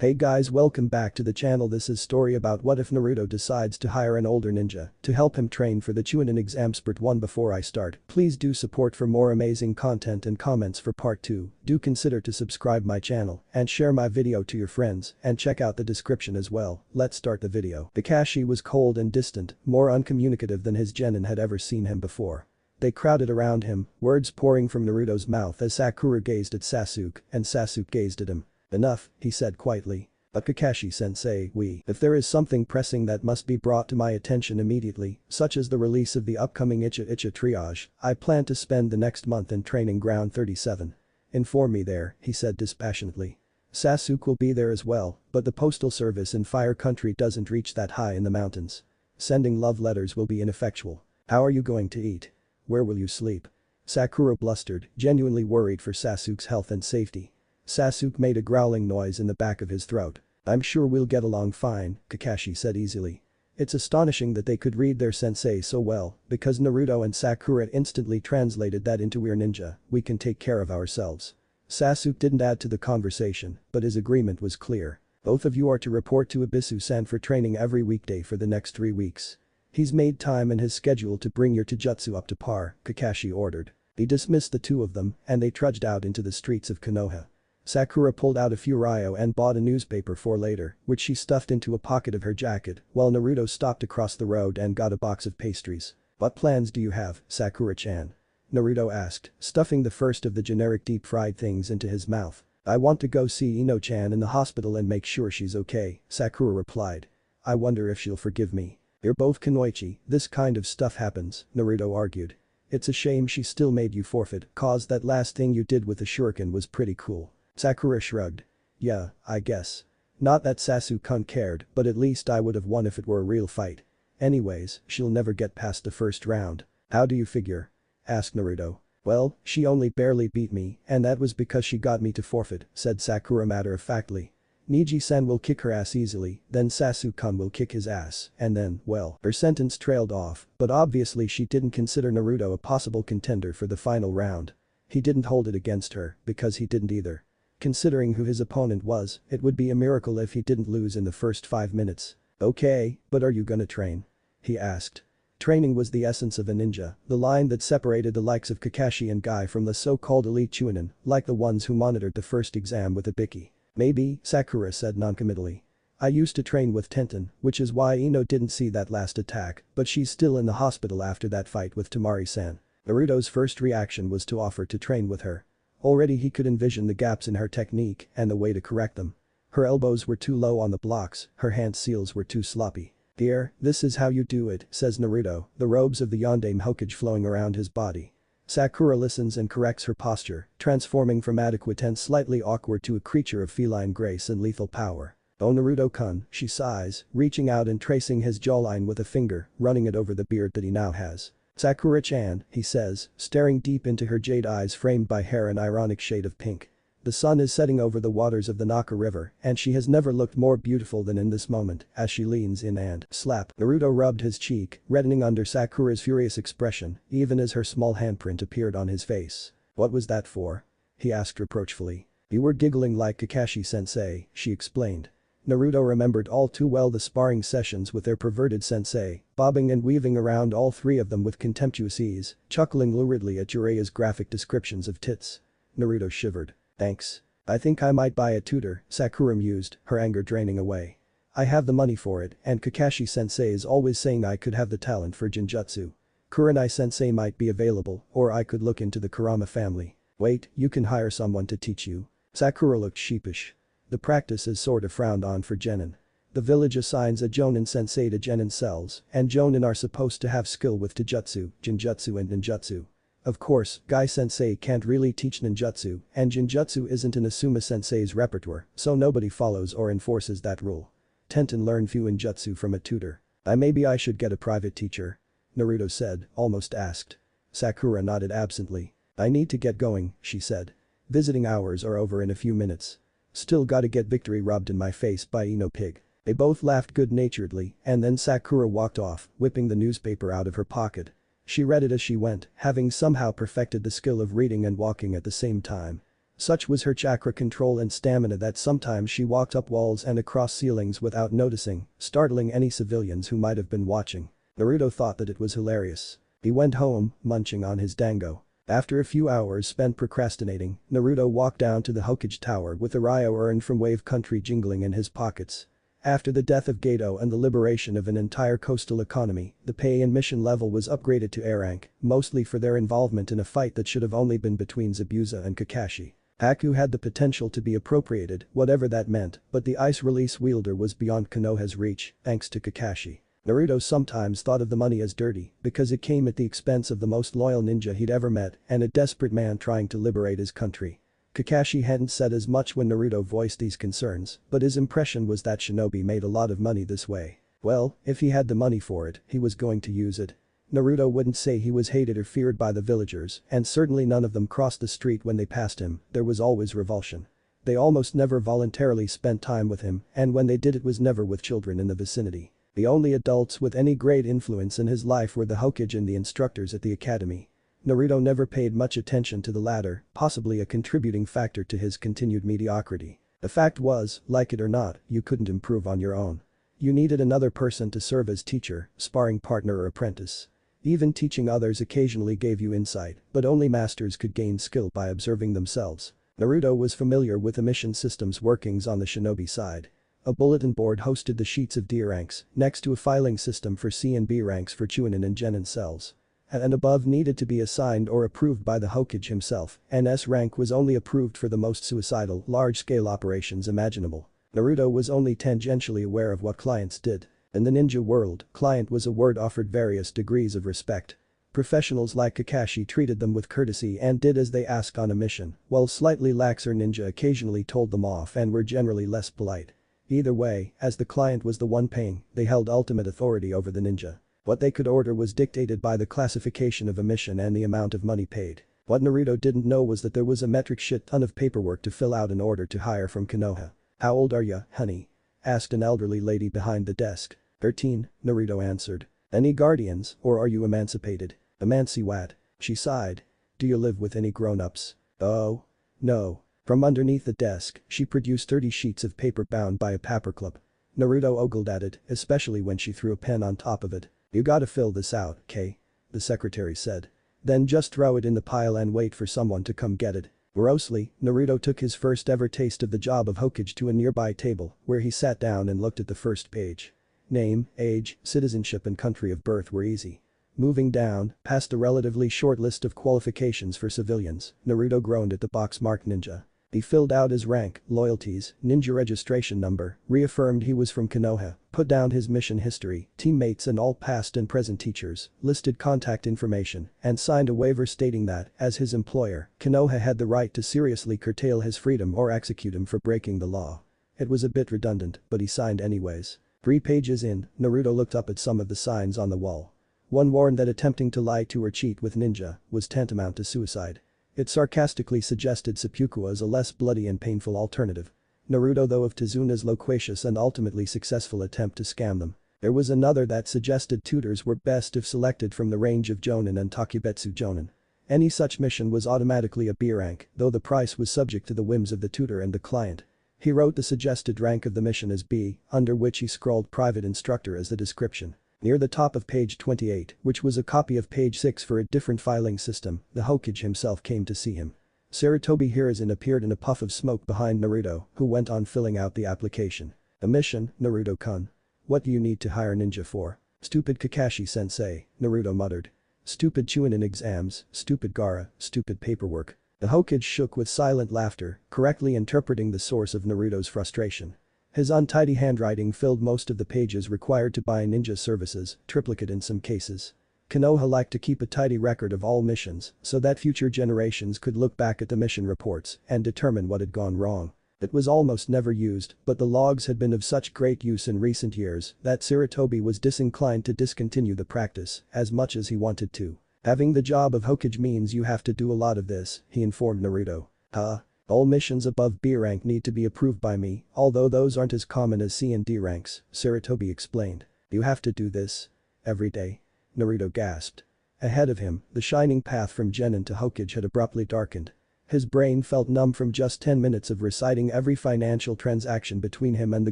Hey guys, welcome back to the channel. This is story about what if Naruto decides to hire an older ninja to help him train for the Chunin exams. Part 1. Before I start, please do support for more amazing content and comments for part 2. Do consider to subscribe my channel and share my video to your friends and check out the description as well. Let's start the video. Kakashi was cold and distant, more uncommunicative than his genin had ever seen him before. They crowded around him, words pouring from Naruto's mouth as Sakura gazed at Sasuke and Sasuke gazed at him. Enough, he said quietly. But Kakashi-sensei, if there is something pressing that must be brought to my attention immediately, such as the release of the upcoming Icha triage, I plan to spend the next month in training ground 37. Inform me there, he said dispassionately. Sasuke will be there as well, but the postal service in Fire Country doesn't reach that high in the mountains. Sending love letters will be ineffectual. How are you going to eat? Where will you sleep? Sakura blustered, genuinely worried for Sasuke's health and safety. Sasuke made a growling noise in the back of his throat. I'm sure we'll get along fine, Kakashi said easily. It's astonishing that they could read their sensei so well, because Naruto and Sakura instantly translated that into "We're ninja, we can take care of ourselves." Sasuke didn't add to the conversation, but his agreement was clear. Both of you are to report to Ibisu-san for training every weekday for the next 3 weeks. He's made time in his schedule to bring your taijutsu up to par, Kakashi ordered. He dismissed the two of them and they trudged out into the streets of Konoha. Sakura pulled out a few ryo and bought a newspaper for later, which she stuffed into a pocket of her jacket, while Naruto stopped across the road and got a box of pastries. What plans do you have, Sakura-chan? Naruto asked, stuffing the first of the generic deep-fried things into his mouth. I want to go see Ino-chan in the hospital and make sure she's okay, Sakura replied. I wonder if she'll forgive me. You're both kunoichi, this kind of stuff happens, Naruto argued. It's a shame she still made you forfeit, cause that last thing you did with the shuriken was pretty cool. Sakura shrugged. Yeah, I guess. Not that Sasuke cared, but at least I would have won if it were a real fight. Anyways, she'll never get past the first round. How do you figure? Asked Naruto. Well, she only barely beat me, and that was because she got me to forfeit, said Sakura matter-of-factly. Niji-san will kick her ass easily, then Sasuke-kun will kick his ass, and then, well, her sentence trailed off, but obviously she didn't consider Naruto a possible contender for the final round. He didn't hold it against her, because he didn't either. Considering who his opponent was, it would be a miracle if he didn't lose in the first 5 minutes. Okay, but are you gonna train? He asked. Training was the essence of a ninja, the line that separated the likes of Kakashi and Guy from the so-called elite Chunin, like the ones who monitored the first exam with a Biki. Maybe, Sakura said noncommittally. I used to train with Tenten, which is why Ino didn't see that last attack, but she's still in the hospital after that fight with Temari-san. Naruto's first reaction was to offer to train with her. Already he could envision the gaps in her technique and the way to correct them. Her elbows were too low on the blocks, her hand seals were too sloppy. Dear, this is how you do it, says Naruto, the robes of the Yondaime Hokage flowing around his body. Sakura listens and corrects her posture, transforming from adequate and slightly awkward to a creature of feline grace and lethal power. Oh Naruto-kun, she sighs, reaching out and tracing his jawline with a finger, running it over the beard that he now has. Sakura-chan, he says, staring deep into her jade eyes framed by hair an ironic shade of pink. The sun is setting over the waters of the Naka River and she has never looked more beautiful than in this moment as she leans in and slap. Naruto rubbed his cheek, reddening under Sakura's furious expression, even as her small handprint appeared on his face. What was that for? He asked reproachfully. You were giggling like Kakashi-sensei, she explained. Naruto remembered all too well the sparring sessions with their perverted sensei, bobbing and weaving around all 3 of them with contemptuous ease, chuckling luridly at Jiraiya's graphic descriptions of tits. Naruto shivered. Thanks. I think I might buy a tutor, Sakura mused, her anger draining away. I have the money for it, and Kakashi-sensei is always saying I could have the talent for Genjutsu. Kurenai-sensei might be available, or I could look into the Kurama family. Wait, you can hire someone to teach you? Sakura looked sheepish. The practice is sorta frowned on for genin. The village assigns a jonin sensei to genin cells, and jonin are supposed to have skill with taijutsu, genjutsu and ninjutsu. Of course, Guy sensei can't really teach ninjutsu, and genjutsu isn't in Asuma sensei's repertoire, so nobody follows or enforces that rule. Tenten learned few ninjutsu from a tutor. Maybe I should get a private teacher? Naruto said, almost asked. Sakura nodded absently. I need to get going, she said. Visiting hours are over in a few minutes. Still gotta get victory rubbed in my face by Ino Pig. They both laughed good-naturedly and then Sakura walked off, whipping the newspaper out of her pocket. She read it as she went, having somehow perfected the skill of reading and walking at the same time. Such was her chakra control and stamina that sometimes she walked up walls and across ceilings without noticing, startling any civilians who might have been watching. Naruto thought that it was hilarious. He went home, munching on his dango. After a few hours spent procrastinating, Naruto walked down to the Hokage Tower with the Ryo earned from Wave Country jingling in his pockets. After the death of Gato and the liberation of an entire coastal economy, the pay and mission level was upgraded to A rank, mostly for their involvement in a fight that should have only been between Zabuza and Kakashi. Haku had the potential to be appropriated, whatever that meant, but the ice release wielder was beyond Konoha's reach, thanks to Kakashi. Naruto sometimes thought of the money as dirty because it came at the expense of the most loyal ninja he'd ever met and a desperate man trying to liberate his country. Kakashi hadn't said as much when Naruto voiced these concerns, but his impression was that shinobi made a lot of money this way. Well, if he had the money for it, he was going to use it. Naruto wouldn't say he was hated or feared by the villagers, and certainly none of them crossed the street when they passed him, there was always revulsion. They almost never voluntarily spent time with him, and when they did it was never with children in the vicinity. The only adults with any great influence in his life were the Hokage and the instructors at the academy. Naruto never paid much attention to the latter, possibly a contributing factor to his continued mediocrity. The fact was, like it or not, you couldn't improve on your own. You needed another person to serve as teacher, sparring partner or apprentice. Even teaching others occasionally gave you insight, but only masters could gain skill by observing themselves. Naruto was familiar with the mission system's workings on the shinobi side. A bulletin board hosted the sheets of D ranks, next to a filing system for C and B ranks for Chunin and Genin cells. And above needed to be assigned or approved by the Hokage himself, and S rank was only approved for the most suicidal, large-scale operations imaginable. Naruto was only tangentially aware of what clients did. In the ninja world, client was a word offered various degrees of respect. Professionals like Kakashi treated them with courtesy and did as they asked on a mission, while slightly laxer ninja occasionally told them off and were generally less polite. Either way, as the client was the one paying, they held ultimate authority over the ninja. What they could order was dictated by the classification of a mission and the amount of money paid. What Naruto didn't know was that there was a metric shit ton of paperwork to fill out in order to hire from Konoha. "How old are ya, honey?" asked an elderly lady behind the desk. 13, Naruto answered. "Any guardians, or are you emancipated?" "Emanci what?" She sighed. "Do you live with any grown-ups?" "Oh. No." From underneath the desk, she produced 30 sheets of paper bound by a paperclip. Naruto ogled at it, especially when she threw a pen on top of it. "You gotta fill this out, Kay?" the secretary said. "Then just throw it in the pile and wait for someone to come get it." Morosely, Naruto took his first ever taste of the job of Hokage to a nearby table, where he sat down and looked at the first page. Name, age, citizenship and country of birth were easy. Moving down, past a relatively short list of qualifications for civilians, Naruto groaned at the box marked ninja. He filled out his rank, loyalties, ninja registration number, reaffirmed he was from Konoha, put down his mission history, teammates and all past and present teachers, listed contact information, and signed a waiver stating that, as his employer, Konoha had the right to seriously curtail his freedom or execute him for breaking the law. It was a bit redundant, but he signed anyways. 3 pages in, Naruto looked up at some of the signs on the wall. One warned that attempting to lie to or cheat with ninja was tantamount to suicide. It sarcastically suggested seppuku as a less bloody and painful alternative. Naruto though of Tezuna's loquacious and ultimately successful attempt to scam them. There was another that suggested tutors were best if selected from the range of Jonin and Takubetsu Jonin. Any such mission was automatically a B rank, though the price was subject to the whims of the tutor and the client. He wrote the suggested rank of the mission as B, under which he scrawled private instructor as the description. Near the top of page 28, which was a copy of page 6 for a different filing system, the Hokage himself came to see him. Sarutobi Hiruzen appeared in a puff of smoke behind Naruto, who went on filling out the application. "A mission, Naruto-kun. What do you need to hire ninja for?" "Stupid Kakashi-sensei," Naruto muttered. "Stupid Chunin exams, stupid Gaara, stupid paperwork." The Hokage shook with silent laughter, correctly interpreting the source of Naruto's frustration. His untidy handwriting filled most of the pages required to buy ninja services, triplicate in some cases. Konoha liked to keep a tidy record of all missions so that future generations could look back at the mission reports and determine what had gone wrong. It was almost never used, but the logs had been of such great use in recent years that Sarutobi was disinclined to discontinue the practice as much as he wanted to. "Having the job of Hokage means you have to do a lot of this," he informed Naruto. "Huh? All missions above B rank need to be approved by me, although those aren't as common as C and D ranks," Sarutobi explained. "You have to do this every day?" Naruto gasped. Ahead of him, the shining path from Genin to Hokage had abruptly darkened. His brain felt numb from just 10 minutes of reciting every financial transaction between him and the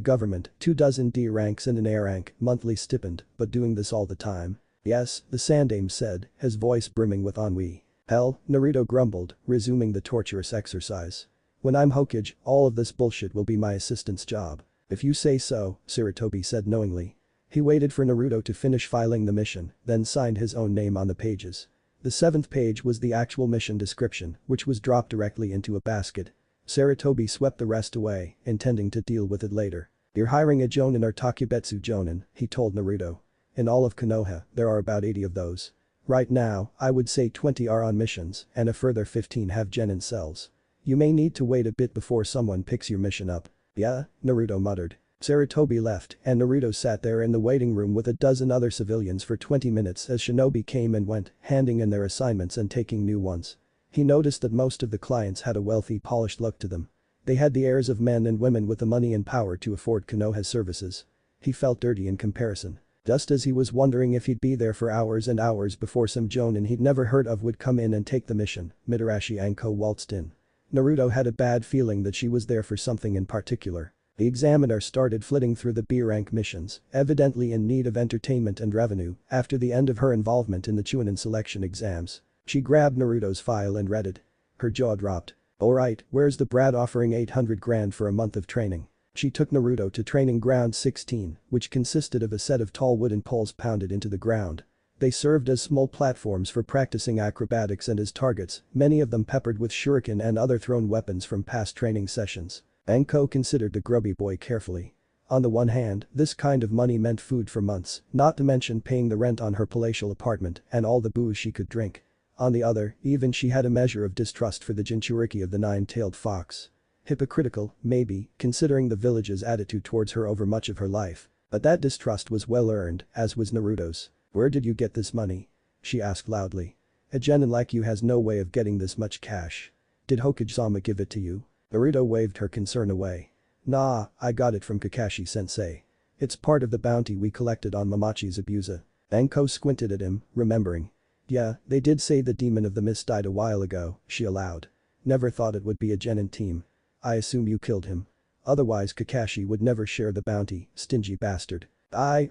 government, 24 D ranks and an A rank, monthly stipend, but doing this all the time. Yes, the Sandame said, his voice brimming with ennui. Hell, Naruto grumbled, resuming the torturous exercise. When I'm Hokage, all of this bullshit will be my assistant's job. If you say so, Sarutobi said knowingly. He waited for Naruto to finish filing the mission, then signed his own name on the pages. The 7th page was the actual mission description, which was dropped directly into a basket. Sarutobi swept the rest away, intending to deal with it later. You're hiring a Jonin or Takubetsu Jonin, he told Naruto. In all of Konoha, there are about 80 of those. Right now, I would say 20 are on missions, and a further 15 have genin cells. You may need to wait a bit before someone picks your mission up. Yeah, Naruto muttered. Sarutobi left, and Naruto sat there in the waiting room with a dozen other civilians for 20 minutes as shinobi came and went, handing in their assignments and taking new ones. He noticed that most of the clients had a wealthy, polished look to them. They had the airs of men and women with the money and power to afford Konoha's services. He felt dirty in comparison. Just as he was wondering if he'd be there for hours and hours before some Jonin he'd never heard of would come in and take the mission, Mitarashi Anko waltzed in. Naruto had a bad feeling that she was there for something in particular. The examiner started flitting through the B-rank missions, evidently in need of entertainment and revenue, after the end of her involvement in the Chunin selection exams. She grabbed Naruto's file and read it. Her jaw dropped. Alright, where's the brat offering 800 grand for a month of training? She took Naruto to training ground 16, which consisted of a set of tall wooden poles pounded into the ground. They served as small platforms for practicing acrobatics and as targets, many of them peppered with shuriken and other thrown weapons from past training sessions. Anko considered the grubby boy carefully. On the one hand, this kind of money meant food for months, not to mention paying the rent on her palatial apartment and all the booze she could drink. On the other, even she had a measure of distrust for the Jinchuriki of the nine-tailed fox. Hypocritical, maybe, considering the village's attitude towards her over much of her life. But that distrust was well earned, as was Naruto's. Where did you get this money? She asked loudly. A genin like you has no way of getting this much cash. Did Hokage-sama give it to you? Naruto waved her concern away. Nah, I got it from Kakashi-sensei. It's part of the bounty we collected on Mamachi's abuser. Anko squinted at him, remembering. Yeah, they did say the demon of the mist died a while ago, she allowed. Never thought it would be a genin team. I assume you killed him. Otherwise Kakashi would never share the bounty, stingy bastard. I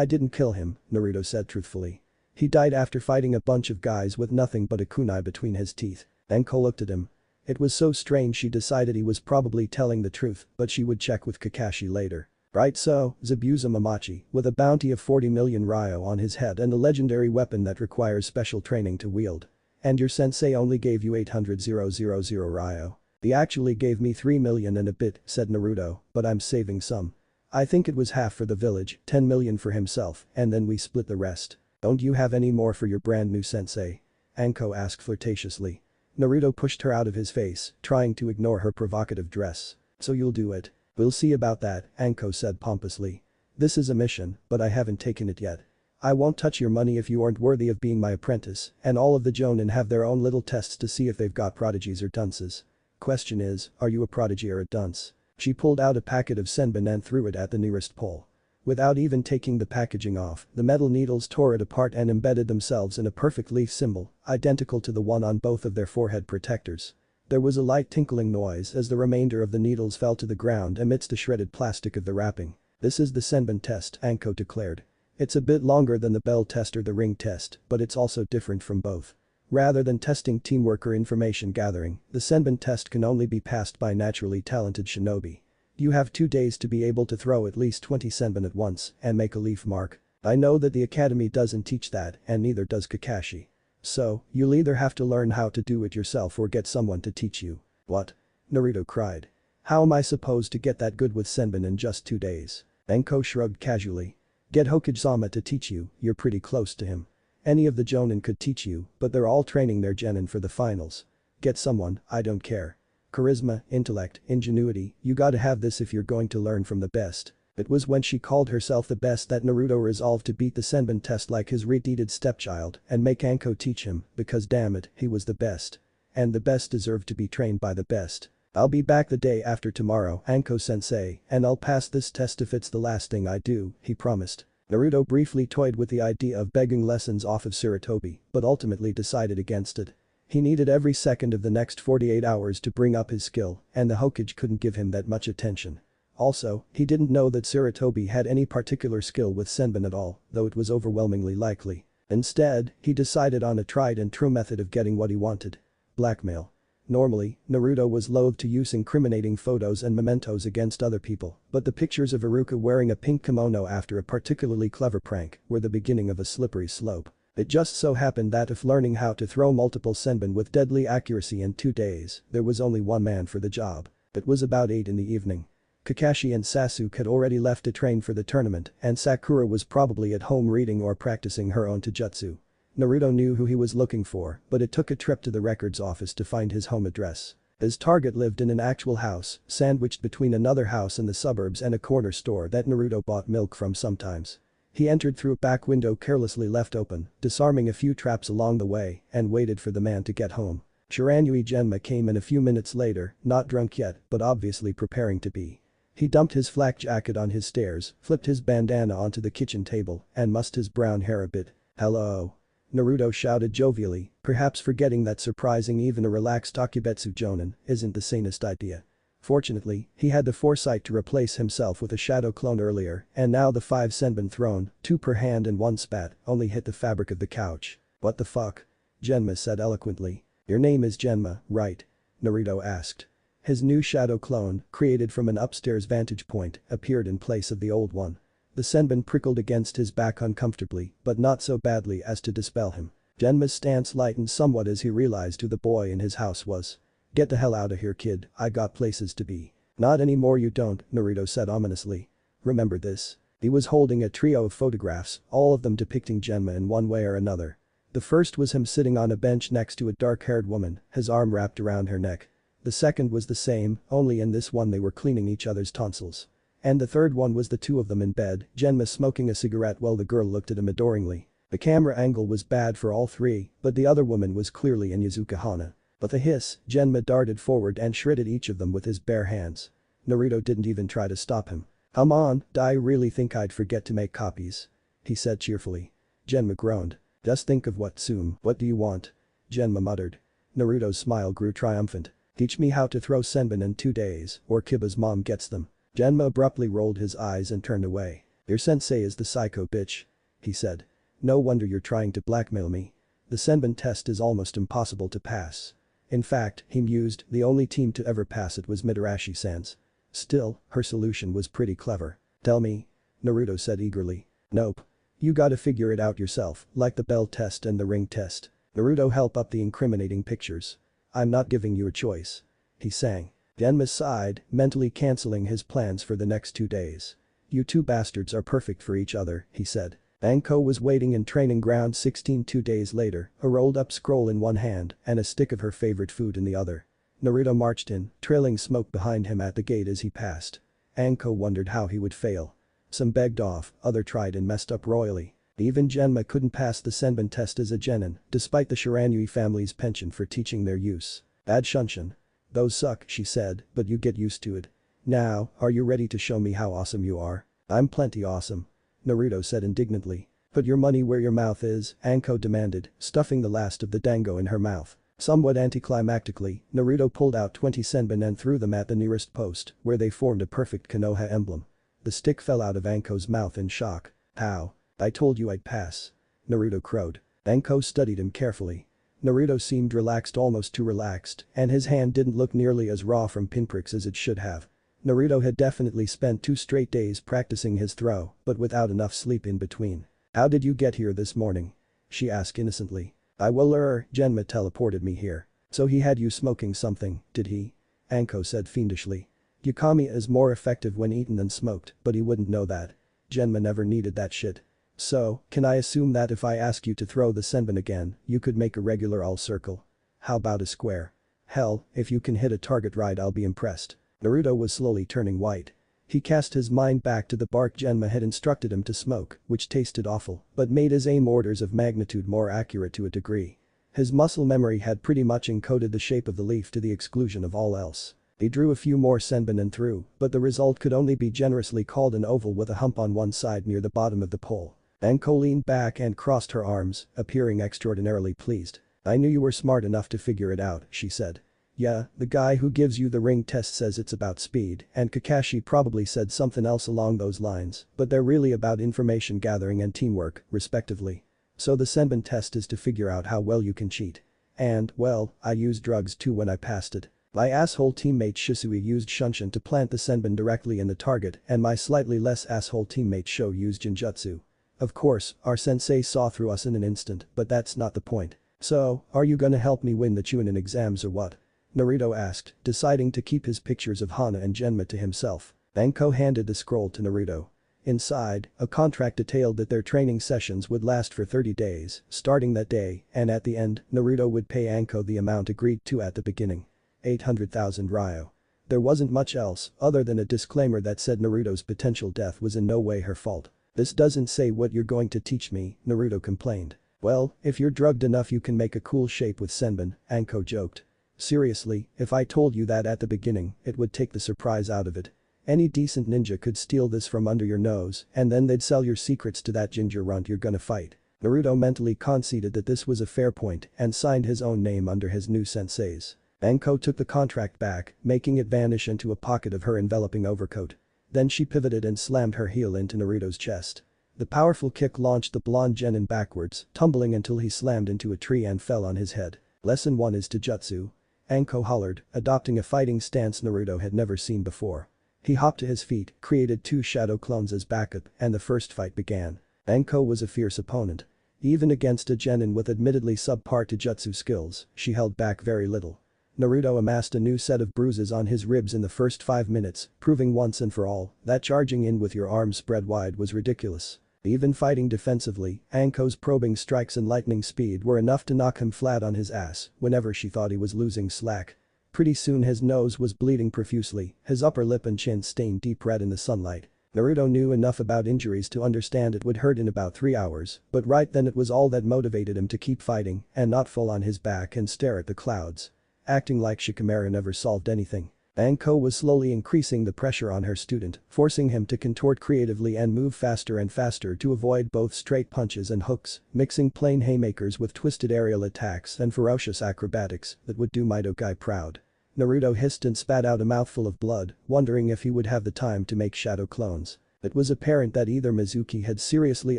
didn't kill him, Naruto said truthfully. He died after fighting a bunch of guys with nothing but a kunai between his teeth. Anko looked at him. It was so strange she decided he was probably telling the truth, but she would check with Kakashi later. Right so, Zabuza Mamachi, with a bounty of 40 million ryo on his head and a legendary weapon that requires special training to wield. And your sensei only gave you 800,000 ryo. He actually gave me 3 million and a bit, said Naruto, but I'm saving some. I think it was half for the village, 10 million for himself, and then we split the rest. Don't you have any more for your brand new sensei? Anko asked flirtatiously. Naruto pushed her out of his face, trying to ignore her provocative dress. So you'll do it. We'll see about that, Anko said pompously. This is a mission, but I haven't taken it yet. I won't touch your money if you aren't worthy of being my apprentice, and all of the Jonin have their own little tests to see if they've got prodigies or dunces. Question is, are you a prodigy or a dunce? She pulled out a packet of senbon and threw it at the nearest pole. Without even taking the packaging off, the metal needles tore it apart and embedded themselves in a perfect leaf symbol, identical to the one on both of their forehead protectors. There was a light tinkling noise as the remainder of the needles fell to the ground amidst the shredded plastic of the wrapping. This is the senbon test, Anko declared. It's a bit longer than the bell test or the ring test, but it's also different from both. Rather than testing teamwork or information gathering, the senbon test can only be passed by naturally talented shinobi. You have 2 days to be able to throw at least 20 senbon at once and make a leaf mark. I know that the academy doesn't teach that and neither does Kakashi. So, you'll either have to learn how to do it yourself or get someone to teach you. What? Naruto cried. How am I supposed to get that good with senbon in just 2 days? Anko shrugged casually. Get Hokage-sama to teach you, you're pretty close to him. Any of the Jonin could teach you, but they're all training their genin for the finals. Get someone, I don't care. Charisma, intellect, ingenuity, you gotta have this if you're going to learn from the best. It was when she called herself the best that Naruto resolved to beat the senbon test like his retarded stepchild and make Anko teach him, because damn it, he was the best. And the best deserved to be trained by the best. I'll be back the day after tomorrow, Anko-sensei, and I'll pass this test if it's the last thing I do, he promised. Naruto briefly toyed with the idea of begging lessons off of Sarutobi, but ultimately decided against it. He needed every second of the next 48 hours to bring up his skill, and the Hokage couldn't give him that much attention. Also, he didn't know that Sarutobi had any particular skill with Senbon at all, though it was overwhelmingly likely. Instead, he decided on a tried and true method of getting what he wanted. Blackmail. Normally, Naruto was loath to use incriminating photos and mementos against other people, but the pictures of Iruka wearing a pink kimono after a particularly clever prank were the beginning of a slippery slope. It just so happened that if learning how to throw multiple senbon with deadly accuracy in 2 days, there was only one man for the job. It was about 8 in the evening. Kakashi and Sasuke had already left to train for the tournament, and Sakura was probably at home reading or practicing her own taijutsu. Naruto knew who he was looking for, but it took a trip to the records office to find his home address. His target lived in an actual house, sandwiched between another house in the suburbs and a corner store that Naruto bought milk from sometimes. He entered through a back window carelessly left open, disarming a few traps along the way, and waited for the man to get home. Shiranui Genma came in a few minutes later, not drunk yet, but obviously preparing to be. He dumped his flak jacket on his stairs, flipped his bandana onto the kitchen table, and mussed his brown hair a bit. "Hello." Naruto shouted jovially, perhaps forgetting that surprising even a relaxed Akibetsu Jonin isn't the sanest idea. Fortunately, he had the foresight to replace himself with a shadow clone earlier, and now the 5 senbon thrown, 2 per hand and 1 spat, only hit the fabric of the couch. "What the fuck?" Genma said eloquently. "Your name is Genma, right?" Naruto asked. His new shadow clone, created from an upstairs vantage point, appeared in place of the old one. The senbon prickled against his back uncomfortably, but not so badly as to dispel him. Genma's stance lightened somewhat as he realized who the boy in his house was. "Get the hell out of here, kid, I got places to be." "Not anymore you don't," Naruto said ominously. "Remember this?" He was holding a trio of photographs, all of them depicting Genma in one way or another. The first was him sitting on a bench next to a dark-haired woman, his arm wrapped around her neck. The second was the same, only in this one they were cleaning each other's tonsils. And the third one was the two of them in bed, Genma smoking a cigarette while the girl looked at him adoringly. The camera angle was bad for all three, but the other woman was clearly in Izuka Hana. With a hiss, Genma darted forward and shredded each of them with his bare hands. Naruto didn't even try to stop him. "Come on, I really think I'd forget to make copies," he said cheerfully. Genma groaned. "Just think of what soon, what do you want?" Genma muttered. Naruto's smile grew triumphant. "Teach me how to throw senbon in 2 days, or Kiba's mom gets them." Genma abruptly rolled his eyes and turned away. "Your sensei is the psycho bitch," he said. "No wonder you're trying to blackmail me. The senbon test is almost impossible to pass. In fact, he mused, the only team to ever pass it was Mitarashi-san's. Still, her solution was pretty clever. "Tell me," Naruto said eagerly. "Nope. You gotta figure it out yourself, like the bell test and the ring test." Naruto held up the incriminating pictures. "I'm not giving you a choice," he sang. Genma sighed, mentally cancelling his plans for the next 2 days. "You two bastards are perfect for each other," he said. Anko was waiting in training ground 16 2 days later, a rolled up scroll in one hand and a stick of her favorite food in the other. Naruto marched in, trailing smoke behind him at the gate as he passed. Anko wondered how he would fail. Some begged off, other tried and messed up royally. Even Genma couldn't pass the senbon test as a genin, despite the Shiranui family's penchant for teaching their use. "Bad shunshin. Those suck," she said, "but you get used to it. Now, are you ready to show me how awesome you are?" "I'm plenty awesome," Naruto said indignantly. "Put your money where your mouth is," Anko demanded, stuffing the last of the dango in her mouth. Somewhat anticlimactically, Naruto pulled out 20 senbon and threw them at the nearest post, where they formed a perfect Konoha emblem. The stick fell out of Anko's mouth in shock. "How? I told you I'd pass," Naruto crowed. Anko studied him carefully. Naruto seemed relaxed, almost too relaxed, and his hand didn't look nearly as raw from pinpricks as it should have. Naruto had definitely spent 2 straight days practicing his throw, but without enough sleep in between. "How did you get here this morning?" she asked innocently. Genma teleported me here." "So he had you smoking something, did he?" Anko said fiendishly. "Yukami is more effective when eaten than smoked, but he wouldn't know that. Genma never needed that shit. So, can I assume that if I ask you to throw the senbon again, you could make a regular all circle? How about a square? Hell, if you can hit a target right I'll be impressed." Naruto was slowly turning white. He cast his mind back to the bark Genma had instructed him to smoke, which tasted awful, but made his aim orders of magnitude more accurate to a degree. His muscle memory had pretty much encoded the shape of the leaf to the exclusion of all else. He drew a few more senbon and threw, but the result could only be generously called an oval with a hump on one side near the bottom of the pole. Anko leaned back and crossed her arms, appearing extraordinarily pleased. I knew you were smart enough to figure it out, she said. Yeah, the guy who gives you the ring test says it's about speed, and Kakashi probably said something else along those lines, but they're really about information gathering and teamwork, respectively. So the Senbon test is to figure out how well you can cheat. And, well, I used drugs too when I passed it. My asshole teammate Shisui used Shunshin to plant the Senbon directly in the target, and my slightly less asshole teammate Sho used Genjutsu. Of course, our sensei saw through us in an instant, but that's not the point. So, are you gonna help me win the Chunin exams or what? Naruto asked, deciding to keep his pictures of Hana and Genma to himself. Anko handed the scroll to Naruto. Inside, a contract detailed that their training sessions would last for 30 days, starting that day, and at the end, Naruto would pay Anko the amount agreed to at the beginning. 800,000 ryo. There wasn't much else other than a disclaimer that said Naruto's potential death was in no way her fault. This doesn't say what you're going to teach me, Naruto complained. Well, if you're drugged enough you can make a cool shape with Senbon, Anko joked. Seriously, if I told you that at the beginning, it would take the surprise out of it. Any decent ninja could steal this from under your nose, and then they'd sell your secrets to that ginger runt you're gonna fight. Naruto mentally conceded that this was a fair point and signed his own name under his new sensei's. Anko took the contract back, making it vanish into a pocket of her enveloping overcoat. Then she pivoted and slammed her heel into Naruto's chest. The powerful kick launched the blonde genin backwards, tumbling until he slammed into a tree and fell on his head. Lesson 1 is Taijutsu. Anko hollered, adopting a fighting stance Naruto had never seen before. He hopped to his feet, created 2 shadow clones as backup, and the first fight began. Anko was a fierce opponent. Even against a genin with admittedly subpar Taijutsu skills, she held back very little. Naruto amassed a new set of bruises on his ribs in the first 5 minutes, proving once and for all that charging in with your arms spread wide was ridiculous. Even fighting defensively, Anko's probing strikes and lightning speed were enough to knock him flat on his ass whenever she thought he was losing slack. Pretty soon his nose was bleeding profusely, his upper lip and chin stained deep red in the sunlight. Naruto knew enough about injuries to understand it would hurt in about 3 hours, but right then it was all that motivated him to keep fighting and not fall on his back and stare at the clouds. Acting like Shikamaru never solved anything. Anko was slowly increasing the pressure on her student, forcing him to contort creatively and move faster and faster to avoid both straight punches and hooks, mixing plain haymakers with twisted aerial attacks and ferocious acrobatics that would do Mido Guy proud. Naruto hissed and spat out a mouthful of blood, wondering if he would have the time to make shadow clones. It was apparent that either Mizuki had seriously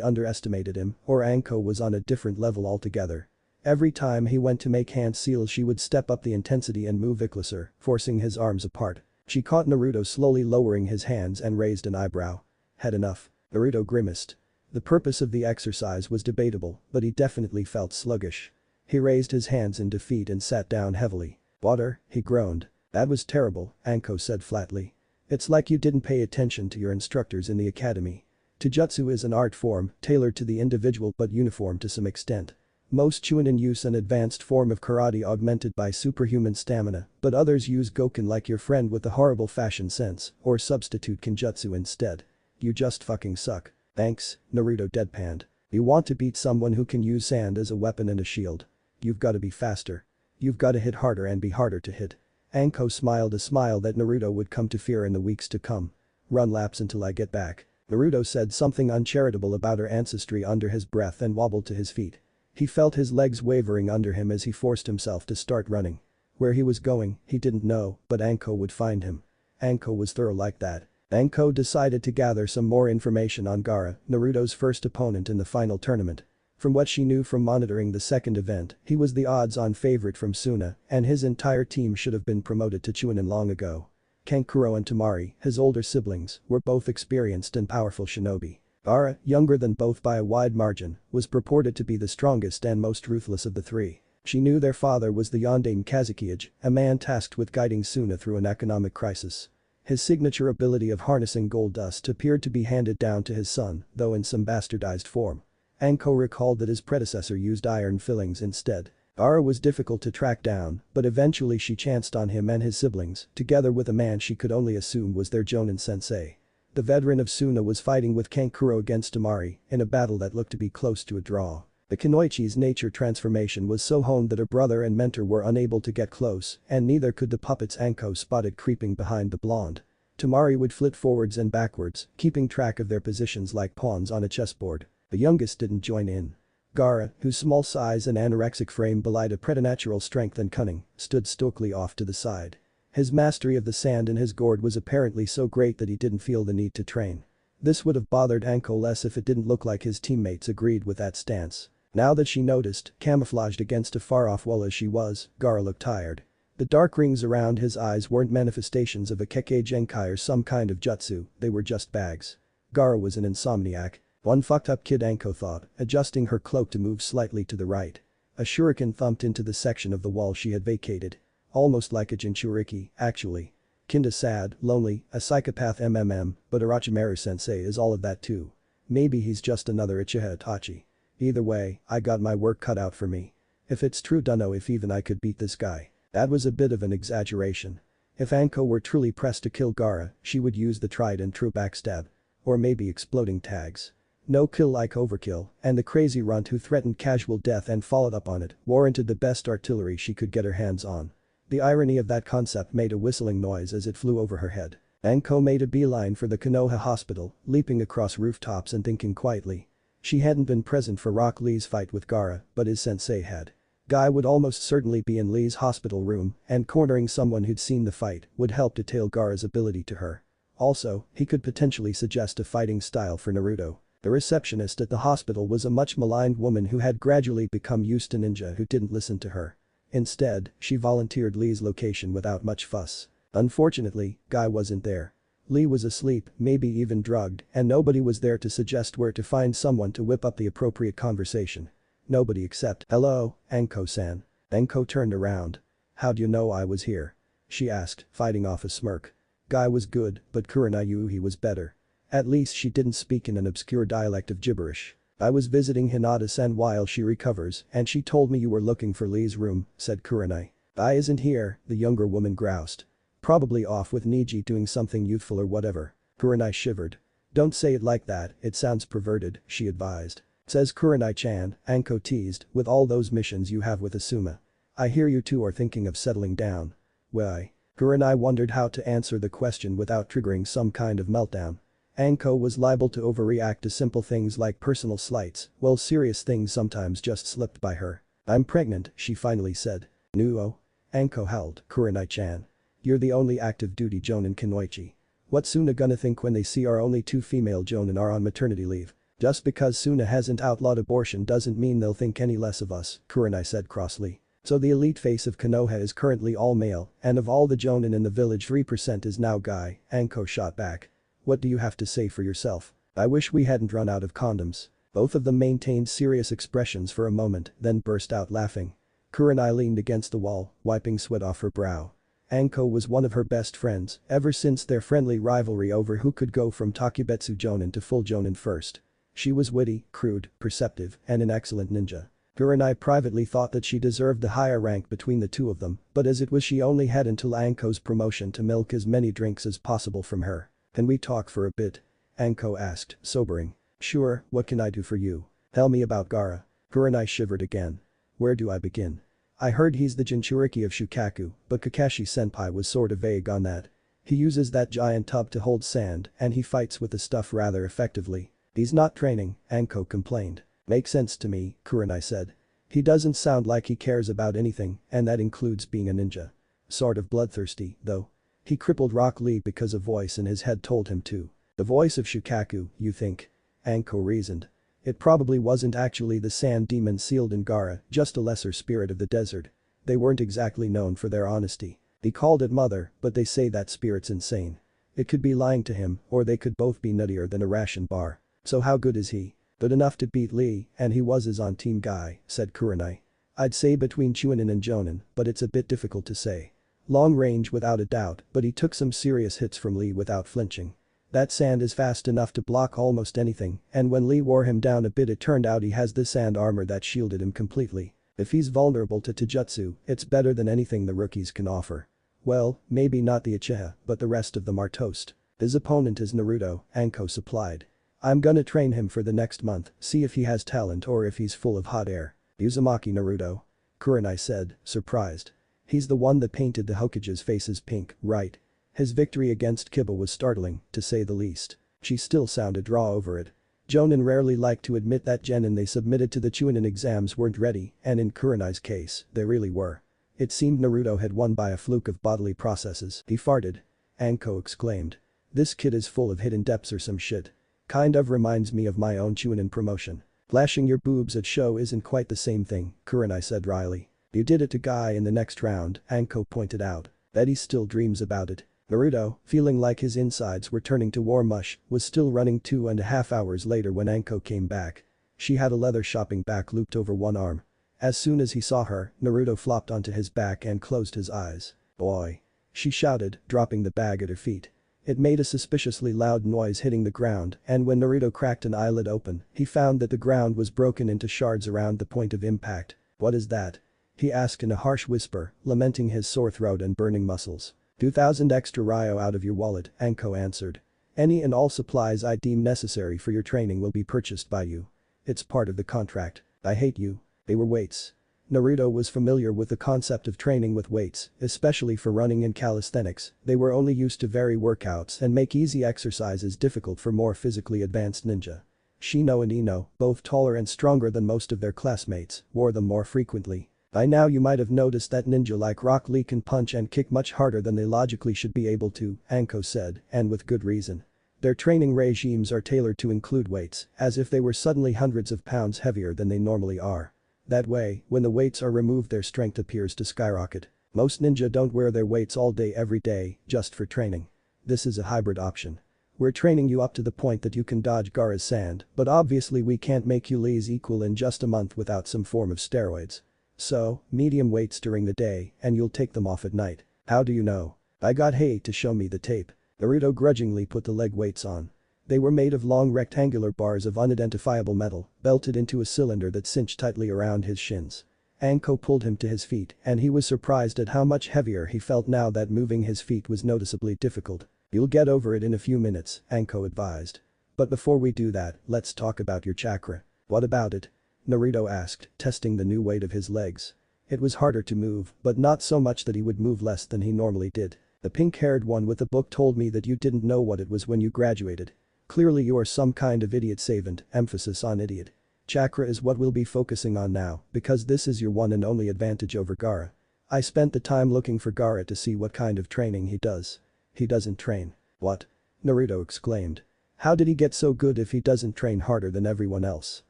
underestimated him or Anko was on a different level altogether. Every time he went to make hand seals she would step up the intensity and move closer, forcing his arms apart. She caught Naruto slowly lowering his hands and raised an eyebrow. Had enough. Naruto grimaced. The purpose of the exercise was debatable, but he definitely felt sluggish. He raised his hands in defeat and sat down heavily. Water, he groaned. That was terrible, Anko said flatly. It's like you didn't pay attention to your instructors in the academy. Taijutsu is an art form, tailored to the individual but uniform to some extent. Most Chunin use an advanced form of karate augmented by superhuman stamina, but others use Goken like your friend with a horrible fashion sense, or substitute Kenjutsu instead. You just fucking suck. Thanks, Naruto deadpanned. You want to beat someone who can use sand as a weapon and a shield. You've gotta be faster. You've gotta hit harder and be harder to hit. Anko smiled a smile that Naruto would come to fear in the weeks to come. Run laps until I get back. Naruto said something uncharitable about her ancestry under his breath and wobbled to his feet. He felt his legs wavering under him as he forced himself to start running. Where he was going, he didn't know, but Anko would find him. Anko was thorough like that. Anko decided to gather some more information on Gaara, Naruto's first opponent in the final tournament. From what she knew from monitoring the second event, he was the odds-on favorite from Suna, and his entire team should have been promoted to Chunin long ago. Kankuro and Temari, his older siblings, were both experienced and powerful shinobi. Gaara, younger than both by a wide margin, was purported to be the strongest and most ruthless of the three. She knew their father was the Yondaime Kazekage, a man tasked with guiding Suna through an economic crisis. His signature ability of harnessing gold dust appeared to be handed down to his son, though in some bastardized form. Anko recalled that his predecessor used iron fillings instead. Gaara was difficult to track down, but eventually she chanced on him and his siblings, together with a man she could only assume was their Jonin sensei. The veteran of Suna was fighting with Kankuro against Temari in a battle that looked to be close to a draw. The Kunoichi's nature transformation was so honed that her brother and mentor were unable to get close, and neither could the puppets Anko spotted creeping behind the blonde. Temari would flit forwards and backwards, keeping track of their positions like pawns on a chessboard. The youngest didn't join in. Gaara, whose small size and anorexic frame belied a preternatural strength and cunning, stood stoically off to the side. His mastery of the sand in his gourd was apparently so great that he didn't feel the need to train. This would have bothered Anko less if it didn't look like his teammates agreed with that stance. Now that she noticed, camouflaged against a far-off wall as she was, Gaara looked tired. The dark rings around his eyes weren't manifestations of a Kekkei Genkai or some kind of jutsu, they were just bags. Gaara was an insomniac. One fucked up kid, Anko thought, adjusting her cloak to move slightly to the right. A shuriken thumped into the section of the wall she had vacated. Almost like a jinchuriki, actually. Kinda sad, lonely, a psychopath but Orochimaru-sensei is all of that too. Maybe he's just another Uchiha Itachi. Either way, I got my work cut out for me. If it's true, dunno if even I could beat this guy. That was a bit of an exaggeration. If Anko were truly pressed to kill Gaara, she would use the tried and true backstab. Or maybe exploding tags. No kill like overkill, and the crazy runt who threatened casual death and followed up on it warranted the best artillery she could get her hands on. The irony of that concept made a whistling noise as it flew over her head. Anko made a beeline for the Konoha hospital, leaping across rooftops and thinking quietly. She hadn't been present for Rock Lee's fight with Gaara, but his sensei had. Guy would almost certainly be in Lee's hospital room, and cornering someone who'd seen the fight would help detail Gaara's ability to her. Also, he could potentially suggest a fighting style for Naruto. The receptionist at the hospital was a much maligned woman who had gradually become used to ninja who didn't listen to her. Instead, she volunteered Lee's location without much fuss. Unfortunately, Guy wasn't there. Lee was asleep, maybe even drugged, and nobody was there to suggest where to find someone to whip up the appropriate conversation. Nobody except, "Hello, Anko-san." Anko turned around. "How'd you know I was here?" she asked, fighting off a smirk. Guy was good, but Kurenai was better. At least she didn't speak in an obscure dialect of gibberish. "I was visiting Hinata-san while she recovers, and she told me you were looking for Lee's room," said Kurenai. "I isn't here," the younger woman groused. "Probably off with Niji doing something youthful or whatever." Kurenai shivered. "Don't say it like that, it sounds perverted," she advised. "Says Kurenai-chan," Anko teased, "with all those missions you have with Asuma. I hear you two are thinking of settling down." "Why?" Kurenai wondered how to answer the question without triggering some kind of meltdown. Anko was liable to overreact to simple things like personal slights, while serious things sometimes just slipped by her. "I'm pregnant," she finally said. "Nuo?" Anko howled. "Kurenai-chan. You're the only active duty jonin Kunoichi. What's Suna gonna think when they see our only two female jonin are on maternity leave? Just because Suna hasn't outlawed abortion doesn't mean they'll think any less of us," Kurenai said crossly. "So the elite face of Konoha is currently all male, and of all the jonin in the village 3% is now Guy," Anko shot back. "What do you have to say for yourself? I wish we hadn't run out of condoms." Both of them maintained serious expressions for a moment, then burst out laughing. Kurenai leaned against the wall, wiping sweat off her brow. Anko was one of her best friends ever since their friendly rivalry over who could go from Takubetsu Jonin to full Jonin first. She was witty, crude, perceptive, and an excellent ninja. Kurenai privately thought that she deserved the higher rank between the two of them, but as it was she only had until Anko's promotion to milk as many drinks as possible from her. "Can we talk for a bit?" Anko asked, sobering. "Sure, what can I do for you? Tell me about Gaara." Kurenai shivered again. "Where do I begin? I heard he's the Jinchuriki of Shukaku, but Kakashi-senpai was sorta vague on that. He uses that giant tub to hold sand and he fights with the stuff rather effectively. He's not training," Anko complained. "Makes sense to me," Kurenai said. "He doesn't sound like he cares about anything, and that includes being a ninja. Sort of bloodthirsty, though. He crippled Rock Lee because a voice in his head told him to." "The voice of Shukaku, you think?" Anko reasoned. "It probably wasn't actually the sand demon sealed in Gaara, just a lesser spirit of the desert. They weren't exactly known for their honesty. He called it mother, but they say that spirit's insane. It could be lying to him, or they could both be nuttier than a ration bar. So how good is he?" "Good enough to beat Lee, and he was on Team Guy," said Kurenai. "I'd say between Chunin and Jonin, but it's a bit difficult to say. Long range without a doubt, but he took some serious hits from Lee without flinching. That sand is fast enough to block almost anything, and when Lee wore him down a bit it turned out he has the sand armor that shielded him completely. If he's vulnerable to Taijutsu, it's better than anything the rookies can offer. Well, maybe not the Uchiha, but the rest of them are toast. His opponent is Naruto," Anko supplied. "I'm gonna train him for the next month, see if he has talent or if he's full of hot air." "Uzumaki Naruto?" Kurenai said, surprised. "He's the one that painted the Hokage's faces pink, right? His victory against Kiba was startling, to say the least." She still sounded raw over it. Jonin rarely liked to admit that genin they submitted to the Chunin exams weren't ready, and in Kurenai's case, they really were. It seemed Naruto had won by a fluke of bodily processes. He farted. Anko exclaimed. This kid is full of hidden depths or some shit. Kind of reminds me of my own Chunin promotion. Flashing your boobs at show isn't quite the same thing, Kurenai said wryly. You did it to Guy in the next round, Anko pointed out. Bet he still dreams about it. Naruto, feeling like his insides were turning to war mush, was still running 2.5 hours later when Anko came back. She had a leather shopping bag looped over one arm. As soon as he saw her, Naruto flopped onto his back and closed his eyes. Boy! She shouted, dropping the bag at her feet. It made a suspiciously loud noise hitting the ground, and when Naruto cracked an eyelid open, he found that the ground was broken into shards around the point of impact. What is that? He asked in a harsh whisper, lamenting his sore throat and burning muscles. 2,000 extra ryo out of your wallet, Anko answered. Any and all supplies I deem necessary for your training will be purchased by you. It's part of the contract. I hate you. They were weights. Naruto was familiar with the concept of training with weights, especially for running and calisthenics. They were only used to vary workouts and make easy exercises difficult for more physically advanced ninja. Shino and Ino, both taller and stronger than most of their classmates, wore them more frequently. By now you might have noticed that ninja like Rock Lee can punch and kick much harder than they logically should be able to, Anko said, and with good reason. Their training regimes are tailored to include weights, as if they were suddenly hundreds of pounds heavier than they normally are. That way, when the weights are removed their strength appears to skyrocket. Most ninja don't wear their weights all day every day, just for training. This is a hybrid option. We're training you up to the point that you can dodge Gaara's sand, but obviously we can't make you Lee's equal in just a month without some form of steroids. So, medium weights during the day, and you'll take them off at night. How do you know? I got Hei to show me the tape. Naruto grudgingly put the leg weights on. They were made of long rectangular bars of unidentifiable metal, belted into a cylinder that cinched tightly around his shins. Anko pulled him to his feet, and he was surprised at how much heavier he felt now that moving his feet was noticeably difficult. You'll get over it in a few minutes, Anko advised. But before we do that, let's talk about your chakra. What about it? Naruto asked, testing the new weight of his legs. It was harder to move, but not so much that he would move less than he normally did. The pink-haired one with the book told me that you didn't know what it was when you graduated. Clearly you are some kind of idiot savant, emphasis on idiot. Chakra is what we'll be focusing on now, because this is your one and only advantage over Gaara. I spent the time looking for Gaara to see what kind of training he does. He doesn't train. What? Naruto exclaimed. How did he get so good if he doesn't train harder than everyone else?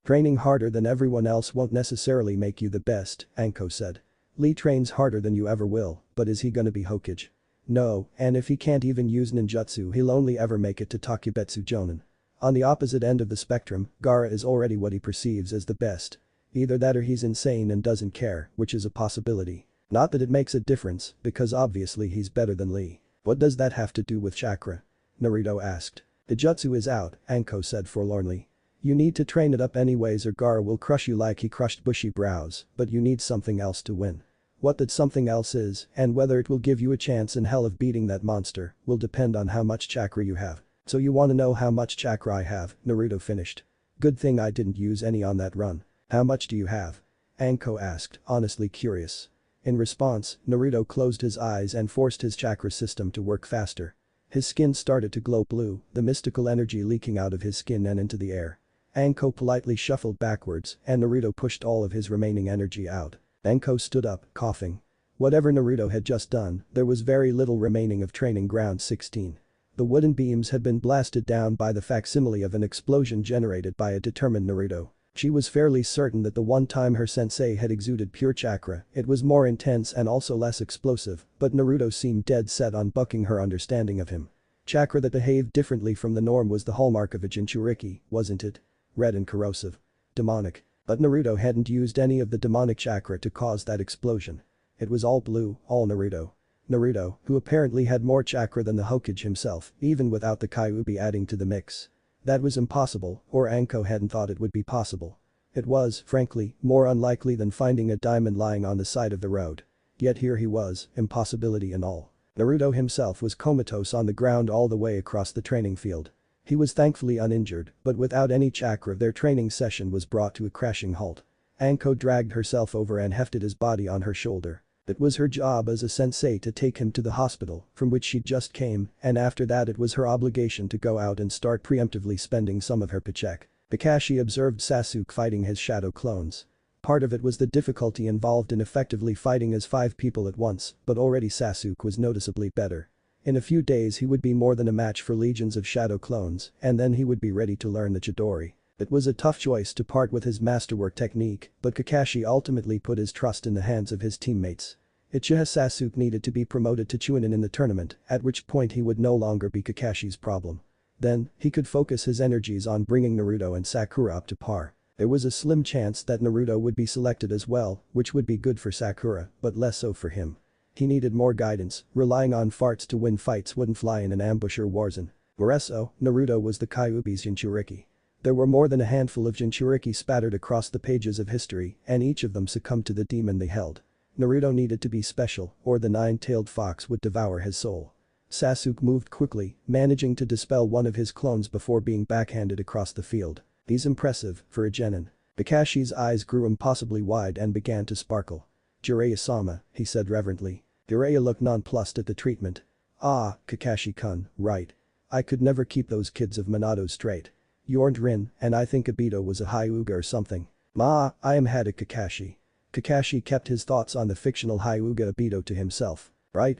Training harder than everyone else won't necessarily make you the best, Anko said. Lee trains harder than you ever will, but is he gonna be Hokage? No, and if he can't even use ninjutsu he'll only ever make it to Takebetsu Jonin. On the opposite end of the spectrum, Gaara is already what he perceives as the best. Either that or he's insane and doesn't care, which is a possibility. Not that it makes a difference, because obviously he's better than Lee. What does that have to do with chakra? Naruto asked. The jutsu is out, Anko said forlornly. You need to train it up anyways or Gaara will crush you like he crushed bushy brows, but you need something else to win. What that something else is, and whether it will give you a chance in hell of beating that monster, will depend on how much chakra you have. So you wanna know how much chakra I have, Naruto finished. Good thing I didn't use any on that run. How much do you have? Anko asked, honestly curious. In response, Naruto closed his eyes and forced his chakra system to work faster. His skin started to glow blue, the mystical energy leaking out of his skin and into the air. Anko politely shuffled backwards, and Naruto pushed all of his remaining energy out. Anko stood up, coughing. Whatever Naruto had just done, there was very little remaining of training ground 16. The wooden beams had been blasted down by the facsimile of an explosion generated by a determined Naruto. She was fairly certain that the one time her sensei had exuded pure chakra, it was more intense and also less explosive, but Naruto seemed dead set on bucking her understanding of him. Chakra that behaved differently from the norm was the hallmark of a Jinchuriki, wasn't it? Red and corrosive. Demonic. But Naruto hadn't used any of the demonic chakra to cause that explosion. It was all blue, all Naruto. Naruto, who apparently had more chakra than the Hokage himself, even without the Kyuubi adding to the mix. That was impossible, or Anko hadn't thought it would be possible. It was, frankly, more unlikely than finding a diamond lying on the side of the road. Yet here he was, impossibility and all. Naruto himself was comatose on the ground all the way across the training field. He was thankfully uninjured, but without any chakra their training session was brought to a crashing halt. Anko dragged herself over and hefted his body on her shoulder. It was her job as a sensei to take him to the hospital, from which she just came, and after that it was her obligation to go out and start preemptively spending some of her paycheck. Kakashi observed Sasuke fighting his shadow clones. Part of it was the difficulty involved in effectively fighting as 5 people at once, but already Sasuke was noticeably better. In a few days he would be more than a match for legions of shadow clones, and then he would be ready to learn the Chidori. It was a tough choice to part with his masterwork technique, but Kakashi ultimately put his trust in the hands of his teammates. Uchiha Sasuke needed to be promoted to Chunin in the tournament, at which point he would no longer be Kakashi's problem. Then, he could focus his energies on bringing Naruto and Sakura up to par. There was a slim chance that Naruto would be selected as well, which would be good for Sakura, but less so for him. He needed more guidance, relying on farts to win fights wouldn't fly in an ambush or warzone. Whereas Naruto was the Kyuubi's Jinchuriki. There were more than a handful of Jinchuriki spattered across the pages of history, and each of them succumbed to the demon they held. Naruto needed to be special, or the nine-tailed fox would devour his soul. Sasuke moved quickly, managing to dispel one of his clones before being backhanded across the field. He's impressive, for a genin. Kakashi's eyes grew impossibly wide and began to sparkle. Jiraiya-sama, he said reverently. Jiraiya looked nonplussed at the treatment. Ah, Kakashi-kun, right. I could never keep those kids of Minato straight. You aren't Rin, and I think Obito was a Hyuga or something. I am Hada Kakashi. Kakashi kept his thoughts on the fictional Hyuga Obito to himself. Right,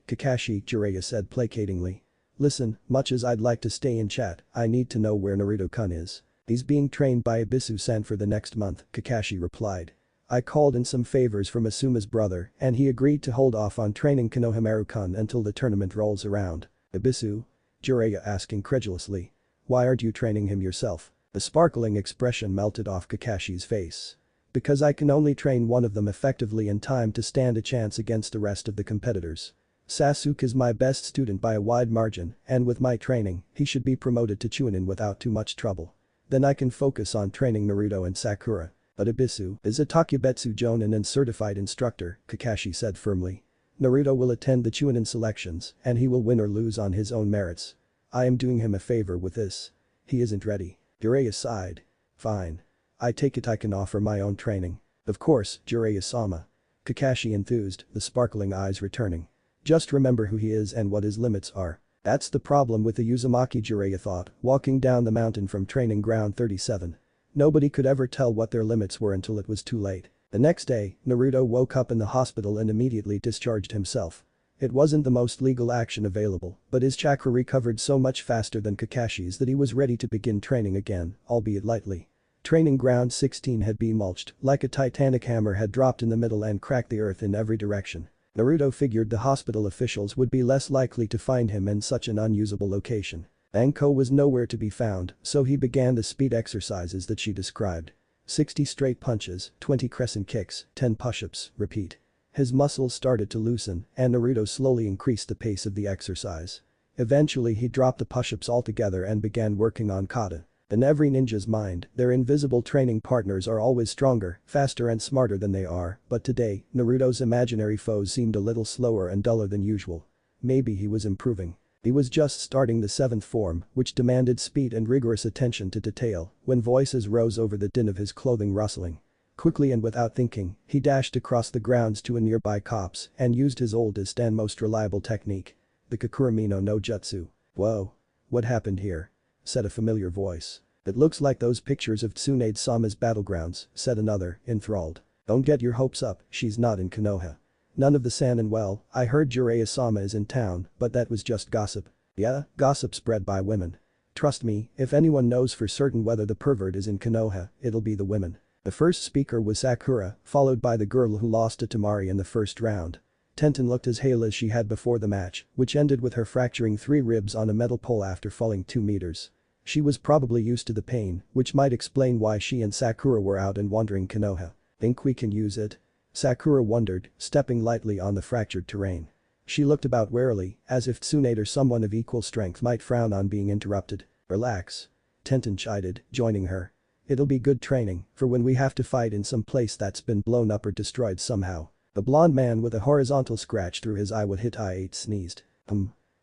Kakashi, Jiraiya said placatingly. Listen, much as I'd like to stay in chat, I need to know where Naruto-kun is. He's being trained by Ibisu-san for the next month, Kakashi replied. I called in some favors from Asuma's brother, and he agreed to hold off on training Konohamaru-kun until the tournament rolls around. Ibisu? Jiraiya asked incredulously. Why aren't you training him yourself? The sparkling expression melted off Kakashi's face. Because I can only train one of them effectively in time to stand a chance against the rest of the competitors. Sasuke is my best student by a wide margin, and with my training, he should be promoted to Chunin without too much trouble. Then I can focus on training Naruto and Sakura. But Ibisu is a Takubetsu Jonin and certified instructor, Kakashi said firmly. Naruto will attend the Chunin selections, and he will win or lose on his own merits. I am doing him a favor with this. He isn't ready. Jiraiya sighed. Fine. I take it I can offer my own training. Of course, Jiraiya-sama. Kakashi enthused, the sparkling eyes returning. Just remember who he is and what his limits are. That's the problem with the Uzumaki, Jiraiya thought, walking down the mountain from training ground 37. Nobody could ever tell what their limits were until it was too late. The next day, Naruto woke up in the hospital and immediately discharged himself. It wasn't the most legal action available, but his chakra recovered so much faster than Kakashi's that he was ready to begin training again, albeit lightly. Training ground 16 had been mulched, like a titanic hammer had dropped in the middle and cracked the earth in every direction. Naruto figured the hospital officials would be less likely to find him in such an unusable location. Anko was nowhere to be found, so he began the speed exercises that she described. 60 straight punches, 20 crescent kicks, 10 push-ups, repeat. His muscles started to loosen, and Naruto slowly increased the pace of the exercise. Eventually he dropped the push-ups altogether and began working on kata. In every ninja's mind, their invisible training partners are always stronger, faster and smarter than they are, but today, Naruto's imaginary foes seemed a little slower and duller than usual. Maybe he was improving. He was just starting the 7th form, which demanded speed and rigorous attention to detail, when voices rose over the din of his clothing rustling. Quickly and without thinking, he dashed across the grounds to a nearby copse and used his oldest and most reliable technique. The Kakuramino no Jutsu. Whoa. What happened here? Said a familiar voice. It looks like those pictures of Tsunade-sama's battlegrounds, said another, enthralled. Don't get your hopes up, she's not in Konoha. None of the Sanin. Well, I heard Jiraiya-sama is in town, but that was just gossip. Yeah, gossip spread by women. Trust me, if anyone knows for certain whether the pervert is in Konoha, it'll be the women. The first speaker was Sakura, followed by the girl who lost to Temari in the first round. Tenten looked as hale as she had before the match, which ended with her fracturing 3 ribs on a metal pole after falling 2 meters. She was probably used to the pain, which might explain why she and Sakura were out and wandering Konoha. Think we can use it? Sakura wondered, stepping lightly on the fractured terrain. She looked about warily, as if Tsunade or someone of equal strength might frown on being interrupted. Relax. Tenten chided, joining her. It'll be good training, for when we have to fight in some place that's been blown up or destroyed somehow. The blonde man with a horizontal scratch through his eye would hit I-8 sneezed.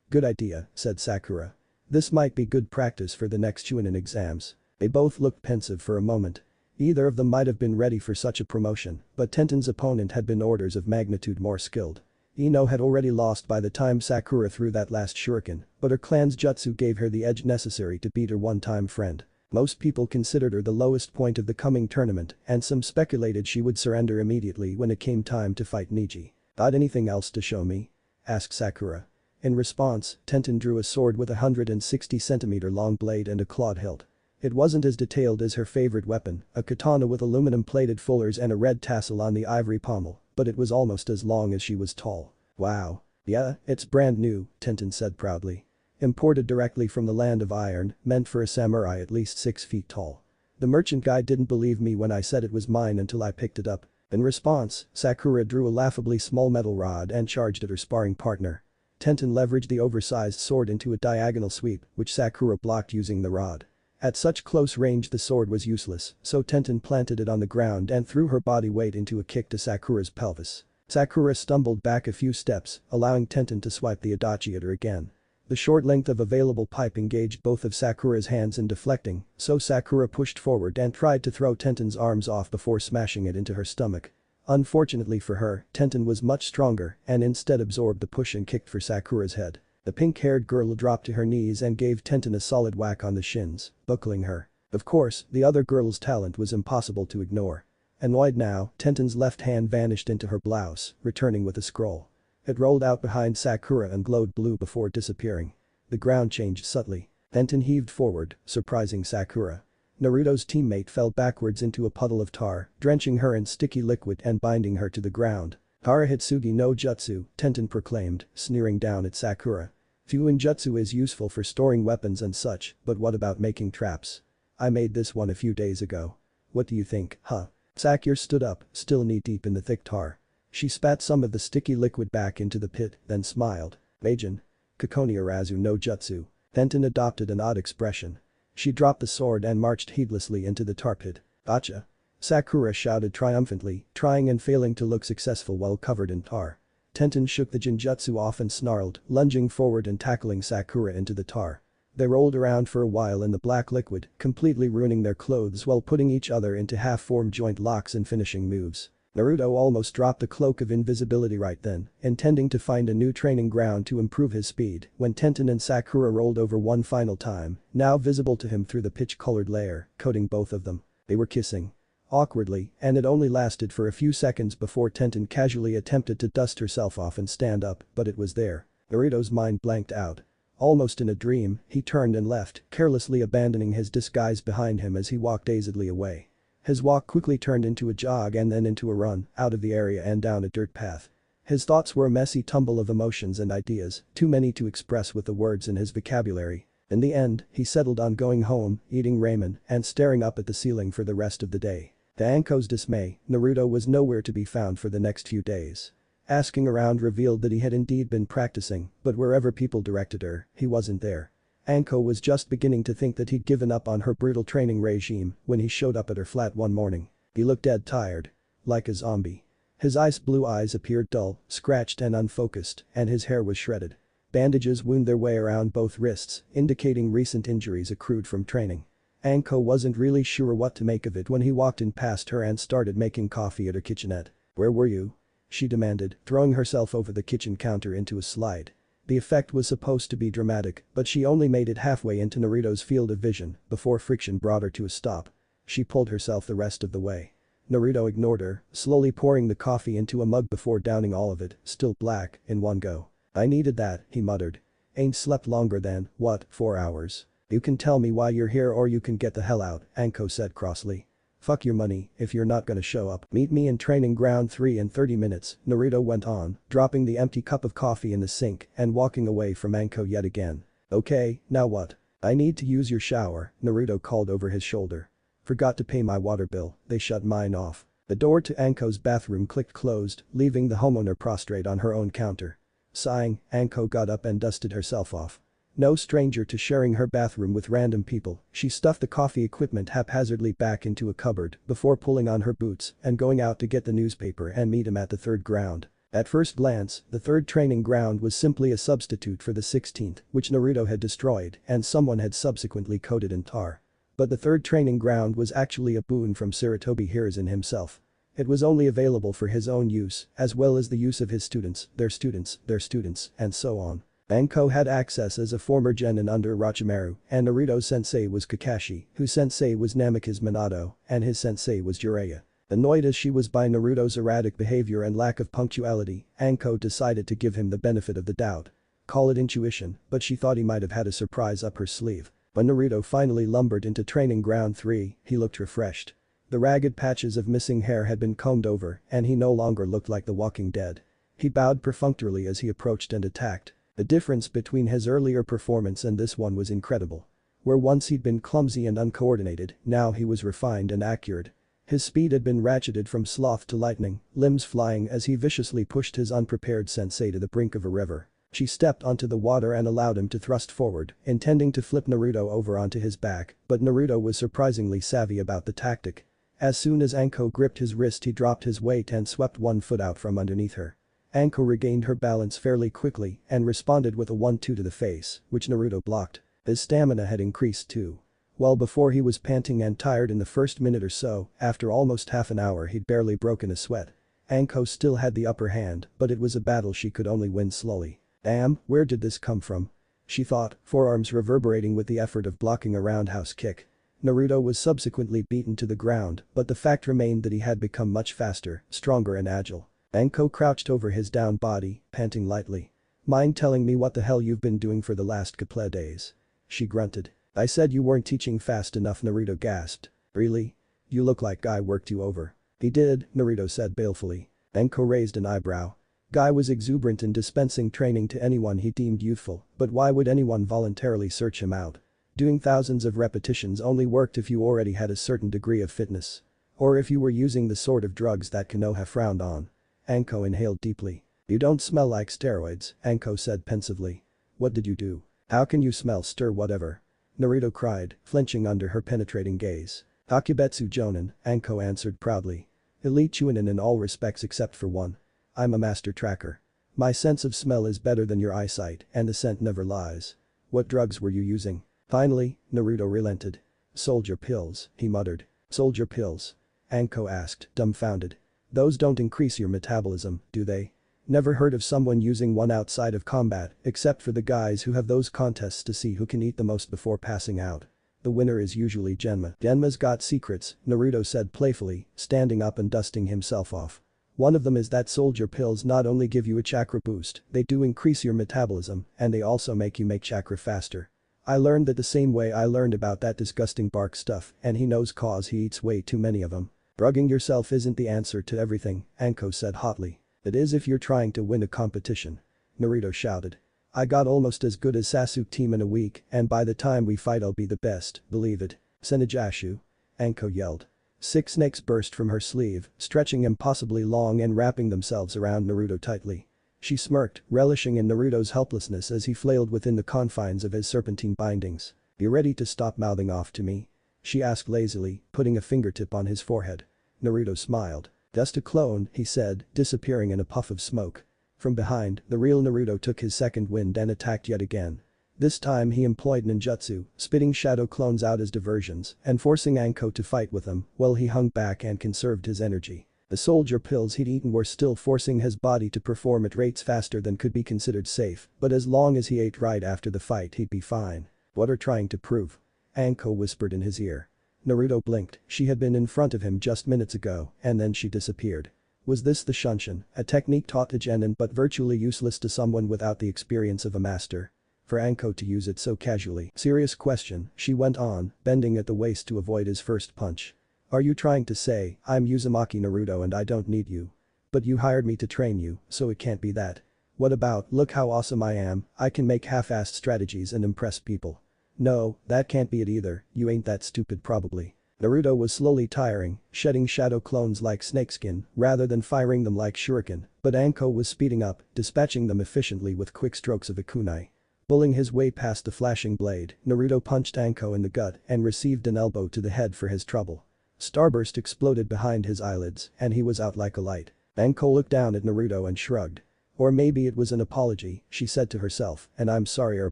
Good idea, said Sakura. This might be good practice for the next Chunin exams. They both looked pensive for a moment. Either of them might have been ready for such a promotion, but Tenten's opponent had been orders of magnitude more skilled. Ino had already lost by the time Sakura threw that last shuriken, but her clan's jutsu gave her the edge necessary to beat her one-time friend. Most people considered her the lowest point of the coming tournament and some speculated she would surrender immediately when it came time to fight Niji. "Got anything else to show me?" asked Sakura. In response, Tenten drew a sword with a 160cm long blade and a clawed hilt. It wasn't as detailed as her favorite weapon, a katana with aluminum-plated fullers and a red tassel on the ivory pommel, but it was almost as long as she was tall. "Wow. Yeah, it's brand new," Tenten said proudly. "Imported directly from the land of iron, meant for a samurai at least 6 feet tall. The merchant guy didn't believe me when I said it was mine until I picked it up." In response, Sakura drew a laughably small metal rod and charged at her sparring partner. Tenten leveraged the oversized sword into a diagonal sweep, which Sakura blocked using the rod. At such close range the sword was useless, so Tenten planted it on the ground and threw her body weight into a kick to Sakura's pelvis. Sakura stumbled back a few steps, allowing Tenten to swipe the adachi at her again. The short length of available pipe engaged both of Sakura's hands in deflecting, so Sakura pushed forward and tried to throw Tenten's arms off before smashing it into her stomach. Unfortunately for her, Tenten was much stronger and instead absorbed the push and kicked for Sakura's head. The pink-haired girl dropped to her knees and gave Tenten a solid whack on the shins, buckling her. Of course, the other girl's talent was impossible to ignore. Annoyed now, Tenten's left hand vanished into her blouse, returning with a scroll. It rolled out behind Sakura and glowed blue before disappearing. The ground changed subtly. Tenten heaved forward, surprising Sakura. Naruto's teammate fell backwards into a puddle of tar, drenching her in sticky liquid and binding her to the ground. "Hara Hitsugi no Jutsu," Tenten proclaimed, sneering down at Sakura. "Fuin Jutsu is useful for storing weapons and such, but what about making traps? I made this one a few days ago. What do you think, huh?" Sakura stood up, still knee-deep in the thick tar. She spat some of the sticky liquid back into the pit, then smiled. "Meijin. Kokoni Arazu no Jutsu." Tenten adopted an odd expression. She dropped the sword and marched heedlessly into the tar pit. "Gotcha." Sakura shouted triumphantly, trying and failing to look successful while covered in tar. Tenten shook the genjutsu off and snarled, lunging forward and tackling Sakura into the tar. They rolled around for a while in the black liquid, completely ruining their clothes while putting each other into half-formed joint locks and finishing moves. Naruto almost dropped the cloak of invisibility right then, intending to find a new training ground to improve his speed, when Tenten and Sakura rolled over one final time, now visible to him through the pitch-colored layer, coating both of them. They were kissing. Awkwardly, and it only lasted for a few seconds before Tenten casually attempted to dust herself off and stand up, but it was there. Naruto's mind blanked out. Almost in a dream, he turned and left, carelessly abandoning his disguise behind him as he walked dazedly away. His walk quickly turned into a jog and then into a run, out of the area and down a dirt path. His thoughts were a messy tumble of emotions and ideas, too many to express with the words in his vocabulary. In the end, he settled on going home, eating ramen, and staring up at the ceiling for the rest of the day. To Anko's dismay, Naruto was nowhere to be found for the next few days. Asking around revealed that he had indeed been practicing, but wherever people directed her, he wasn't there. Anko was just beginning to think that he'd given up on her brutal training regime when he showed up at her flat one morning. He looked dead tired. Like a zombie. His ice blue eyes appeared dull, scratched and unfocused, and his hair was shredded. Bandages wound their way around both wrists, indicating recent injuries accrued from training. Anko wasn't really sure what to make of it when he walked in past her and started making coffee at her kitchenette. "Where were you?" she demanded, throwing herself over the kitchen counter into a slide. The effect was supposed to be dramatic, but she only made it halfway into Naruto's field of vision before friction brought her to a stop. She pulled herself the rest of the way. Naruto ignored her, slowly pouring the coffee into a mug before downing all of it, still black, in one go. "I needed that," he muttered. "Ain't slept longer than, what, 4 hours? You can tell me why you're here or you can get the hell out," Anko said crossly. "Fuck your money if you're not gonna show up. Meet me in training ground 3 in 30 minutes, Naruto went on, dropping the empty cup of coffee in the sink and walking away from Anko yet again. "Okay, now what?" "I need to use your shower," Naruto called over his shoulder. "Forgot to pay my water bill, they shut mine off." The door to Anko's bathroom clicked closed, leaving the homeowner prostrate on her own counter. Sighing, Anko got up and dusted herself off. No stranger to sharing her bathroom with random people, she stuffed the coffee equipment haphazardly back into a cupboard before pulling on her boots and going out to get the newspaper and meet him at the third ground. At first glance, the third training ground was simply a substitute for the 16th, which Naruto had destroyed and someone had subsequently coated in tar. But the third training ground was actually a boon from Sarutobi Hiruzen himself. It was only available for his own use, as well as the use of his students, their students, and so on. Anko had access as a former genin under Orochimaru, and Naruto's sensei was Kakashi, whose sensei was Namikaze Minato, and his sensei was Jiraiya. Annoyed as she was by Naruto's erratic behavior and lack of punctuality, Anko decided to give him the benefit of the doubt. Call it intuition, but she thought he might have had a surprise up her sleeve. When Naruto finally lumbered into training ground 3, he looked refreshed. The ragged patches of missing hair had been combed over, and he no longer looked like the Walking Dead. He bowed perfunctorily as he approached and attacked. The difference between his earlier performance and this one was incredible. Where once he'd been clumsy and uncoordinated, now he was refined and accurate. His speed had been ratcheted from sloth to lightning, limbs flying as he viciously pushed his unprepared sensei to the brink of a river. She stepped onto the water and allowed him to thrust forward, intending to flip Naruto over onto his back, but Naruto was surprisingly savvy about the tactic. As soon as Anko gripped his wrist, he dropped his weight and swept one foot out from underneath her. Anko regained her balance fairly quickly and responded with a 1-2 to the face, which Naruto blocked. His stamina had increased too. Well before he was panting and tired in the first minute or so, after almost half an hour he'd barely broken a sweat. Anko still had the upper hand, but it was a battle she could only win slowly. Damn, where did this come from? She thought, forearms reverberating with the effort of blocking a roundhouse kick. Naruto was subsequently beaten to the ground, but the fact remained that he had become much faster, stronger and agile. Anko crouched over his down body, panting lightly. Mind telling me what the hell you've been doing for the last couple of days? She grunted. I said you weren't teaching fast enough, Naruto gasped. Really? You look like Guy worked you over. He did, Naruto said balefully. Anko raised an eyebrow. Guy was exuberant in dispensing training to anyone he deemed youthful, but why would anyone voluntarily search him out? Doing thousands of repetitions only worked if you already had a certain degree of fitness. Or if you were using the sort of drugs that Konoha frowned on. Anko inhaled deeply. You don't smell like steroids, Anko said pensively. What did you do? How can you smell stir whatever? Naruto cried, flinching under her penetrating gaze. Akibetsu Jonin, Anko answered proudly. Elite Chunin in all respects except for one. I'm a master tracker. My sense of smell is better than your eyesight and the scent never lies. What drugs were you using? Finally, Naruto relented. Soldier pills, he muttered. Soldier pills? Anko asked, dumbfounded. Those don't increase your metabolism, do they? Never heard of someone using one outside of combat, except for the guys who have those contests to see who can eat the most before passing out. The winner is usually Genma. Genma's got secrets, Naruto said playfully, standing up and dusting himself off. One of them is that soldier pills not only give you a chakra boost, they do increase your metabolism, and they also make you make chakra faster. I learned that the same way I learned about that disgusting bark stuff, and he knows cause he eats way too many of them. Drugging yourself isn't the answer to everything, Anko said hotly. It is if you're trying to win a competition. Naruto shouted. I got almost as good as Sasuke team in a week, and by the time we fight I'll be the best, believe it. Senijashu. Anko yelled. 6 snakes burst from her sleeve, stretching impossibly long and wrapping themselves around Naruto tightly. She smirked, relishing in Naruto's helplessness as he flailed within the confines of his serpentine bindings. You ready to stop mouthing off to me? She asked lazily, putting a fingertip on his forehead. Naruto smiled. Just a clone, he said, disappearing in a puff of smoke. From behind, the real Naruto took his second wind and attacked yet again. This time he employed ninjutsu, spitting shadow clones out as diversions and forcing Anko to fight with them while he hung back and conserved his energy. The soldier pills he'd eaten were still forcing his body to perform at rates faster than could be considered safe, but as long as he ate right after the fight he'd be fine. What are trying to prove? Anko whispered in his ear. Naruto blinked, she had been in front of him just minutes ago, and then she disappeared. Was this the Shunshin, a technique taught to genin but virtually useless to someone without the experience of a master? For Anko to use it so casually. Serious question, she went on, bending at the waist to avoid his first punch. Are you trying to say, I'm Uzumaki Naruto and I don't need you? But you hired me to train you, so it can't be that. What about, look how awesome I am, I can make half-assed strategies and impress people. No, that can't be it either, you ain't that stupid probably. Naruto was slowly tiring, shedding shadow clones like snakeskin rather than firing them like shuriken, but Anko was speeding up, dispatching them efficiently with quick strokes of a kunai. Pulling his way past the flashing blade, Naruto punched Anko in the gut and received an elbow to the head for his trouble. Starburst exploded behind his eyelids and he was out like a light. Anko looked down at Naruto and shrugged. Or maybe it was an apology, she said to herself, and I'm sorry or a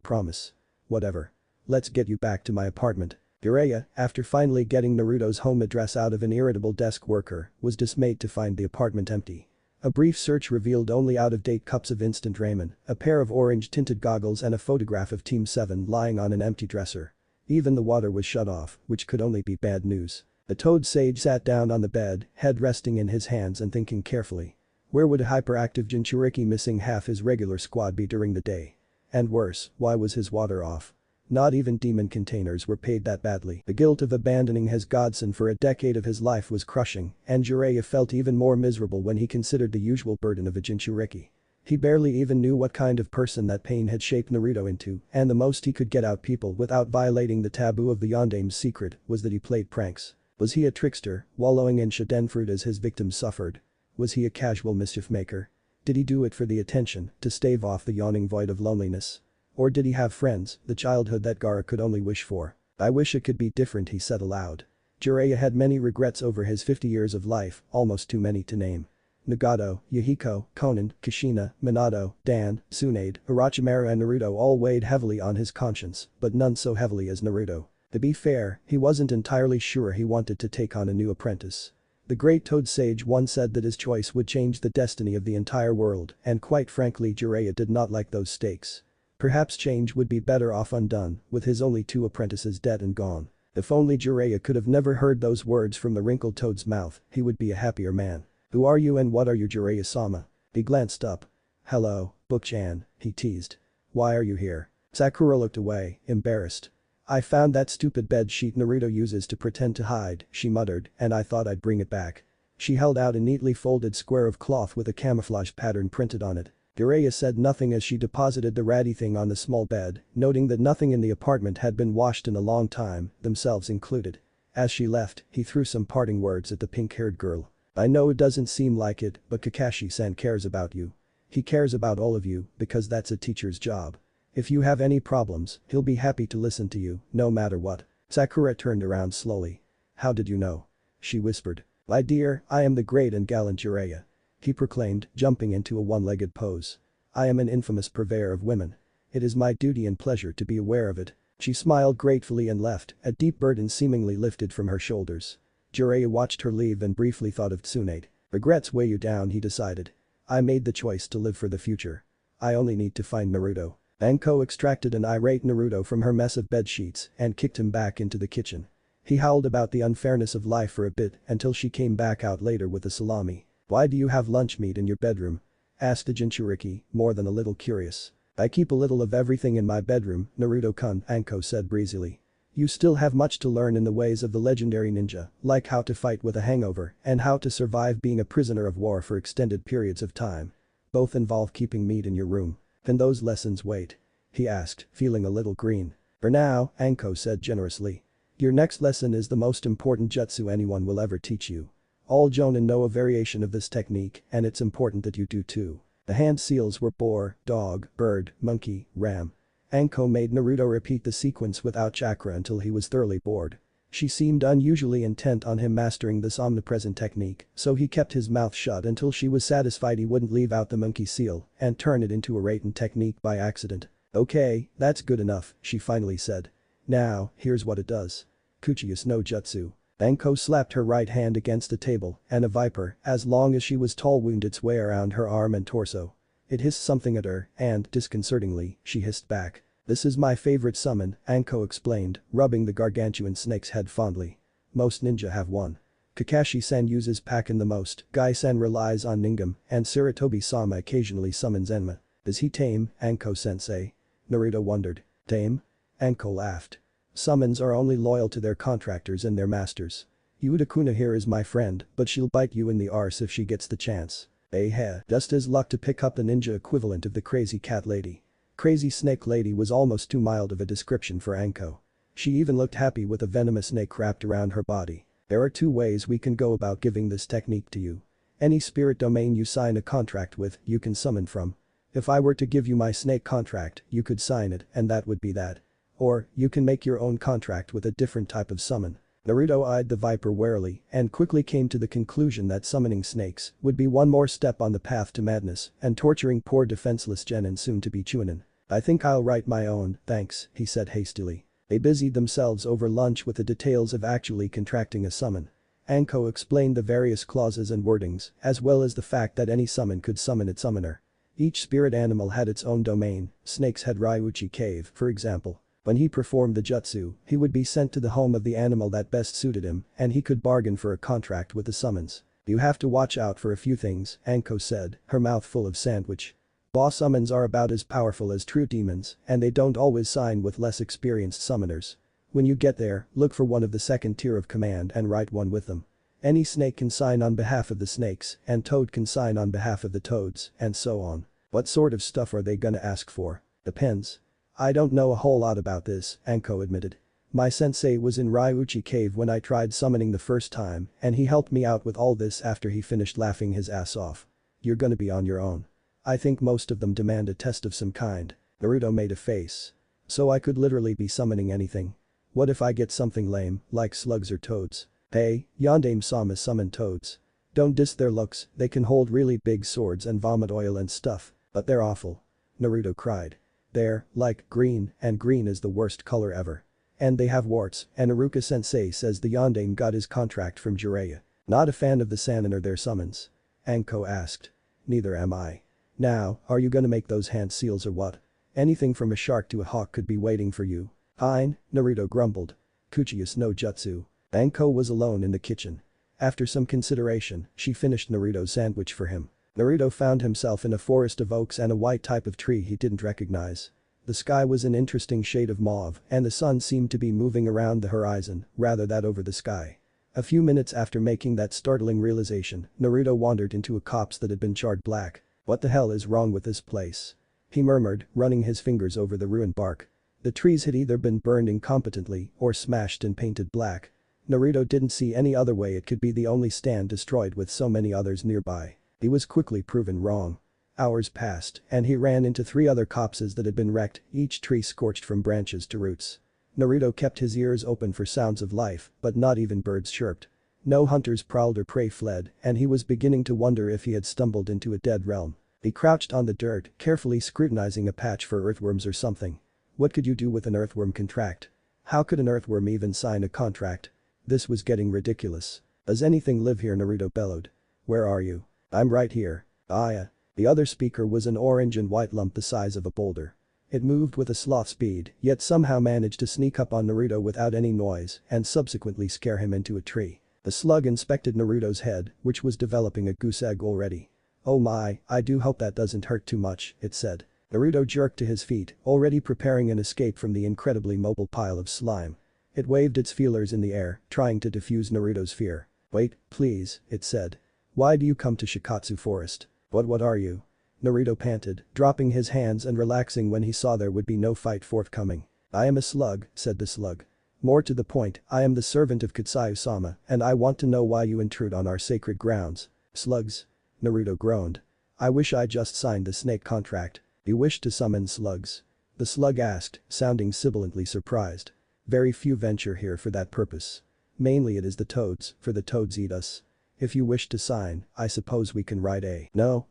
promise. Whatever. Let's get you back to my apartment. Jiraiya, after finally getting Naruto's home address out of an irritable desk worker, was dismayed to find the apartment empty. A brief search revealed only out-of-date cups of instant ramen, a pair of orange-tinted goggles and a photograph of Team 7 lying on an empty dresser. Even the water was shut off, which could only be bad news. The Toad Sage sat down on the bed, head resting in his hands and thinking carefully. Where would a hyperactive Jinchuriki missing half his regular squad be during the day? And worse, why was his water off? Not even demon containers were paid that badly. The guilt of abandoning his godson for a decade of his life was crushing, and Jiraiya felt even more miserable when he considered the usual burden of a Jinchuriki. He barely even knew what kind of person that pain had shaped Naruto into, and the most he could get out people without violating the taboo of the Yondame's secret was that he played pranks. Was he a trickster, wallowing in Shaden fruit as his victims suffered? Was he a casual mischief maker? Did he do it for the attention, to stave off the yawning void of loneliness? Or did he have friends, the childhood that Gaara could only wish for? I wish it could be different, he said aloud. Jiraiya had many regrets over his 50 years of life, almost too many to name. Nagato, Yahiko, Konan, Kushina, Minato, Dan, Tsunade, Orochimaru and Naruto all weighed heavily on his conscience, but none so heavily as Naruto. To be fair, he wasn't entirely sure he wanted to take on a new apprentice. The great Toad Sage once said that his choice would change the destiny of the entire world, and quite frankly Jiraiya did not like those stakes. Perhaps change would be better off undone, with his only 2 apprentices dead and gone. If only Jiraiya could have never heard those words from the wrinkled Toad's mouth, he would be a happier man. Who are you and what are you, Jiraiya-sama? He glanced up. Hello, Book-chan, he teased. Why are you here? Sakura looked away, embarrassed. I found that stupid bed sheet Naruto uses to pretend to hide, she muttered, and I thought I'd bring it back. She held out a neatly folded square of cloth with a camouflage pattern printed on it. Jiraiya said nothing as she deposited the ratty thing on the small bed, noting that nothing in the apartment had been washed in a long time, themselves included. As she left, he threw some parting words at the pink-haired girl. I know it doesn't seem like it, but Kakashi-san cares about you. He cares about all of you, because that's a teacher's job. If you have any problems, he'll be happy to listen to you, no matter what. Sakura turned around slowly. How did you know? She whispered. My dear, I am the great and gallant Jiraiya. He proclaimed, jumping into a one-legged pose. I am an infamous purveyor of women. It is my duty and pleasure to be aware of it. She smiled gratefully and left, a deep burden seemingly lifted from her shoulders. Jiraiya watched her leave and briefly thought of Tsunade. Regrets weigh you down, he decided. I made the choice to live for the future. I only need to find Naruto. Anko extracted an irate Naruto from her mess of bedsheets and kicked him back into the kitchen. He howled about the unfairness of life for a bit until she came back out later with a salami. Why do you have lunch meat in your bedroom? Asked the Jinchuriki, more than a little curious. I keep a little of everything in my bedroom, Naruto-kun, Anko said breezily. You still have much to learn in the ways of the legendary ninja, like how to fight with a hangover and how to survive being a prisoner of war for extended periods of time. Both involve keeping meat in your room. Can those lessons wait? He asked, feeling a little green. For now, Anko said generously. Your next lesson is the most important jutsu anyone will ever teach you. All jonin know a variation of this technique, and it's important that you do too. The hand seals were boar, dog, bird, monkey, ram. Anko made Naruto repeat the sequence without chakra until he was thoroughly bored. She seemed unusually intent on him mastering this omnipresent technique, so he kept his mouth shut until she was satisfied he wouldn't leave out the monkey seal and turn it into a Raiten technique by accident. Okay, that's good enough, she finally said. Now, here's what it does. Kuchiyus no Jutsu. Anko slapped her right hand against the table, and a viper, as long as she was tall, wound its way around her arm and torso. It hissed something at her, and, disconcertingly, she hissed back. This is my favorite summon, Anko explained, rubbing the gargantuan snake's head fondly. Most ninja have one. Kakashi-san uses Pakken the most, Gai-san relies on Ningam, and Sarutobi-sama occasionally summons Enma. Is he tame, Anko-sensei? Naruto wondered. Tame? Anko laughed. Summons are only loyal to their contractors and their masters. Yuta-kuna here is my friend, but she'll bite you in the arse if she gets the chance. Heh, just his luck to pick up the ninja equivalent of the crazy cat lady. Crazy snake lady was almost too mild of a description for Anko. She even looked happy with a venomous snake wrapped around her body. There are 2 ways we can go about giving this technique to you. Any spirit domain you sign a contract with, you can summon from. If I were to give you my snake contract, you could sign it and that would be that. Or, you can make your own contract with a different type of summon. Naruto eyed the viper warily and quickly came to the conclusion that summoning snakes would be one more step on the path to madness and torturing poor defenseless genin soon-to-be Chunin. I think I'll write my own, thanks, he said hastily. They busied themselves over lunch with the details of actually contracting a summon. Anko explained the various clauses and wordings, as well as the fact that any summon could summon its summoner. Each spirit animal had its own domain. Snakes had Ryuchi Cave, for example. When he performed the jutsu, he would be sent to the home of the animal that best suited him, and he could bargain for a contract with the summons. You have to watch out for a few things, Anko said, her mouth full of sandwich. Boss summons are about as powerful as true demons, and they don't always sign with less experienced summoners. When you get there, look for one of the second tier of command and write one with them. Any snake can sign on behalf of the snakes, and toad can sign on behalf of the toads, and so on. What sort of stuff are they gonna ask for? Depends. I don't know a whole lot about this, Anko admitted. My sensei was in Ryuchi Cave when I tried summoning the first time, and he helped me out with all this after he finished laughing his ass off. You're gonna be on your own. I think most of them demand a test of some kind. Naruto made a face. So I could literally be summoning anything. What if I get something lame, like slugs or toads? Hey, Yondaime-sama summoned toads. Don't diss their looks, they can hold really big swords and vomit oil and stuff, but they're awful. Naruto cried. They're, like, green, and green is the worst color ever. And they have warts, and Iruka-sensei says the Yondaime got his contract from Jiraiya. Not a fan of the Sannin or their summons. Anko asked. Neither am I. Now, are you gonna make those hand seals or what? Anything from a shark to a hawk could be waiting for you. Fine, Naruto grumbled. Kuchiyus no jutsu. Anko was alone in the kitchen. After some consideration, she finished Naruto's sandwich for him. Naruto found himself in a forest of oaks and a white type of tree he didn't recognize. The sky was an interesting shade of mauve, and the sun seemed to be moving around the horizon, rather than over the sky. A few minutes after making that startling realization, Naruto wandered into a copse that had been charred black. What the hell is wrong with this place? He murmured, running his fingers over the ruined bark. The trees had either been burned incompetently or smashed and painted black. Naruto didn't see any other way it could be the only stand destroyed with so many others nearby. He was quickly proven wrong. Hours passed, and he ran into 3 other copses that had been wrecked, each tree scorched from branches to roots. Naruto kept his ears open for sounds of life, but not even birds chirped. No hunters prowled or prey fled, and he was beginning to wonder if he had stumbled into a dead realm. He crouched on the dirt, carefully scrutinizing a patch for earthworms or something. What could you do with an earthworm contract? How could an earthworm even sign a contract? This was getting ridiculous. Does anything live here? Naruto bellowed. Where are you? I'm right here. Aya. The other speaker was an orange and white lump the size of a boulder. It moved with a sloth speed, yet somehow managed to sneak up on Naruto without any noise and subsequently scare him into a tree. The slug inspected Naruto's head, which was developing a goose egg already. Oh my, I do hope that doesn't hurt too much, it said. Naruto jerked to his feet, already preparing an escape from the incredibly mobile pile of slime. It waved its feelers in the air, trying to diffuse Naruto's fear. Wait, please, it said. Why do you come to Shikatsu Forest? What are you? Naruto panted, dropping his hands and relaxing when he saw there would be no fight forthcoming. I am a slug, said the slug. More to the point, I am the servant of Kitsayu-sama, and I want to know why you intrude on our sacred grounds. Slugs? Naruto groaned. I wish I just signed the snake contract. You wish to summon slugs? The slug asked, sounding sibilantly surprised. Very few venture here for that purpose. Mainly it is the toads, for the toads eat us. If you wish to sign, I suppose we can write a— No,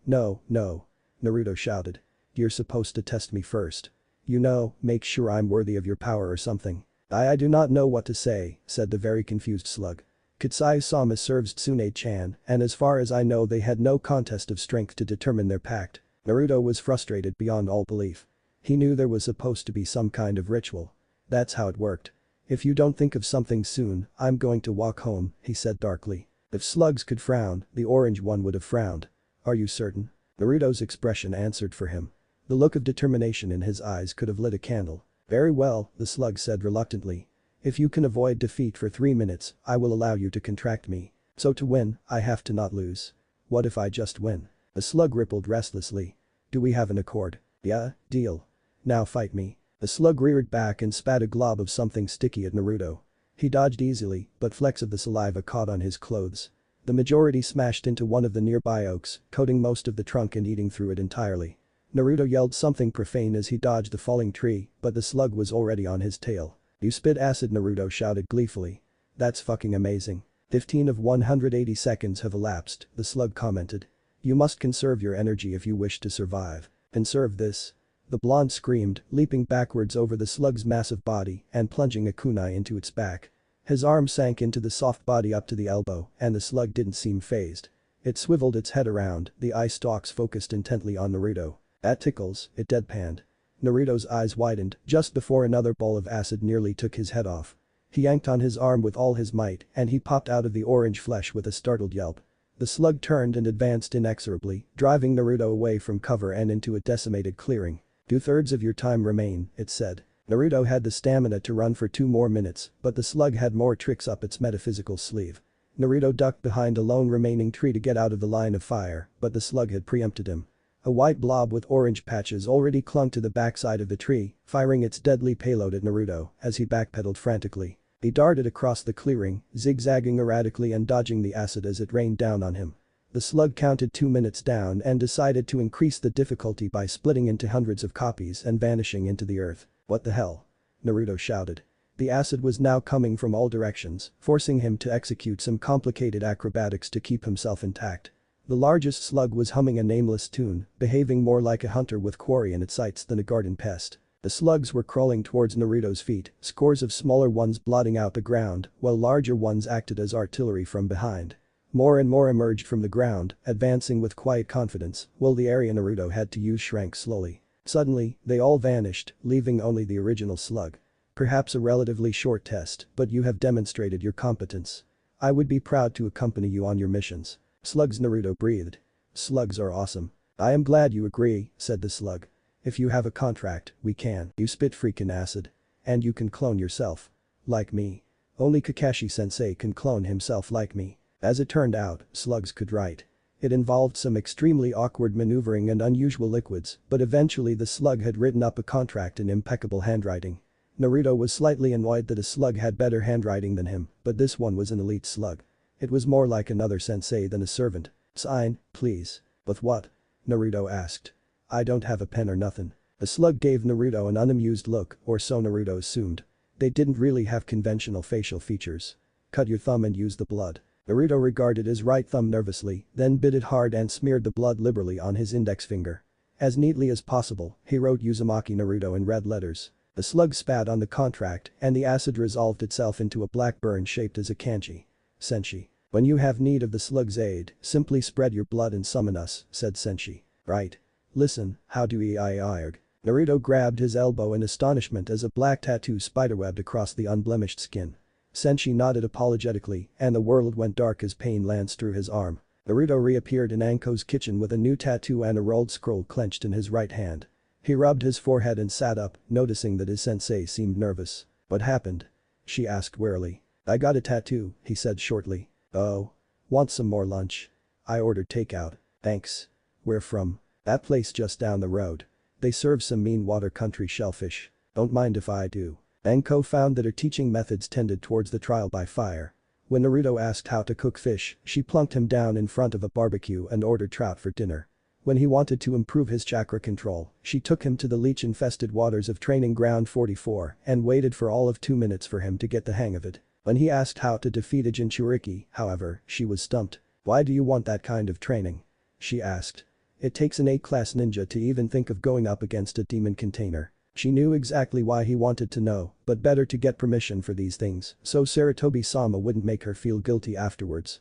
Naruto shouted. You're supposed to test me first. You know, make sure I'm worthy of your power or something. I do not know what to say, said the very confused slug. Kitsayu-sama serves Tsunade-chan, and as far as I know they had no contest of strength to determine their pact. Naruto was frustrated beyond all belief. He knew there was supposed to be some kind of ritual. That's how it worked. If you don't think of something soon, I'm going to walk home, he said darkly. If slugs could frown, the orange one would have frowned. Are you certain? Naruto's expression answered for him. The look of determination in his eyes could have lit a candle. Very well, the slug said reluctantly. If you can avoid defeat for 3 minutes, I will allow you to contract me. So to win, I have to not lose. What if I just win? The slug rippled restlessly. Do we have an accord? Yeah, deal. Now fight me. The slug reared back and spat a glob of something sticky at Naruto. He dodged easily, but flecks of the saliva caught on his clothes. The majority smashed into one of the nearby oaks, coating most of the trunk and eating through it entirely. Naruto yelled something profane as he dodged the falling tree, but the slug was already on his tail. You spit acid, Naruto shouted gleefully. That's fucking amazing. 15 of 180 seconds have elapsed, the slug commented. You must conserve your energy if you wish to survive. Conserve this. The blonde screamed, leaping backwards over the slug's massive body and plunging a kunai into its back. His arm sank into the soft body up to the elbow, and the slug didn't seem fazed. It swiveled its head around, the eye stalks focused intently on Naruto. "That tickles," it deadpanned. Naruto's eyes widened just before another ball of acid nearly took his head off. He yanked on his arm with all his might, and he popped out of the orange flesh with a startled yelp. The slug turned and advanced inexorably, driving Naruto away from cover and into a decimated clearing. "2/3 of your time remain," it said. Naruto had the stamina to run for 2 more minutes, but the slug had more tricks up its metaphysical sleeve. Naruto ducked behind a lone remaining tree to get out of the line of fire, but the slug had preempted him. A white blob with orange patches already clung to the backside of the tree, firing its deadly payload at Naruto as he backpedaled frantically. He darted across the clearing, zigzagging erratically and dodging the acid as it rained down on him. The slug counted 2 minutes down and decided to increase the difficulty by splitting into hundreds of copies and vanishing into the earth. "What the hell?" Naruto shouted. The acid was now coming from all directions, forcing him to execute some complicated acrobatics to keep himself intact. The largest slug was humming a nameless tune, behaving more like a hunter with quarry in its sights than a garden pest. The slugs were crawling towards Naruto's feet, scores of smaller ones blotting out the ground, while larger ones acted as artillery from behind. More and more emerged from the ground, advancing with quiet confidence, while the area Naruto had to use shrank slowly. Suddenly, they all vanished, leaving only the original slug. "Perhaps a relatively short test, but you have demonstrated your competence. I would be proud to accompany you on your missions." "Slugs," Naruto breathed. "Slugs are awesome." "I am glad you agree," said the slug. "If you have a contract, we can." "You spit freaking acid. And you can clone yourself. Like me. Only Kakashi-sensei can clone himself like me." As it turned out, slugs could write. It involved some extremely awkward maneuvering and unusual liquids, but eventually the slug had written up a contract in impeccable handwriting. Naruto was slightly annoyed that a slug had better handwriting than him, but this one was an elite slug. It was more like another sensei than a servant. "Sign, please." "With what?" Naruto asked. "I don't have a pen or nothing." The slug gave Naruto an unamused look, or so Naruto assumed. They didn't really have conventional facial features. "Cut your thumb and use the blood." Naruto regarded his right thumb nervously, then bit it hard and smeared the blood liberally on his index finger. As neatly as possible, he wrote Uzumaki Naruto in red letters. The slug spat on the contract, and the acid resolved itself into a black burn shaped as a kanji. "Senshi. When you have need of the slug's aid, simply spread your blood and summon us," said Senshi. "Right. Listen, how do I?" Naruto grabbed his elbow in astonishment as a black tattoo spiderwebbed across the unblemished skin. Senshi nodded apologetically, and the world went dark as pain lanced through his arm. Naruto reappeared in Anko's kitchen with a new tattoo and a rolled scroll clenched in his right hand. He rubbed his forehead and sat up, noticing that his sensei seemed nervous. "What happened?" she asked wearily. "I got a tattoo," he said shortly. "Oh. Want some more lunch?" "I ordered takeout. Thanks. Where from?" "That place just down the road. They serve some mean water country shellfish. Don't mind if I do." Anko found that her teaching methods tended towards the trial by fire. When Naruto asked how to cook fish, she plunked him down in front of a barbecue and ordered trout for dinner. When he wanted to improve his chakra control, she took him to the leech-infested waters of Training Ground 44 and waited for all of 2 minutes for him to get the hang of it. When he asked how to defeat a Jinchuriki, however, she was stumped. "Why do you want that kind of training?" she asked. "It takes an A-class ninja to even think of going up against a demon container." She knew exactly why he wanted to know, but better to get permission for these things, so Sarutobi-sama wouldn't make her feel guilty afterwards.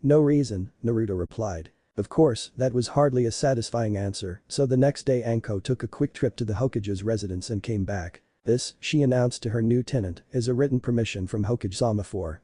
No reason," Naruto replied. Of course, that was hardly a satisfying answer, so the next day Anko took a quick trip to the Hokage's residence and came back. "This," she announced to her new tenant, "is a written permission from Hokage-sama for,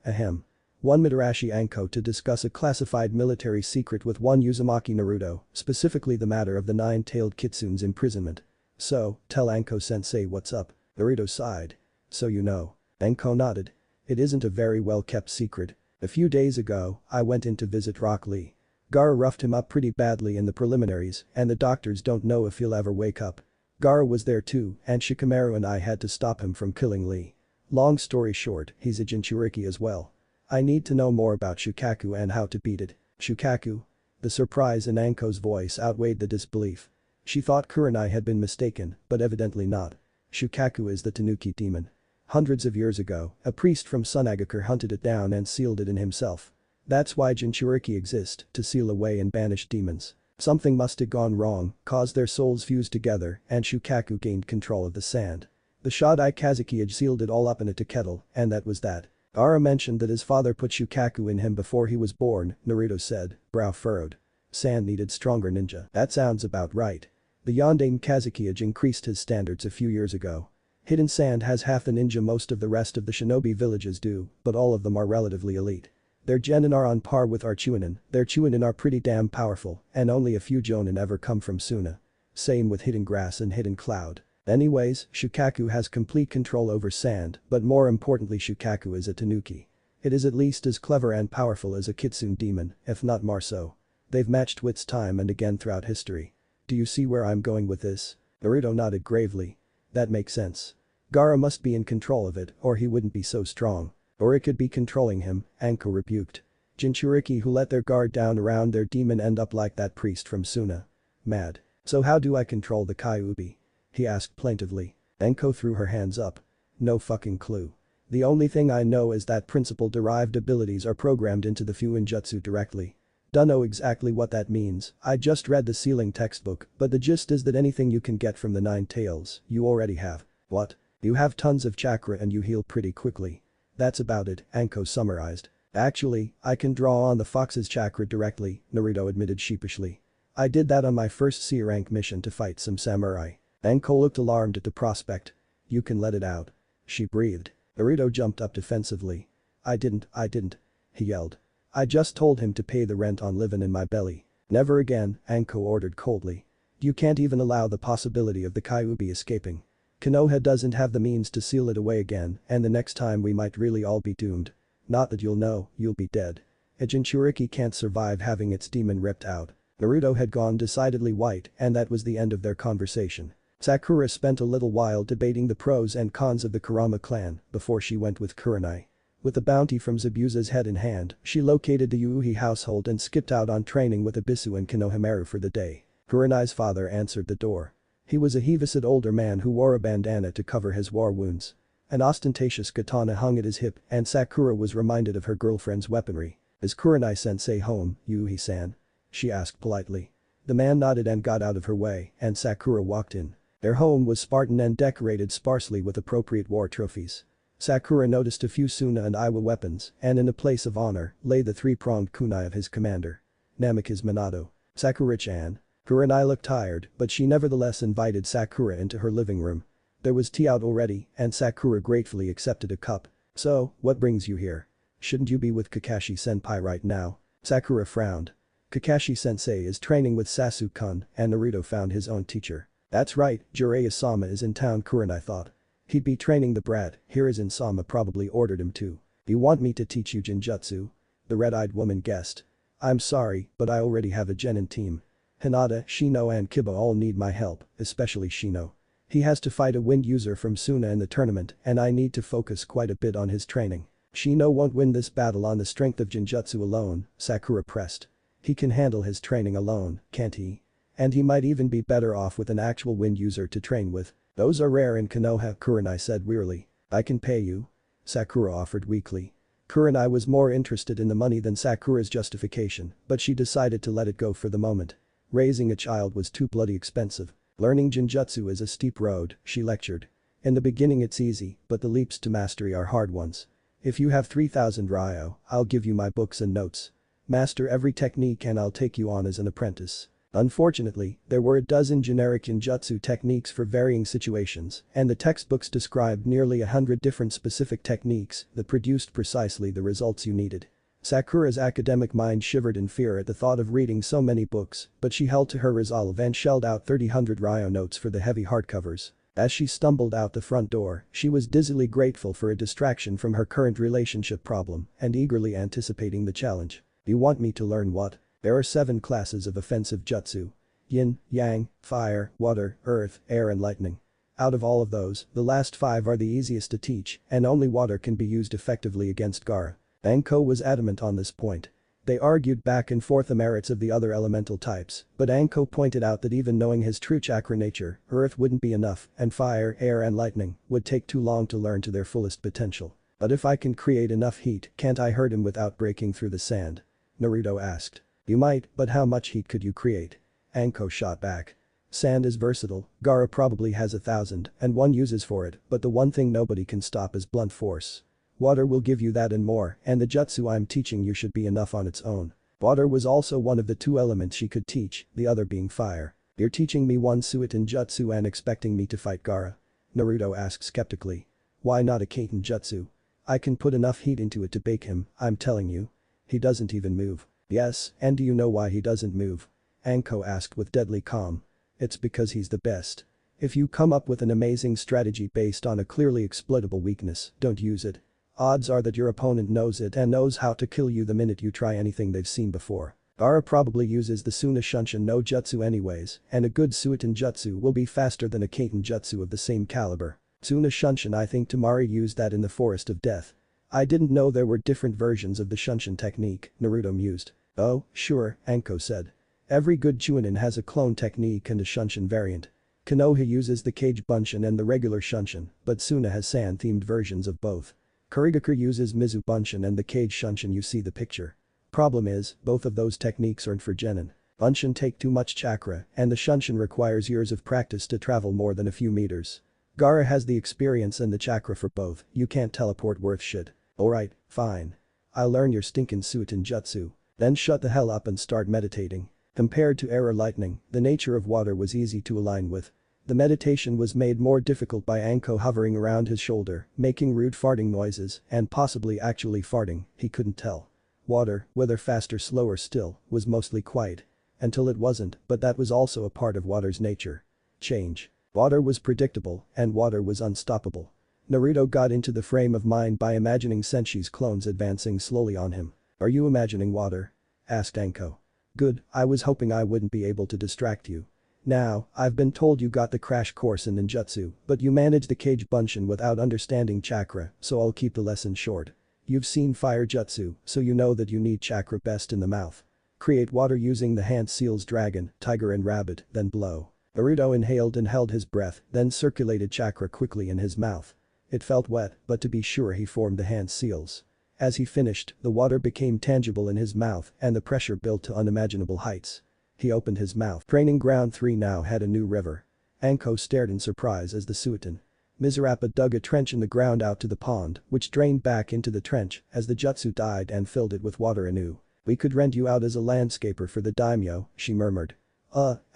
one Mitarashi Anko to discuss a classified military secret with one Uzumaki Naruto, specifically the matter of the 9-tailed kitsune's imprisonment. So, tell Anko-sensei what's up." Naruto sighed. "So you know." Anko nodded. "It isn't a very well-kept secret. A few days ago, I went in to visit Rock Lee. Gaara roughed him up pretty badly in the preliminaries, and the doctors don't know if he'll ever wake up. Gaara was there too, and Shikamaru and I had to stop him from killing Lee. Long story short, he's a Jinchuriki as well. I need to know more about Shukaku and how to beat it." "Shukaku?" The surprise in Anko's voice outweighed the disbelief. She thought Kurenai had been mistaken, but evidently not. "Shukaku is the Tanuki demon. Hundreds of years ago, a priest from Sunagakure hunted it down and sealed it in himself. That's why Jinchuriki exist, to seal away and banish demons. Something must have gone wrong, caused their souls fused together, and Shukaku gained control of the sand. The Shodai Kazuki had sealed it all up in a kettle, and that was that. Gaara mentioned that his father put Shukaku in him before he was born, Naruto said, brow furrowed. Sand needed stronger ninja. That sounds about right. The Yondaime Kazukiage increased his standards a few years ago. Hidden Sand has half the ninja most of the rest of the shinobi villages do, but all of them are relatively elite. Their genin are on par with our chunin, their chunin are pretty damn powerful, and only a few jonin ever come from Suna. Same with Hidden Grass and Hidden Cloud. Anyways, Shukaku has complete control over Sand, but more importantly Shukaku is a tanuki. It is at least as clever and powerful as a kitsune demon, if not more so. They've matched wits time and again throughout history. Do you see where I'm going with this? Naruto nodded gravely. That makes sense. Gaara must be in control of it or he wouldn't be so strong. Or it could be controlling him, Anko rebuked. Jinchuriki who let their guard down around their demon end up like that priest from Suna. Mad. So how do I control the Kyuubi? He asked plaintively. Anko threw her hands up. No fucking clue. The only thing I know is that principle-derived abilities are programmed into the Fuinjutsu directly. Dunno exactly what that means, I just read the ceiling textbook, but the gist is that anything you can get from the Nine Tails, you already have. What? You have tons of chakra and you heal pretty quickly. That's about it, Anko summarized. Actually, I can draw on the fox's chakra directly, Naruto admitted sheepishly. I did that on my first C-rank mission to fight some samurai. Anko looked alarmed at the prospect. You can let it out. She breathed. Naruto jumped up defensively. I didn't, he yelled. I just told him to pay the rent on livin' in my belly. Never again, Anko ordered coldly. You can't even allow the possibility of the Kyuubi escaping. Konoha doesn't have the means to seal it away again and the next time we might really all be doomed. Not that you'll know, you'll be dead. A Jinchuriki can't survive having its demon ripped out. Naruto had gone decidedly white and that was the end of their conversation. Sakura spent a little while debating the pros and cons of the Kurama clan before she went with Kurenai. With the bounty from Zabuza's head in hand, she located the Yuuhi household and skipped out on training with Abisu and Konohamaru for the day. Kurenai's father answered the door. He was a heavised older man who wore a bandana to cover his war wounds. An ostentatious katana hung at his hip and Sakura was reminded of her girlfriend's weaponry. Is Kurenai-sensei home, Yuuhi-san? She asked politely. The man nodded and got out of her way and Sakura walked in. Their home was Spartan and decorated sparsely with appropriate war trophies. Sakura noticed a few Suna and Iwa weapons and in a place of honor lay the three-pronged kunai of his commander. Namikaze Minato. Sakura-chan. Kurenai looked tired but she nevertheless invited Sakura into her living room. There was tea out already and Sakura gratefully accepted a cup. So, what brings you here? Shouldn't you be with Kakashi-senpai right now? Sakura frowned. Kakashi-sensei is training with Sasuke-kun and Naruto found his own teacher. That's right, Jiraiya-sama is in town, Kurenai thought. He'd be training the brat, Hiruzen-sama probably ordered him to. You want me to teach you Jinjutsu? The red-eyed woman guessed. I'm sorry, but I already have a genin team. Hinata, Shino and Kiba all need my help, especially Shino. He has to fight a wind user from Suna in the tournament and I need to focus quite a bit on his training. Shino won't win this battle on the strength of Jinjutsu alone, Sakura pressed. He can handle his training alone, can't he? And he might even be better off with an actual wind user to train with. Those are rare in Konoha, Kurenai said wearily. I can pay you. Sakura offered weakly. Kurenai was more interested in the money than Sakura's justification, but she decided to let it go for the moment. Raising a child was too bloody expensive. Learning Jinjutsu is a steep road, she lectured. In the beginning it's easy, but the leaps to mastery are hard ones. If you have 3,000 Ryo, I'll give you my books and notes. Master every technique and I'll take you on as an apprentice. Unfortunately, there were a dozen generic Jinjutsu techniques for varying situations, and the textbooks described nearly 100 different specific techniques that produced precisely the results you needed. Sakura's academic mind shivered in fear at the thought of reading so many books, but she held to her resolve and shelled out 300 Ryo notes for the heavy hardcovers. As she stumbled out the front door, she was dizzily grateful for a distraction from her current relationship problem and eagerly anticipating the challenge. You want me to learn what? There are 7 classes of offensive jutsu. Yin, Yang, Fire, Water, Earth, Air and Lightning. Out of all of those, the last 5 are the easiest to teach and only water can be used effectively against Gaara. Anko was adamant on this point. They argued back and forth the merits of the other elemental types, but Anko pointed out that even knowing his true chakra nature, Earth wouldn't be enough and Fire, Air and Lightning would take too long to learn to their fullest potential. But if I can create enough heat, can't I hurt him without breaking through the sand? Naruto asked. You might, but how much heat could you create? Anko shot back. Sand is versatile, Gaara probably has 1,000 and one uses for it, but the one thing nobody can stop is blunt force. Water will give you that and more, and the jutsu I'm teaching you should be enough on its own. Water was also one of the two elements she could teach, the other being fire. You're teaching me one Suiton jutsu and expecting me to fight Gaara? Naruto asked skeptically. Why not a Kaiten jutsu? I can put enough heat into it to bake him, I'm telling you. He doesn't even move. Yes, and do you know why he doesn't move? Anko asked with deadly calm. It's because he's the best. If you come up with an amazing strategy based on a clearly exploitable weakness, don't use it. Odds are that your opponent knows it and knows how to kill you the minute you try anything they've seen before. Gaara probably uses the Suna Shunshin no Jutsu anyways, and a good Suiton Jutsu will be faster than a Kaiten Jutsu of the same caliber. Suna Shunshin, I think Temari used that in the Forest of Death. I didn't know there were different versions of the Shunshin technique, Naruto mused. Oh, sure, Anko said. Every good Chunin has a clone technique and a Shunshin variant. Konoha uses the Kage Bunshin and the regular Shunshin, but Suna has Sand-themed versions of both. Kurigaku uses Mizu Bunshin and the Kage Shunshin, you see the picture. Problem is, both of those techniques aren't for genin. Bunshin take too much chakra, and the Shunshin requires years of practice to travel more than a few meters. Gaara has the experience and the chakra for both, you can't teleport worth shit. Alright, fine. I'll learn your stinkin' Suiton jutsu. Then shut the hell up and start meditating. Compared to air or lightning, the nature of water was easy to align with. The meditation was made more difficult by Anko hovering around his shoulder, making rude farting noises, and possibly actually farting, he couldn't tell. Water, whether fast or slow or still, was mostly quiet. Until it wasn't, but that was also a part of water's nature. Change. Water was predictable, and water was unstoppable. Naruto got into the frame of mind by imagining Senshi's clones advancing slowly on him. Are you imagining water? Asked Anko. Good, I was hoping I wouldn't be able to distract you. Now, I've been told you got the crash course in ninjutsu, but you managed the Kage Bunshin without understanding chakra, so I'll keep the lesson short. You've seen fire jutsu, so you know that you need chakra best in the mouth. Create water using the hand seals dragon, tiger and rabbit, then blow. Naruto inhaled and held his breath, then circulated chakra quickly in his mouth. It felt wet, but to be sure he formed the hand seals. As he finished, the water became tangible in his mouth and the pressure built to unimaginable heights. He opened his mouth. Training ground 3 now had a new river. Anko stared in surprise as the Suiton Mizurappa dug a trench in the ground out to the pond, which drained back into the trench as the jutsu died and filled it with water anew. We could rent you out as a landscaper for the daimyo, she murmured.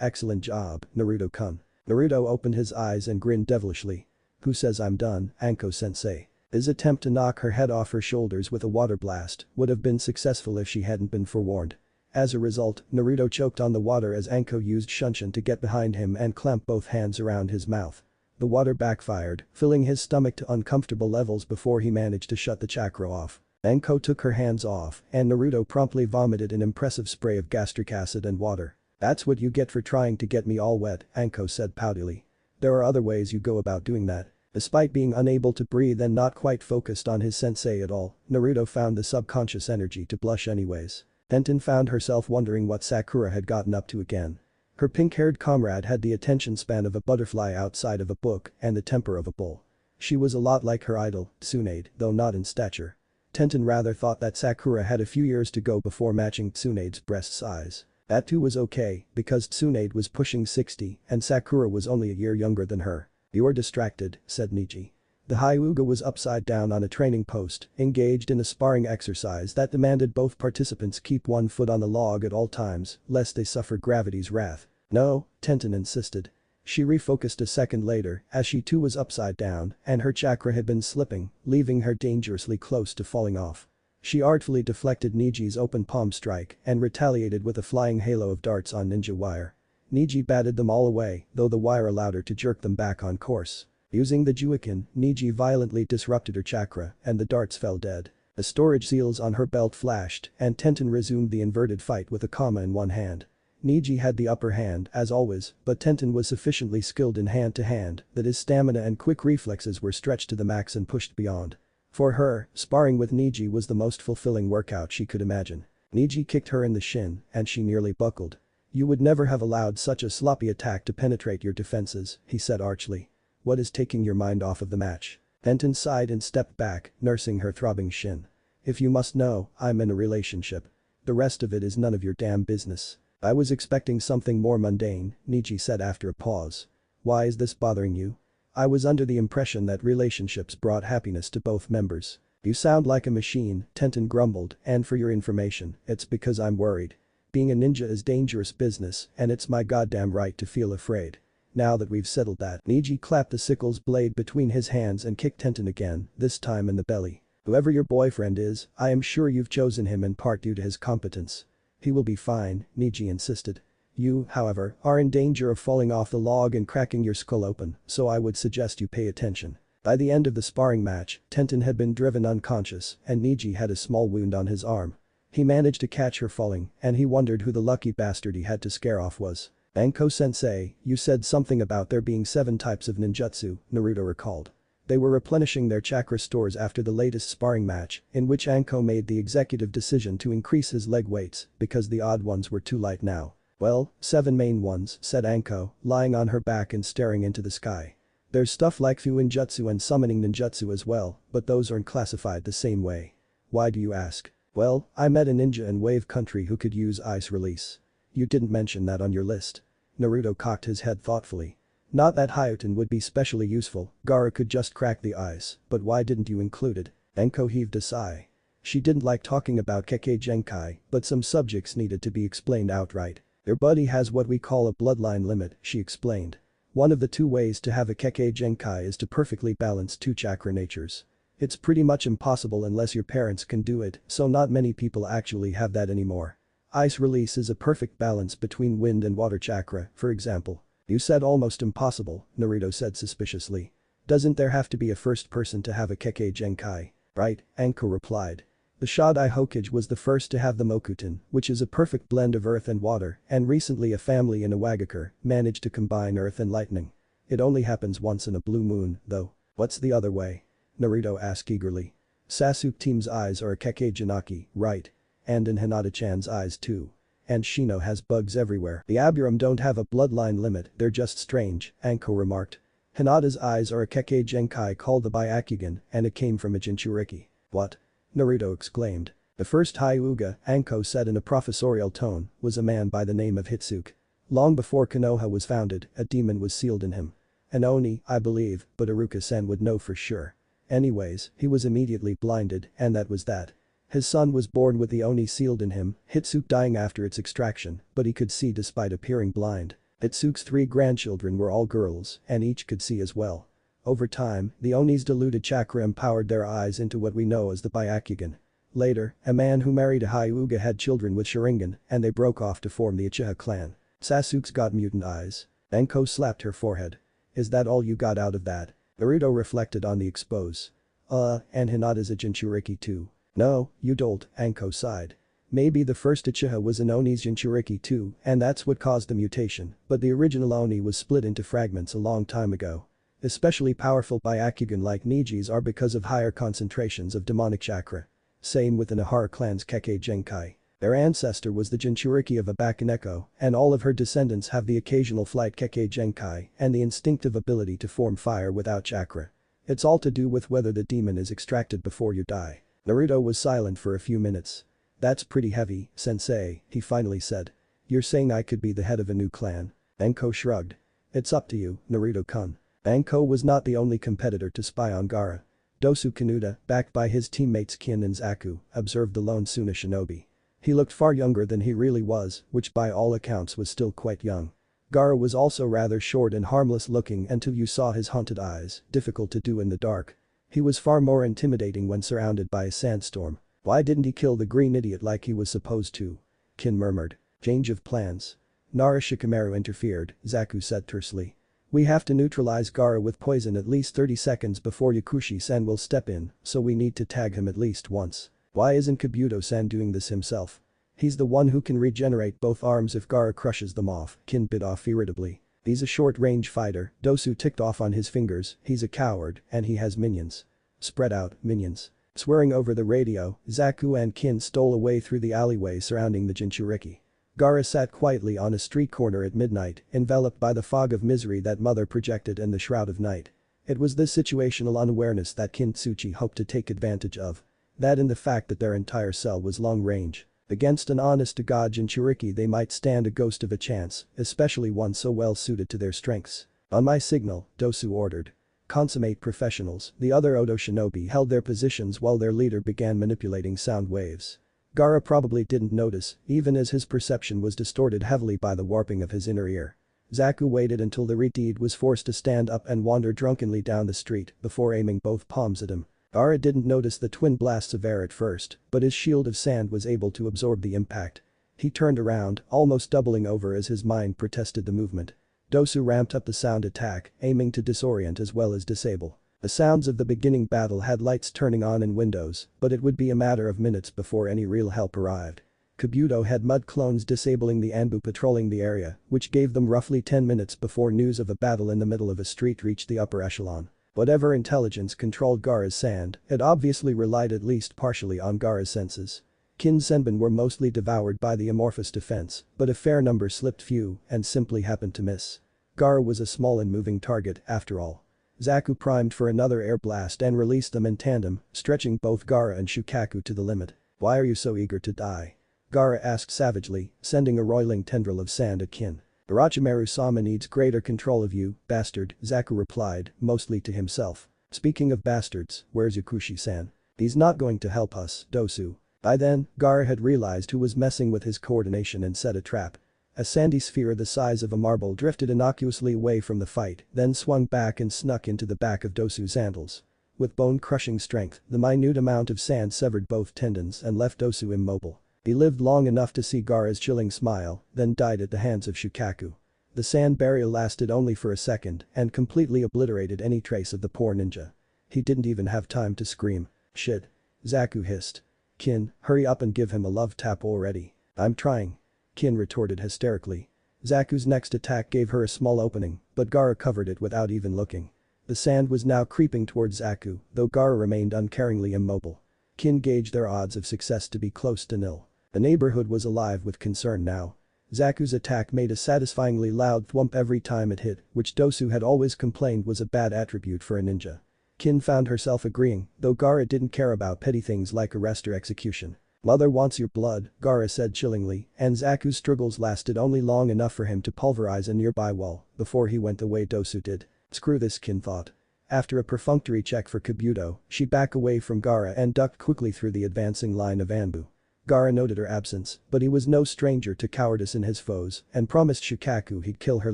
Excellent job, Naruto-kun. Naruto opened his eyes and grinned devilishly. Who says I'm done, Anko-sensei? His attempt to knock her head off her shoulders with a water blast would have been successful if she hadn't been forewarned. As a result, Naruto choked on the water as Anko used Shunshin to get behind him and clamp both hands around his mouth. The water backfired, filling his stomach to uncomfortable levels before he managed to shut the chakra off. Anko took her hands off, and Naruto promptly vomited an impressive spray of gastric acid and water. That's what you get for trying to get me all wet, Anko said poutily. There are other ways you go about doing that. Despite being unable to breathe and not quite focused on his sensei at all, Naruto found the subconscious energy to blush anyways. Tenten found herself wondering what Sakura had gotten up to again. Her pink-haired comrade had the attention span of a butterfly outside of a book and the temper of a bull. She was a lot like her idol, Tsunade, though not in stature. Tenten rather thought that Sakura had a few years to go before matching Tsunade's breast size. That too was okay, because Tsunade was pushing 60 and Sakura was only a year younger than her. You're distracted, said Niji. The Hyuga was upside down on a training post, engaged in a sparring exercise that demanded both participants keep one foot on the log at all times, lest they suffer gravity's wrath. No, Tenten insisted. She refocused a second later, as she too was upside down, and her chakra had been slipping, leaving her dangerously close to falling off. She artfully deflected Niji's open palm strike and retaliated with a flying halo of darts on ninja wire. Niji batted them all away, though the wire allowed her to jerk them back on course. Using the Juikin, Niji violently disrupted her chakra, and the darts fell dead. The storage seals on her belt flashed, and Tenten resumed the inverted fight with a kama in one hand. Niji had the upper hand, as always, but Tenten was sufficiently skilled in hand-to-hand that his stamina and quick reflexes were stretched to the max and pushed beyond. For her, sparring with Niji was the most fulfilling workout she could imagine. Niji kicked her in the shin, and she nearly buckled. You would never have allowed such a sloppy attack to penetrate your defenses, he said archly. What is taking your mind off of the match? Tenten sighed and stepped back, nursing her throbbing shin. If you must know, I'm in a relationship. The rest of it is none of your damn business. I was expecting something more mundane, Niji said after a pause. Why is this bothering you? I was under the impression that relationships brought happiness to both members. You sound like a machine, Tenten grumbled, and for your information, it's because I'm worried. Being a ninja is dangerous business, and it's my goddamn right to feel afraid. Now that we've settled that, Neji clapped the sickle's blade between his hands and kicked Tenten again, this time in the belly. Whoever your boyfriend is, I am sure you've chosen him in part due to his competence. He will be fine, Neji insisted. You, however, are in danger of falling off the log and cracking your skull open, so I would suggest you pay attention. By the end of the sparring match, Tenten had been driven unconscious and Neji had a small wound on his arm. He managed to catch her falling and he wondered who the lucky bastard he had to scare off was. Anko-sensei, you said something about there being 7 types of ninjutsu, Naruto recalled. They were replenishing their chakra stores after the latest sparring match, in which Anko made the executive decision to increase his leg weights because the odd ones were too light now. Well, 7 main ones, said Anko, lying on her back and staring into the sky. There's stuff like Fuinjutsu and summoning ninjutsu as well, but those aren't classified the same way. Why do you ask? Well, I met a ninja in Wave Country who could use ice release. You didn't mention that on your list. Naruto cocked his head thoughtfully. Not that Hyutin would be specially useful, Gaara could just crack the ice, but why didn't you include it? Anko heaved a sigh. She didn't like talking about Kekkei Genkai, but some subjects needed to be explained outright. Your buddy has what we call a bloodline limit, she explained. One of the 2 ways to have a Kekkei Genkai is to perfectly balance 2 chakra natures. It's pretty much impossible unless your parents can do it, so not many people actually have that anymore. Ice release is a perfect balance between wind and water chakra, for example. You said almost impossible, Naruto said suspiciously. Doesn't there have to be a first person to have a Kekkei Genkai? Right, Anko replied. The Shodai Hokage was the first to have the Mokuton, which is a perfect blend of earth and water, and recently a family in Iwagakure managed to combine earth and lightning. It only happens once in a blue moon, though. What's the other way? Naruto asked eagerly. Sasuke team's eyes are a Kekkei Jinaki, right? And in Hinata-chan's eyes too. And Shino has bugs everywhere. The Aburam don't have a bloodline limit, they're just strange, Anko remarked. Hinata's eyes are a Kekkei Genkai called the Byakugan, and it came from a Jinchuriki. What? Naruto exclaimed. The first Hyuga, Anko said in a professorial tone, was a man by the name of Hitsuke. Long before Konoha was founded, a demon was sealed in him. An Oni, I believe, but Iruka-sen would know for sure. Anyways, he was immediately blinded, and that was that. His son was born with the Oni sealed in him, Hitsuke dying after its extraction, but he could see despite appearing blind. Hitsuke's 3 grandchildren were all girls, and each could see as well. Over time, the Oni's diluted chakra empowered their eyes into what we know as the Byakugan. Later, a man who married a Hyuga had children with Sharingan, and they broke off to form the Uchiha clan. Sasuke's got mutant eyes. Anko slapped her forehead. Is that all you got out of that? Naruto reflected on the expose. And Hinata's a Jinchuriki too. No, you don't, Anko sighed. Maybe the first Uchiha was an Oni's Jinchuriki too, and that's what caused the mutation, but the original Oni was split into fragments a long time ago. Especially powerful Byakugan like Neji's are because of higher concentrations of demonic chakra. Same with the Nahara clan's Kekkei Genkai. Their ancestor was the Jinchuriki of a Bakaneko, and all of her descendants have the occasional flight Kekkei Genkai and the instinctive ability to form fire without chakra. It's all to do with whether the demon is extracted before you die. Naruto was silent for a few minutes. That's pretty heavy, sensei, he finally said. You're saying I could be the head of a new clan? Anko shrugged. It's up to you, Naruto-kun. Anko was not the only competitor to spy on Gaara. Dosu Kanuta, backed by his teammates Kin and Zaku, observed the lone Suna shinobi. He looked far younger than he really was, which by all accounts was still quite young. Gaara was also rather short and harmless looking until you saw his haunted eyes, difficult to do in the dark. He was far more intimidating when surrounded by a sandstorm. Why didn't he kill the green idiot like he was supposed to? Kin murmured. Change of plans. Nara Shikamaru interfered, Zaku said tersely. We have to neutralize Gaara with poison at least 30 seconds before Yakushi-san will step in, so we need to tag him at least once. Why isn't Kabuto-san doing this himself? He's the one who can regenerate both arms if Gaara crushes them off, Kin bit off irritably. He's a short-range fighter, Dosu ticked off on his fingers, he's a coward, and he has minions. Spread out, minions. Swearing over the radio, Zaku and Kin stole away through the alleyway surrounding the Jinchuriki. Gaara sat quietly on a street corner at midnight, enveloped by the fog of misery that mother projected and the shroud of night. It was this situational unawareness that Kintsuchi hoped to take advantage of. That and the fact that their entire cell was long range. Against an honest-to-God Jinchuriki they might stand a ghost of a chance, especially one so well suited to their strengths. On my signal, Dosu ordered. Consummate professionals, the other Odo shinobi held their positions while their leader began manipulating sound waves. Gaara probably didn't notice, even as his perception was distorted heavily by the warping of his inner ear. Zaku waited until the Redeed was forced to stand up and wander drunkenly down the street before aiming both palms at him. Gaara didn't notice the twin blasts of air at first, but his shield of sand was able to absorb the impact. He turned around, almost doubling over as his mind protested the movement. Dosu ramped up the sound attack, aiming to disorient as well as disable. The sounds of the beginning battle had lights turning on in windows, but it would be a matter of minutes before any real help arrived. Kabuto had mud clones disabling the Anbu patrolling the area, which gave them roughly 10 minutes before news of a battle in the middle of a street reached the upper echelon. Whatever intelligence controlled Gaara's sand, it obviously relied at least partially on Gaara's senses. Kin Senbin were mostly devoured by the amorphous defense, but a fair number slipped few and simply happened to miss. Gaara was a small and moving target, after all. Zaku primed for another air blast and released them in tandem, stretching both Gaara and Shukaku to the limit. "Why are you so eager to die?" Gaara asked savagely, sending a roiling tendril of sand at Kin. "Orochimaru-sama needs greater control of you, bastard," Zaku replied, mostly to himself. "Speaking of bastards, where's Yakushi-san? He's not going to help us, Dosu." By then, Gaara had realized who was messing with his coordination and set a trap. A sandy sphere the size of a marble drifted innocuously away from the fight, then swung back and snuck into the back of Dosu's sandals. With bone-crushing strength, the minute amount of sand severed both tendons and left Dosu immobile. He lived long enough to see Gaara's chilling smile, then died at the hands of Shukaku. The sand burial lasted only for a second and completely obliterated any trace of the poor ninja. He didn't even have time to scream. "Shit." Zaku hissed. "Kin, hurry up and give him a love tap already." "I'm trying." Kin retorted hysterically. Zaku's next attack gave her a small opening, but Gaara covered it without even looking. The sand was now creeping towards Zaku, though Gaara remained uncaringly immobile. Kin gauged their odds of success to be close to nil. The neighborhood was alive with concern now. Zaku's attack made a satisfyingly loud thwump every time it hit, which Dosu had always complained was a bad attribute for a ninja. Kin found herself agreeing, though Gaara didn't care about petty things like arrest or execution. "Mother wants your blood," Gaara said chillingly, and Zaku's struggles lasted only long enough for him to pulverize a nearby wall before he went the way Dosu did. Screw this, Kin thought. After a perfunctory check for Kabuto, she backed away from Gaara and ducked quickly through the advancing line of Anbu. Gaara noted her absence, but he was no stranger to cowardice in his foes and promised Shukaku he'd kill her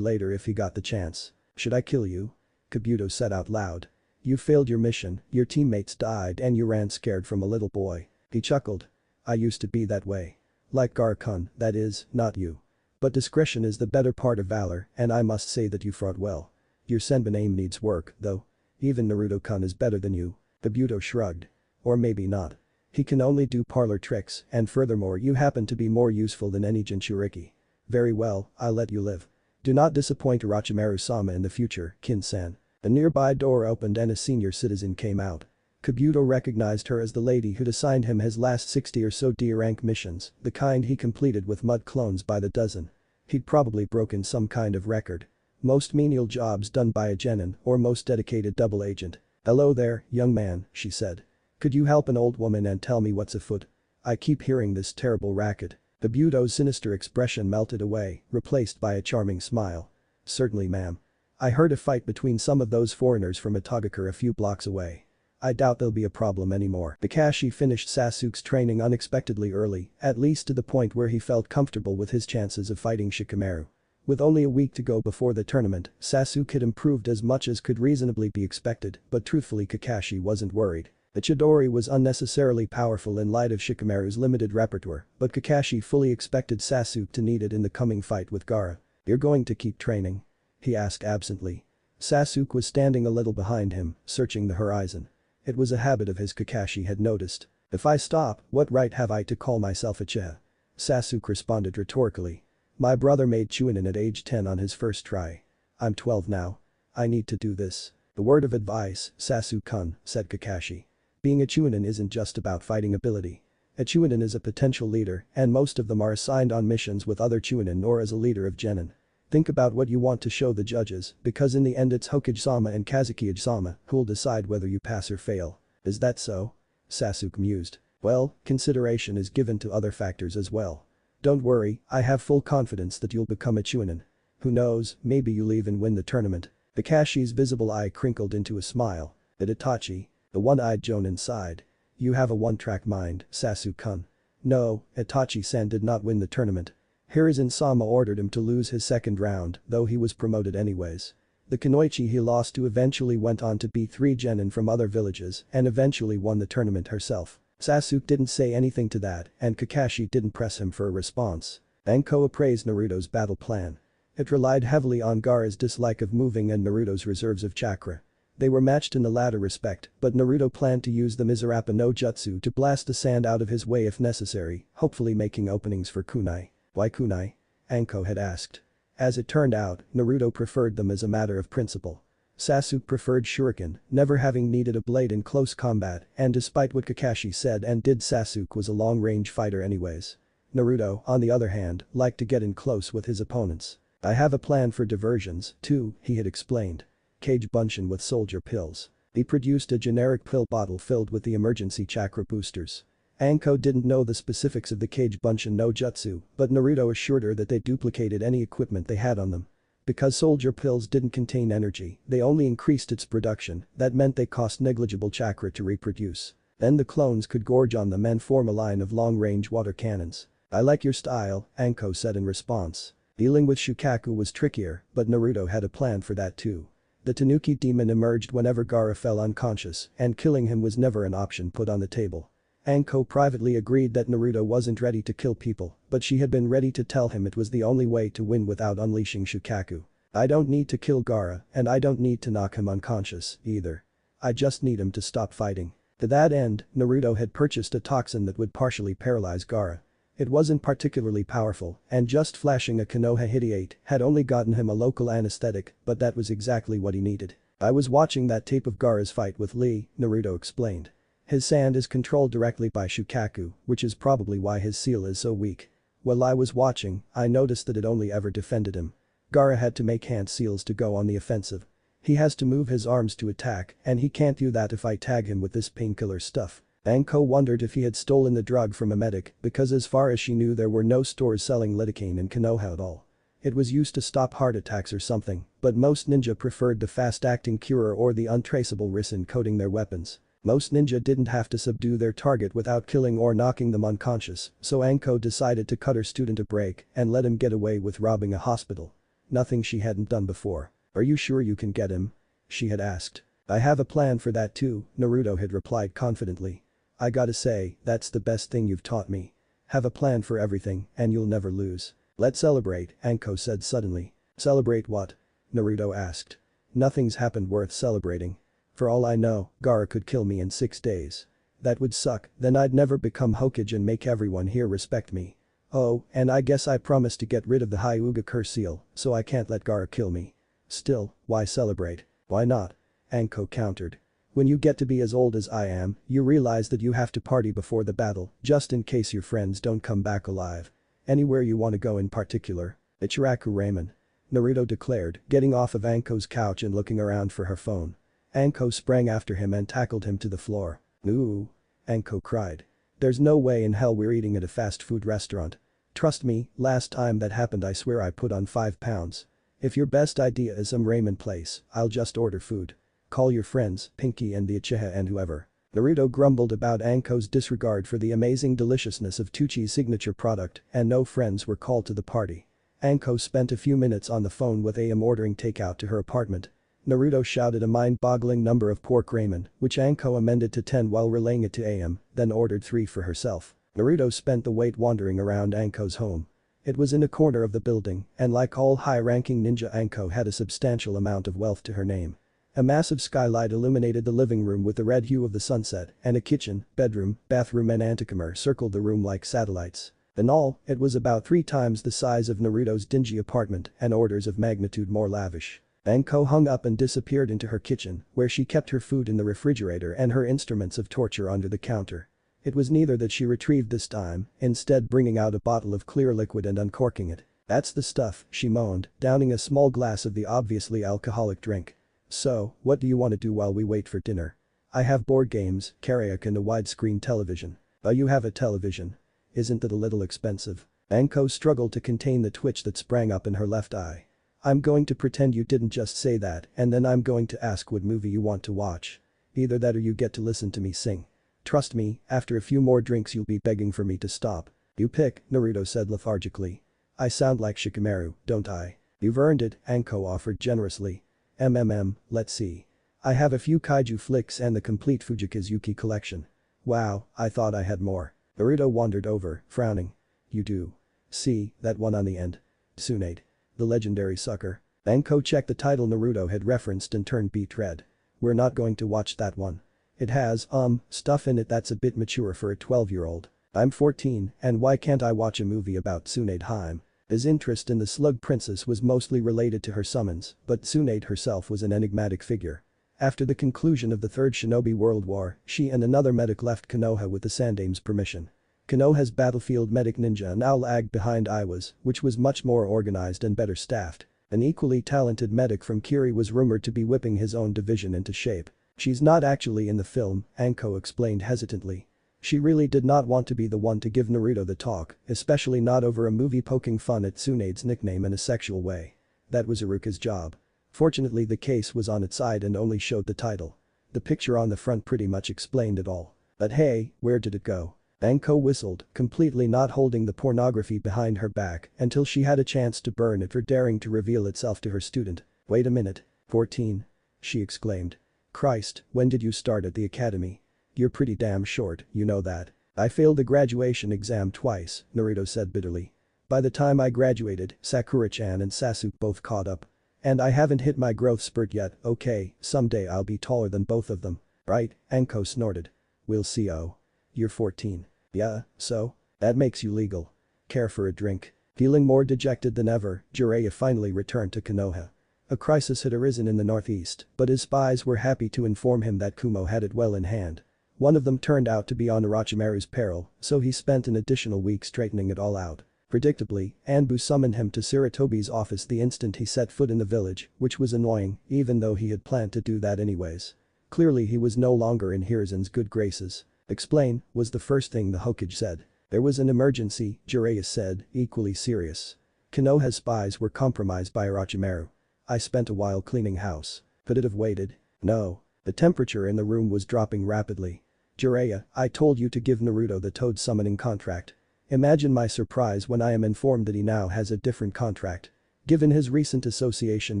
later if he got the chance. "Should I kill you?" Kabuto said out loud. "You failed your mission, your teammates died and you ran scared from a little boy." He chuckled. "I used to be that way. Like Gaara-kun, that is, not you. But discretion is the better part of valor and I must say that you fought well. Your Senbin aim needs work, though. Even Naruto-kun is better than you." Kabuto shrugged. "Or maybe not. He can only do parlor tricks and furthermore you happen to be more useful than any Jinchuriki." "Very well, I'll let you live. Do not disappoint Orochimaru-sama in the future, Kin-san." A nearby door opened and a senior citizen came out. Kabuto recognized her as the lady who'd assigned him his last 60 or so D-rank missions, the kind he completed with mud clones by the dozen. He'd probably broken some kind of record. Most menial jobs done by a genin or most dedicated double agent. "Hello there, young man," she said. "Could you help an old woman and tell me what's afoot? I keep hearing this terrible racket." Kabuto's sinister expression melted away, replaced by a charming smile. "Certainly, ma'am. I heard a fight between some of those foreigners from Itagakure a few blocks away. I doubt there'll be a problem anymore." Kakashi finished Sasuke's training unexpectedly early, at least to the point where he felt comfortable with his chances of fighting Shikamaru. With only a week to go before the tournament, Sasuke had improved as much as could reasonably be expected, but truthfully Kakashi wasn't worried. The Chidori was unnecessarily powerful in light of Shikamaru's limited repertoire, but Kakashi fully expected Sasuke to need it in the coming fight with Gaara. "You're going to keep training?" he asked absently. Sasuke was standing a little behind him, searching the horizon. It was a habit of his Kakashi had noticed. "If I stop, what right have I to call myself a Uchiha?" Sasuke responded rhetorically. "My brother made Chunin at age 10 on his first try. I'm 12 now. I need to do this." "The word of advice, Sasuke-kun," said Kakashi. "Being a Chunin isn't just about fighting ability. A Chunin is a potential leader and most of them are assigned on missions with other Chunin or as a leader of genin. Think about what you want to show the judges because in the end it's Hokage-sama and Kazuki-sama who'll decide whether you pass or fail." "Is that so?" Sasuke mused. "Well, consideration is given to other factors as well. Don't worry, I have full confidence that you'll become a Chunin. Who knows, maybe you'll even win the tournament." Kakashi's visible eye crinkled into a smile. At Itachi. The one-eyed Jonin sighed. You have a one-track mind, Sasuke-kun. No, Itachi-san did not win the tournament. Hiruzen-sama ordered him to lose his second round, though he was promoted anyways. The Kunoichi he lost to eventually went on to beat 3 genin from other villages and eventually won the tournament herself. Sasuke didn't say anything to that and Kakashi didn't press him for a response. Anko appraised Naruto's battle plan. It relied heavily on Gaara's dislike of moving and Naruto's reserves of chakra. They were matched in the latter respect, but Naruto planned to use the Mizurappa no Jutsu to blast the sand out of his way if necessary, hopefully making openings for kunai. Why kunai? Anko had asked. As it turned out, Naruto preferred them as a matter of principle. Sasuke preferred shuriken, never having needed a blade in close combat, and despite what Kakashi said and did, Sasuke was a long-range fighter anyways. Naruto, on the other hand, liked to get in close with his opponents. I have a plan for diversions, too, he had explained. Cage Bunshin with soldier pills. He produced a generic pill bottle filled with the emergency chakra boosters. Anko didn't know the specifics of the Cage Bunshin no Jutsu, but Naruto assured her that they duplicated any equipment they had on them. Because soldier pills didn't contain energy, they only increased its production, that meant they cost negligible chakra to reproduce. Then the clones could gorge on them and form a line of long-range water cannons. I like your style, Anko said in response. Dealing with Shukaku was trickier, but Naruto had a plan for that too. The Tanuki demon emerged whenever Gaara fell unconscious, and killing him was never an option put on the table. Anko privately agreed that Naruto wasn't ready to kill people, but she had been ready to tell him it was the only way to win without unleashing Shukaku. I don't need to kill Gaara, and I don't need to knock him unconscious, either. I just need him to stop fighting. To that end, Naruto had purchased a toxin that would partially paralyze Gaara. It wasn't particularly powerful, and just flashing a Konoha Hideate had only gotten him a local anesthetic, but that was exactly what he needed. I was watching that tape of Gaara's fight with Lee, Naruto explained. His sand is controlled directly by Shukaku, which is probably why his seal is so weak. While I was watching, I noticed that it only ever defended him. Gaara had to make hand seals to go on the offensive. He has to move his arms to attack, and he can't do that if I tag him with this painkiller stuff. Anko wondered if he had stolen the drug from a medic because as far as she knew there were no stores selling lidocaine in Konoha at all. It was used to stop heart attacks or something, but most ninja preferred the fast-acting Cure or the untraceable Ricin coating their weapons. Most ninja didn't have to subdue their target without killing or knocking them unconscious, so Anko decided to cut her student a break and let him get away with robbing a hospital. Nothing she hadn't done before. Are you sure you can get him? She had asked. I have a plan for that too, Naruto had replied confidently. I gotta say, that's the best thing you've taught me. Have a plan for everything, and you'll never lose. Let's celebrate, Anko said suddenly. Celebrate what? Naruto asked. Nothing's happened worth celebrating. For all I know, Gaara could kill me in 6 days. That would suck, then I'd never become Hokage and make everyone here respect me. Oh, and I guess I promised to get rid of the Hyuga curse seal, so I can't let Gaara kill me. Still, why celebrate? Why not? Anko countered. When you get to be as old as I am, you realize that you have to party before the battle, just in case your friends don't come back alive. Anywhere you want to go in particular? Ichiraku Ramen. Naruto declared, getting off of Anko's couch and looking around for her phone. Anko sprang after him and tackled him to the floor. Ooh. Anko cried. There's no way in hell we're eating at a fast food restaurant. Trust me, last time that happened I swear I put on 5 pounds. If your best idea is some ramen place, I'll just order food. Call your friends, Pinky and the Uchiha and whoever. Naruto grumbled about Anko's disregard for the amazing deliciousness of Tuchi's signature product and no friends were called to the party. Anko spent a few minutes on the phone with AM ordering takeout to her apartment. Naruto shouted a mind-boggling number of pork ramen, which Anko amended to 10 while relaying it to AM, then ordered 3 for herself. Naruto spent the wait wandering around Anko's home. It was in a corner of the building, and like all high-ranking ninja, Anko had a substantial amount of wealth to her name. A massive skylight illuminated the living room with the red hue of the sunset, and a kitchen, bedroom, bathroom and antichamber circled the room like satellites. In all, it was about 3 times the size of Naruto's dingy apartment and orders of magnitude more lavish. Anko hung up and disappeared into her kitchen, where she kept her food in the refrigerator and her instruments of torture under the counter. It was neither that she retrieved this time, instead bringing out a bottle of clear liquid and uncorking it. That's the stuff, she moaned, downing a small glass of the obviously alcoholic drink. So, what do you want to do while we wait for dinner? I have board games, karaoke and a widescreen television. Oh, you have a television. Isn't that a little expensive? Anko struggled to contain the twitch that sprang up in her left eye. I'm going to pretend you didn't just say that and then I'm going to ask what movie you want to watch. Either that or you get to listen to me sing. Trust me, after a few more drinks you'll be begging for me to stop. You pick, Naruto said lethargically. I sound like Shikamaru, don't I? You've earned it, Anko offered generously. Let's see. I have a few kaiju flicks and the complete Fujikazuki collection. Wow, I thought I had more. Naruto wandered over, frowning. You do. See, that one on the end. Tsunade. The legendary sucker. Anko checked the title Naruto had referenced and turned beet red. We're not going to watch that one. It has, stuff in it that's a bit mature for a 12-year-old. I'm 14, and why can't I watch a movie about Tsunade Haim? His interest in the Slug Princess was mostly related to her summons, but Tsunade herself was an enigmatic figure. After the conclusion of the Third Shinobi World War, she and another medic left Konoha with the Sandame's permission. Konoha's battlefield medic ninja now lagged behind Iwa's, which was much more organized and better staffed. An equally talented medic from Kiri was rumored to be whipping his own division into shape. She's not actually in the film, Anko explained hesitantly. She really did not want to be the one to give Naruto the talk, especially not over a movie poking fun at Tsunade's nickname in a sexual way. That was Iruka's job. Fortunately the case was on its side and only showed the title. The picture on the front pretty much explained it all. But hey, where did it go? Anko whistled, completely not holding the pornography behind her back until she had a chance to burn it for daring to reveal itself to her student. Wait a minute. 14? She exclaimed. Christ, when did you start at the academy? You're pretty damn short, you know that. I failed the graduation exam twice, Naruto said bitterly. By the time I graduated, Sakura-chan and Sasuke both caught up. And I haven't hit my growth spurt yet, okay, someday I'll be taller than both of them. Right? Anko snorted. We'll see. Oh. You're 14. Yeah, so? That makes you legal. Care for a drink? Feeling more dejected than ever, Jiraiya finally returned to Konoha. A crisis had arisen in the northeast, but his spies were happy to inform him that Kumo had it well in hand. One of them turned out to be on Orochimaru's peril, so he spent an additional week straightening it all out. Predictably, Anbu summoned him to Sarutobi's office the instant he set foot in the village, which was annoying, even though he had planned to do that anyways. Clearly he was no longer in Hiruzen's good graces. Explain, was the first thing the Hokage said. There was an emergency, Jiraiya said, equally serious. Konoha's spies were compromised by Orochimaru. I spent a while cleaning house. Could it have waited? No. The temperature in the room was dropping rapidly. Jiraiya, I told you to give Naruto the toad summoning contract. Imagine my surprise when I am informed that he now has a different contract. Given his recent association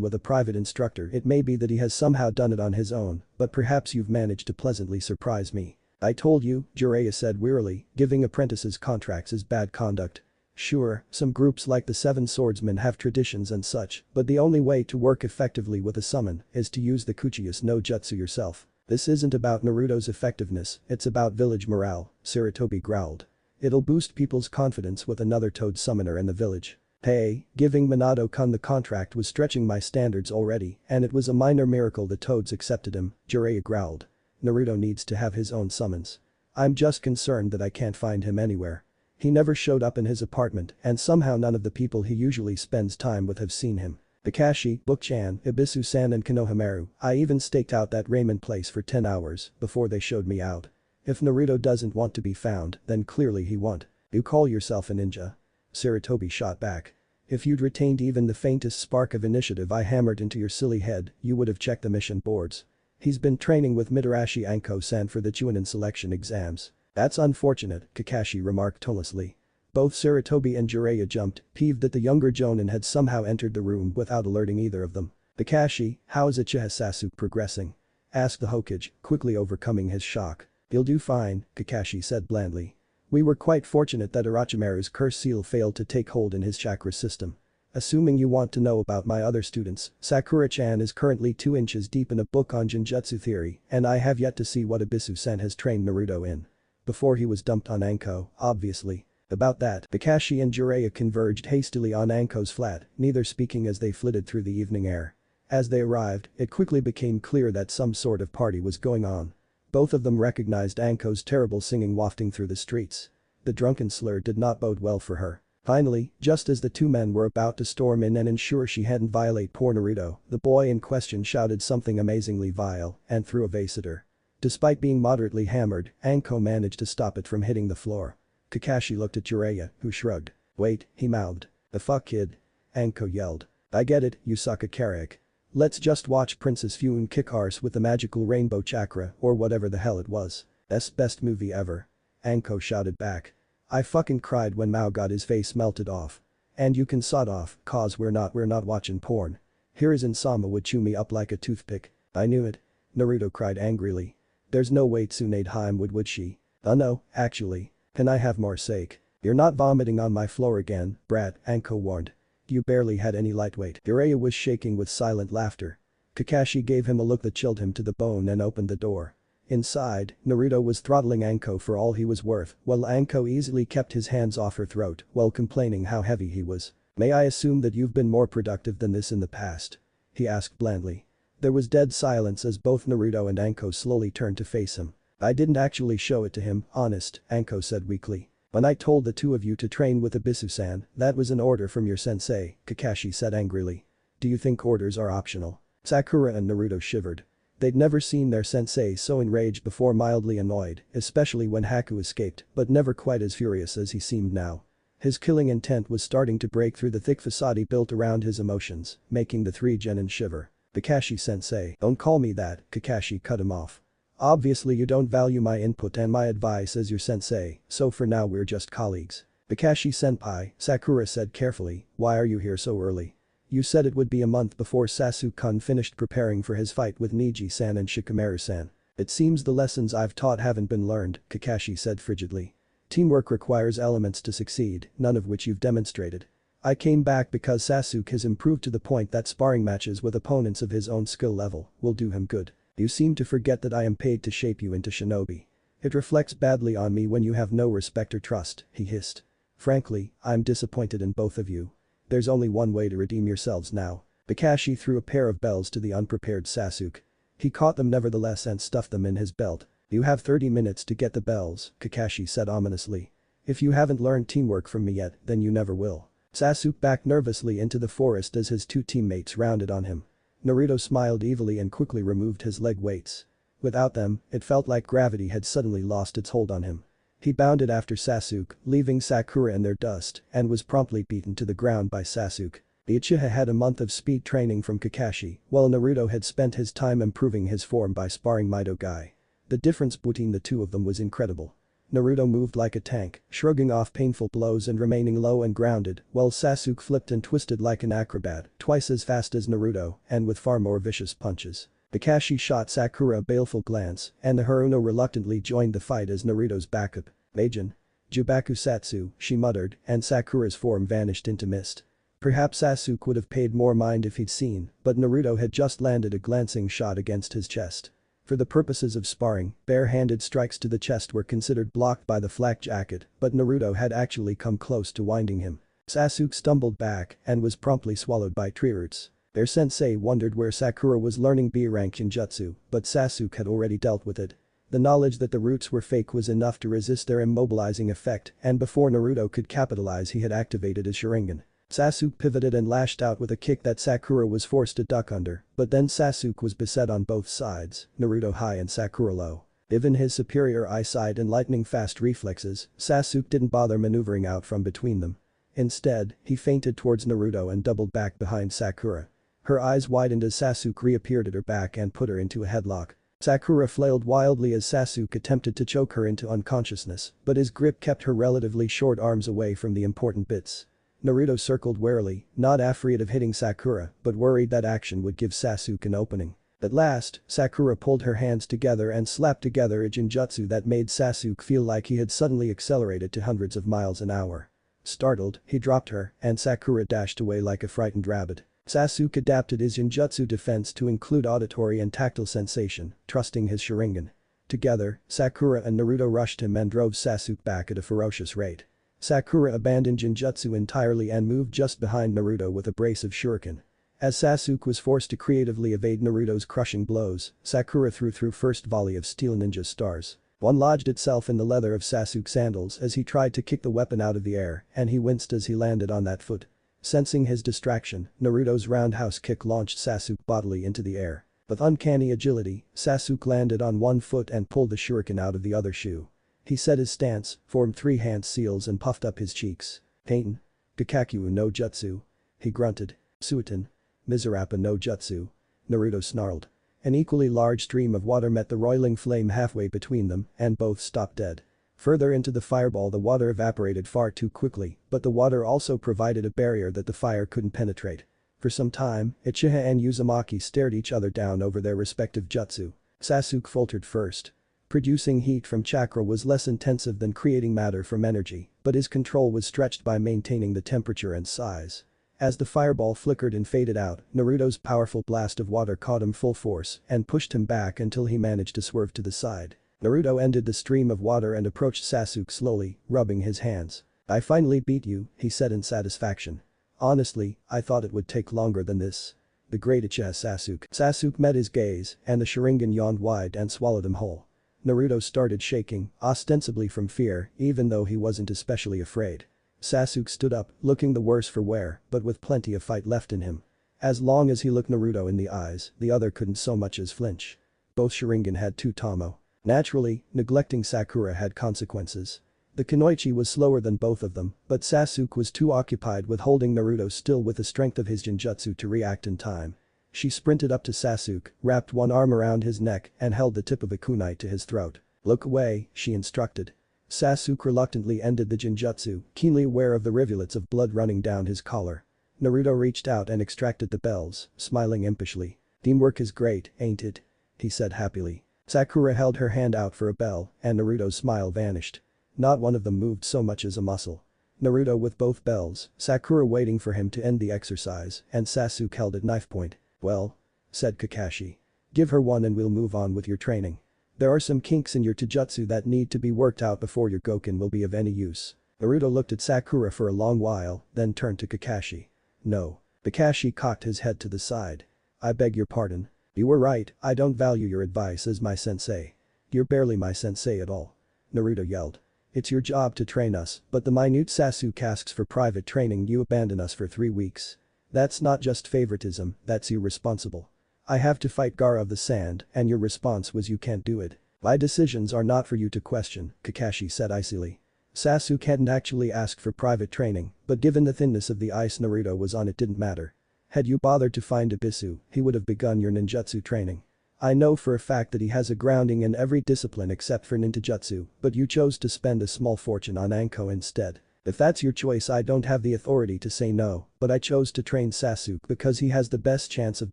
with a private instructor, it may be that he has somehow done it on his own, but perhaps you've managed to pleasantly surprise me. I told you, Jiraiya said wearily, giving apprentices contracts is bad conduct. Sure, some groups like the Seven Swordsmen have traditions and such, but the only way to work effectively with a summon is to use the Kuchiyas no Jutsu yourself. This isn't about Naruto's effectiveness, it's about village morale, Sarutobi growled. It'll boost people's confidence with another toad summoner in the village. Hey, giving Minato-kun the contract was stretching my standards already, and it was a minor miracle the toads accepted him, Jiraiya growled. Naruto needs to have his own summons. I'm just concerned that I can't find him anywhere. He never showed up in his apartment, and somehow none of the people he usually spends time with have seen him. Kakashi, Book-chan, Ibisu-san and Konohamaru, I even staked out that ramen place for 10 hours before they showed me out. If Naruto doesn't want to be found, then clearly he won't. You call yourself a ninja? Sarutobi shot back. If you'd retained even the faintest spark of initiative I hammered into your silly head, you would have checked the mission boards. He's been training with Mitarashi Anko-san for the Chunin selection exams. That's unfortunate, Kakashi remarked tonelessly. Both Sarutobi and Jiraiya jumped, peeved that the younger Jonin had somehow entered the room without alerting either of them. Kakashi, how is Uchiha Sasuke progressing? Asked the Hokage, quickly overcoming his shock. He'll do fine, Kakashi said blandly. We were quite fortunate that Orochimaru's curse seal failed to take hold in his chakra system. Assuming you want to know about my other students, Sakura-chan is currently 2 inches deep in a book on Genjutsu theory, and I have yet to see what Ibisu-sen has trained Naruto in. Before he was dumped on Anko, obviously. About that, Kakashi and Jiraiya converged hastily on Anko's flat, neither speaking as they flitted through the evening air. As they arrived, it quickly became clear that some sort of party was going on. Both of them recognized Anko's terrible singing wafting through the streets. The drunken slur did not bode well for her. Finally, just as the two men were about to storm in and ensure she hadn't violated poor Naruto, the boy in question shouted something amazingly vile and threw a vase at her. Despite being moderately hammered, Anko managed to stop it from hitting the floor. Kakashi looked at Jiraiya, who shrugged. Wait, he mouthed. The fuck kid? Anko yelled. I get it, you suck at Carrick. Let's just watch Princess Fune kick arse with the magical rainbow chakra or whatever the hell it was. That's best movie ever. Anko shouted back. I fucking cried when Mao got his face melted off. And you can sod off, cause we're not watching porn. Here is Insama would chew me up like a toothpick. I knew it. Naruto cried angrily. There's no way Tsunade's Heim would she? No, actually. Can I have more sake? You're not vomiting on my floor again, brat, Anko warned. You barely had any lightweight. Jiraiya was shaking with silent laughter. Kakashi gave him a look that chilled him to the bone and opened the door. Inside, Naruto was throttling Anko for all he was worth, while Anko easily kept his hands off her throat while complaining how heavy he was. May I assume that you've been more productive than this in the past? He asked blandly. There was dead silence as both Naruto and Anko slowly turned to face him. I didn't actually show it to him, honest, Anko said weakly. When I told the two of you to train with Abisu-san, that was an order from your sensei, Kakashi said angrily. Do you think orders are optional? Sakura and Naruto shivered. They'd never seen their sensei so enraged before, mildly annoyed, especially when Haku escaped, but never quite as furious as he seemed now. His killing intent was starting to break through the thick facade he built around his emotions, making the three genin shiver. Kakashi-sensei, don't call me that, Kakashi cut him off. Obviously you don't value my input and my advice as your sensei, so for now we're just colleagues. Kakashi-senpai, Sakura said carefully, why are you here so early? You said it would be a month before Sasuke-kun finished preparing for his fight with Niji-san and Shikamaru-san. It seems the lessons I've taught haven't been learned, Kakashi said frigidly. Teamwork requires elements to succeed, none of which you've demonstrated. I came back because Sasuke has improved to the point that sparring matches with opponents of his own skill level will do him good. You seem to forget that I am paid to shape you into shinobi. It reflects badly on me when you have no respect or trust, he hissed. Frankly, I'm disappointed in both of you. There's only one way to redeem yourselves now. Kakashi threw a pair of bells to the unprepared Sasuke. He caught them nevertheless and stuffed them in his belt. You have 30 minutes to get the bells, Kakashi said ominously. If you haven't learned teamwork from me yet, then you never will. Sasuke backed nervously into the forest as his two teammates rounded on him. Naruto smiled evilly and quickly removed his leg weights. Without them, it felt like gravity had suddenly lost its hold on him. He bounded after Sasuke, leaving Sakura in their dust, and was promptly beaten to the ground by Sasuke. The Uchiha had a month of speed training from Kakashi, while Naruto had spent his time improving his form by sparring Mido Gai. The difference between the two of them was incredible. Naruto moved like a tank, shrugging off painful blows and remaining low and grounded, while Sasuke flipped and twisted like an acrobat, twice as fast as Naruto, and with far more vicious punches. Kakashi shot Sakura a baleful glance, and the Haruno reluctantly joined the fight as Naruto's backup. Meijin. Jubaku Satsu, she muttered, and Sakura's form vanished into mist. Perhaps Sasuke would have paid more mind if he'd seen, but Naruto had just landed a glancing shot against his chest. For the purposes of sparring, bare-handed strikes to the chest were considered blocked by the flak jacket, but Naruto had actually come close to winding him. Sasuke stumbled back and was promptly swallowed by tree roots. Their sensei wondered where Sakura was learning B-rank ninjutsu, but Sasuke had already dealt with it. The knowledge that the roots were fake was enough to resist their immobilizing effect, and before Naruto could capitalize he had activated his Sharingan. Sasuke pivoted and lashed out with a kick that Sakura was forced to duck under, but then Sasuke was beset on both sides, Naruto high and Sakura low. Given his superior eyesight and lightning-fast reflexes, Sasuke didn't bother maneuvering out from between them. Instead, he feinted towards Naruto and doubled back behind Sakura. Her eyes widened as Sasuke reappeared at her back and put her into a headlock. Sakura flailed wildly as Sasuke attempted to choke her into unconsciousness, but his grip kept her relatively short arms away from the important bits. Naruto circled warily, not afraid of hitting Sakura, but worried that action would give Sasuke an opening. At last, Sakura pulled her hands together and slapped together a genjutsu that made Sasuke feel like he had suddenly accelerated to hundreds of miles an hour. Startled, he dropped her, and Sakura dashed away like a frightened rabbit. Sasuke adapted his genjutsu defense to include auditory and tactile sensation, trusting his Sharingan. Together, Sakura and Naruto rushed him and drove Sasuke back at a ferocious rate. Sakura abandoned genjutsu entirely and moved just behind Naruto with a brace of shuriken. As Sasuke was forced to creatively evade Naruto's crushing blows, Sakura threw first volley of steel ninja stars. One lodged itself in the leather of Sasuke's sandals as he tried to kick the weapon out of the air, and he winced as he landed on that foot. Sensing his distraction, Naruto's roundhouse kick launched Sasuke bodily into the air. With uncanny agility, Sasuke landed on one foot and pulled the shuriken out of the other shoe. He set his stance, formed three hand seals and puffed up his cheeks. Pain. Kakakyu no jutsu. He grunted. Suiton. Mizurappa no Jutsu. Naruto snarled. An equally large stream of water met the roiling flame halfway between them and both stopped dead. Further into the fireball the water evaporated far too quickly, but the water also provided a barrier that the fire couldn't penetrate. For some time, Uchiha and Uzumaki stared each other down over their respective jutsu. Sasuke faltered first. Producing heat from chakra was less intensive than creating matter from energy, but his control was stretched by maintaining the temperature and size. As the fireball flickered and faded out, Naruto's powerful blast of water caught him full force and pushed him back until he managed to swerve to the side. Naruto ended the stream of water and approached Sasuke slowly, rubbing his hands. "I finally beat you," he said in satisfaction. "Honestly, I thought it would take longer than this." The great Uchiha Sasuke. Sasuke met his gaze, and the Sharingan yawned wide and swallowed him whole. Naruto started shaking, ostensibly from fear, even though he wasn't especially afraid. Sasuke stood up, looking the worse for wear, but with plenty of fight left in him. As long as he looked Naruto in the eyes, the other couldn't so much as flinch. Both Sharingan had 2 Tamo. Naturally, neglecting Sakura had consequences. The Kunoichi was slower than both of them, but Sasuke was too occupied with holding Naruto still with the strength of his Genjutsu to react in time. She sprinted up to Sasuke, wrapped one arm around his neck and held the tip of a kunai to his throat. "Look away," she instructed. Sasuke reluctantly ended the Genjutsu, keenly aware of the rivulets of blood running down his collar. Naruto reached out and extracted the bells, smiling impishly. "Teamwork is great, ain't it?" he said happily. Sakura held her hand out for a bell, and Naruto's smile vanished. Not one of them moved so much as a muscle. Naruto with both bells, Sakura waiting for him to end the exercise, and Sasuke held at knife point. "Well?" said Kakashi. "Give her one and we'll move on with your training. There are some kinks in your taijutsu that need to be worked out before your Goken will be of any use." Naruto looked at Sakura for a long while, then turned to Kakashi. "No." Kakashi cocked his head to the side. "I beg your pardon. You were right, I don't value your advice as my sensei." "You're barely my sensei at all," Naruto yelled. "It's your job to train us, but the minute Sasuke asks for private training you abandon us for 3 weeks. That's not just favoritism, that's irresponsible. I have to fight Gaara of the Sand and your response was you can't do it. My decisions are not for you to question," Kakashi said icily. Sasuke hadn't actually asked for private training, but given the thinness of the ice Naruto was on it didn't matter. "Had you bothered to find Ibisu, he would have begun your ninjutsu training. I know for a fact that he has a grounding in every discipline except for ninjutsu, but you chose to spend a small fortune on Anko instead. If that's your choice I don't have the authority to say no, but I chose to train Sasuke because he has the best chance of